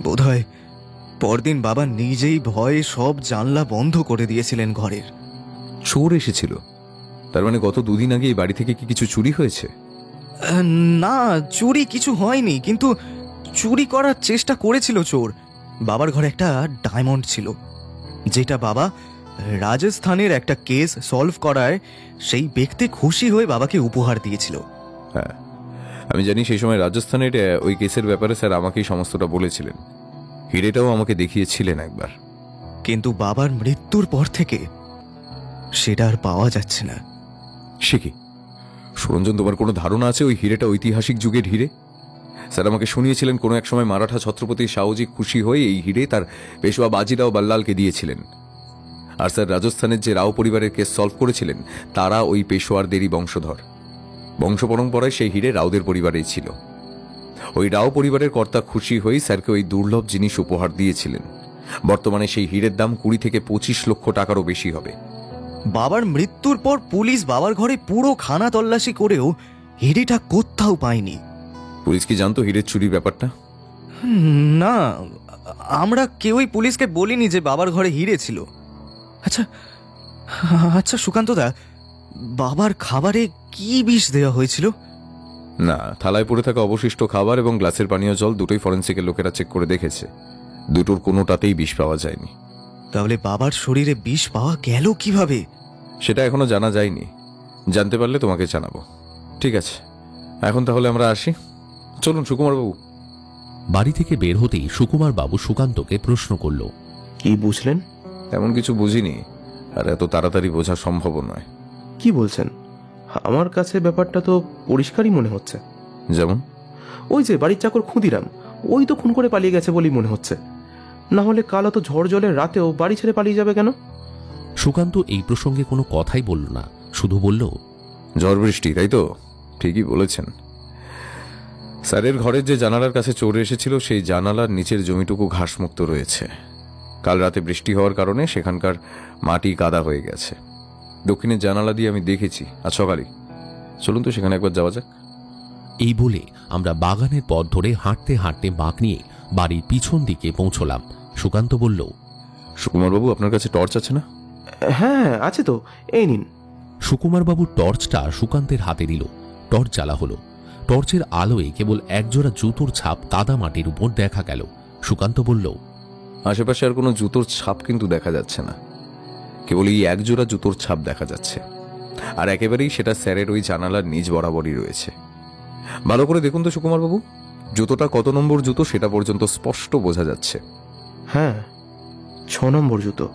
বোধহয় পরদিন বাবা নিজেই ভয়ে সব জানলা বন্ধ করে দিয়েছিলেন ঘরের। চোর এসেছিল? তার মানে গত 2 দিন আগে এই বাড়ি থেকে কি কিছু চুরি হয়েছে? না, চুরি কিছু হয়নি, কিন্তু চুরি করার চেষ্টা করেছিল চোর। বাবার ঘরে একটা ডায়মন্ড ছিল, যেটা বাবা রাজস্থানের একটা কেস সলভ করায় সেই ব্যক্তি খুশি হয়ে বাবাকে উপহার দিয়েছিল। হ্যাঁ, আমি জানি সেই সময় রাজস্থানের ওই কেসের ব্যাপারে স্যার আমাকেই সমস্তটা বলেছিলেন। হিরেটাও আমাকে দেখিয়েছিলেন একবার। কিন্তু বাবার মৃত্যুর পর থেকে সেটা আর পাওয়া যাচ্ছে না। সে কি সুরঞ্জন, তোমার কোনো ধারণা আছে ওই হিরেটা ঐতিহাসিক যুগের হিরে? স্যার আমাকে শুনিয়েছিলেন কোনো এক সময় মারাঠা ছত্রপতি শাহজি খুশি হয়ে এই হিরে তার পেশোয়া বাজিরাও বাল্লালকে দিয়েছিলেন। আর স্যার রাজস্থানের যে রাও পরিবারের কেস সলভ করেছিলেন তারা ওই পেশোয়ারদেরই বংশধর। বংশ পরম্পরায় সেই হিরে রাওদের পরিবারেই ছিল। ওই রাও পরিবারের কর্তা খুশি হয়ে স্যারকে ওই দুর্লভ জিনিস উপহার দিয়েছিলেন। বর্তমানে সেই হিরের দাম 20 থেকে 25 লক্ষ টাকারও বেশি হবে। বাবার মৃত্যুর পর পুলিশ বাবার ঘরে পুরো খানা তল্লাশি করেও হিরেটা কোথাও পায়নি। পুলিশ কি জানতো হিরের চুরির ব্যাপারটা? না, আমরা কেউই পুলিশকে বলিনি যে বাবার ঘরে হিরে ছিল। আচ্ছা সুকান্তদা, বাবার খাবারে কি বিষ দেওয়া হয়েছিল? না, থালায় পড়ে থাকা অবশিষ্ট খাবার এবং গ্লাসের পানীয় জল দুটোই ফরেন্সিকের লোকেরা চেক করে দেখেছে, দুটোর কোনোটাতেই বিষ পাওয়া যায়নি। তাহলে বাবার শরীরে বিষ পাওয়া গেল কিভাবে? সেটা এখনো জানা যায়নি, জানতে পারলে তোমাকে জানাবো। ঠিক আছে, এখন তাহলে আমরা আসি। চলুন সুকুমার বাবু। বাড়ি থেকে বের হতেই সুকুমার বাবু সুকান্তকে প্রশ্ন করল, কি বুঝলেন? তেমন কিছু বুঝিনি, আর এত তাড়াতাড়ি বোঝা সম্ভব নয়। কি বলছেন? আমার কাছে ব্যাপারটা তো পরিষ্কারই মনে হচ্ছে। যেমন? ওই যে বাড়ির চাকর ক্ষুদিরাম, ওই তো খুন করে পালিয়ে গেছে বলেই মনে হচ্ছে। না হলে কাল তো ঝড় জলের রাতেও বাড়ি ছেড়ে পালিয়ে যাবে কেন? সুকান্ত এই প্রসঙ্গে কোনো কথাই বলল না, শুধু বলল, ঝড় বৃষ্টি, তাই তো? ঠিকই বলেছেন। স্যারের ঘরের যে জানালার কাছে চোর এসেছিল সেই জানালার নিচের জমিটুকু ঘাসমুক্ত রয়েছে। কাল রাতে বৃষ্টি হওয়ার কারণে সেখানকার মাটি কাদা হয়ে গেছে। দক্ষিণের জানালা দিয়ে আমি দেখেছি আজ সকালে। চলুন তো সেখানে একবার যাওয়া যাক। এই বলে আমরা বাগানের পথ ধরে হাঁটতে হাঁটতে বাঁক নিয়ে বাড়ির পিছন দিকে পৌঁছলাম। সুকান্ত বলল, সুকুমার বাবু, আপনার কাছে টর্চ আছে না? হ্যাঁ আছে তো, এই নিন। সুকুমার বাবু টর্চটা সুকান্তের হাতে দিল। টর্চ জ্বালা হলো। টর্চের আলোয় কেবল একজোড়া জুতোর ছাপ কাদা মাটির উপর দেখা গেল। সুকান্ত বলল, আশেপাশে আর কোনো জুতোর ছাপ কিন্তু দেখা যাচ্ছে না, কেবল এই একজোড়া জুতোর ছাপ দেখা যাচ্ছে। আর একেবারেই সেটা স্যারের ওই জানালার নিচ বরাবরই রয়েছে। ভালো করে দেখুন তো সুকুমার বাবু, জুতোটা কত নম্বর জুতো সেটা পর্যন্ত স্পষ্ট বোঝা যাচ্ছে। হ্যাঁ, 6 নম্বর জুতো।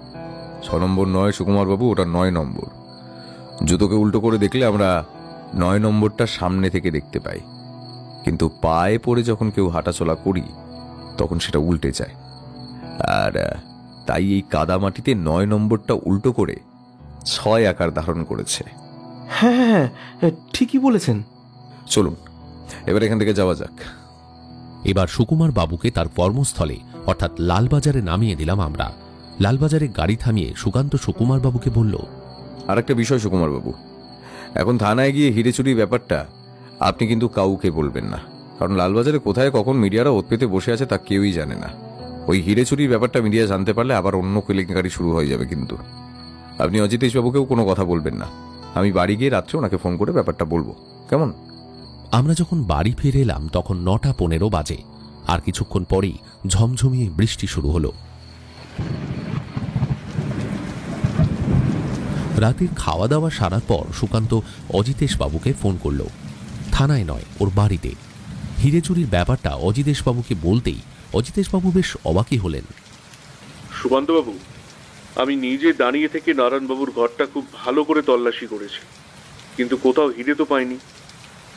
6 নম্বর নয় সুকুমারবাবু, ওটা 9 নম্বর। জুতোকে উল্টো করে দেখলে আমরা 9 নম্বরটা সামনে থেকে দেখতে পাই, কিন্তু পায়ে পড়ে যখন কেউ হাঁটাচলা করি তখন সেটা উল্টে যায়। আর তাই এই কাদামাটিতে 9 নম্বরটা উল্টো করে 6 আকার ধারণ করেছে। হ্যাঁ, ঠিকই বলেছেন। চলুন এবার এখান থেকে যাওয়া যাক। এবার সুকুমার বাবুকে তার কর্মস্থলে অর্থাৎ লালবাজারে নামিয়ে দিলাম আমরা। লালবাজারে গাড়ি থামিয়ে সুকান্ত সুকুমার বাবুকে বলল, আর একটা বিষয় সুকুমারবাবু, এখন থানায় গিয়ে হিরে চুরির ব্যাপারটা আপনি কিন্তু কাউকে বলবেন না, কারণ লালবাজারে কোথায় কখন মিডিয়ারা ওত পেতে বসে আছে তা কেউই জানে না। ওই হিরে চুরির ব্যাপারটা মিডিয়া জানতে পারলে আবার অন্য কেলেঙ্কারি শুরু হয়ে যাবে। কিন্তু আপনি অজিতেশ বাবুকেও কোনো কথা বলবেন না। আমি বাড়ি গিয়ে রাত্রে ওনাকে ফোন করে ব্যাপারটা বলবো, কেমন? আমরা যখন বাড়ি ফিরে এলাম তখন 9:15 বাজে। আর কিছুক্ষণ পরেই ঝমঝমিয়ে বৃষ্টি শুরু হলো। রাতের খাওয়া দাওয়া সারার পর সুকান্ত অজিতেশ বাবুকে ফোন করল। থানায় নয়, ওর বাড়িতে। হিরে চুরির ব্যাপারটা অজিতেশ বাবুকে বলতেই অজিতেশ বাবু বেশ অবাকই হলেন। সুকান্তবাবু, আমি নিজে দাঁড়িয়ে থেকে নারায়ণবাবুর ঘরটা খুব ভালো করে তল্লাশি করেছি, কিন্তু কোথাও হিরে তো পাইনি।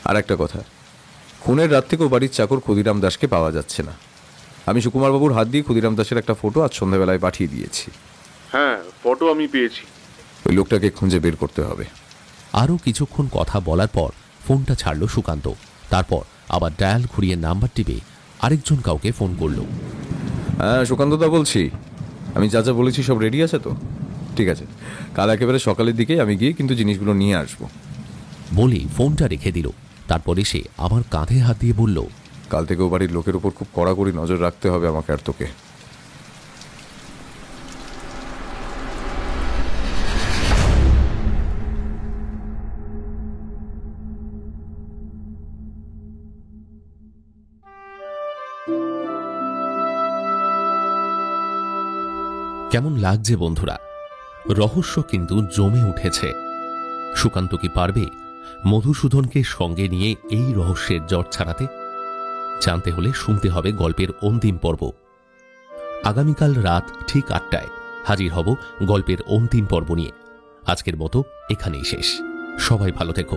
আর একটা কথা, খুনের রাত থেকেও বাড়ির চাকর ক্ষুদিরাম দাসকে পাওয়া যাচ্ছে না। আমি সুকুমারবাবুর হাত দিয়ে ক্ষুদিরাম দাসের একটা ফটো আজ সন্ধ্যাবেলায় পাঠিয়ে দিয়েছি। হ্যাঁ, ফটো আমি পেয়েছি। ওই লোকটাকে খুঁজে বের করতে হবে। আরও কিছুক্ষণ কথা বলার পর ফোনটা ছাড়ল সুকান্ত। তারপর আবার ডায়াল ঘুরিয়ে নাম্বার টিপে আরেকজন কাউকে ফোন করল। হ্যাঁ সুকান্তদা বলছি, আমি যা যা বলেছি সব রেডি আছে তো? ঠিক আছে, কাল একেবারে সকালের দিকে আমি গিয়ে কিন্তু জিনিসগুলো নিয়ে আসবো। বলেই ফোনটা রেখে দিল। তারপর এসে আমার কাঁধে হাত দিয়ে বলল, কাল থেকেও বাড়ির লোকের উপর খুব কড়াকড়ি নজর রাখতে হবে আমাকে আর তোকে। কেমন লাগছে বন্ধুরা? রহস্য কিন্তু জমে উঠেছে। সুকান্ত কি পারবে মধুসূদনকে সঙ্গে নিয়ে এই রহস্যের জট ছাড়াতে? জানতে হলে শুনতে হবে গল্পের অন্তিম পর্ব। আগামীকাল রাত ঠিক 8টায় হাজির হব গল্পের অন্তিম পর্ব নিয়ে। আজকের মতো এখানেই শেষ। সবাই ভালো থেকো।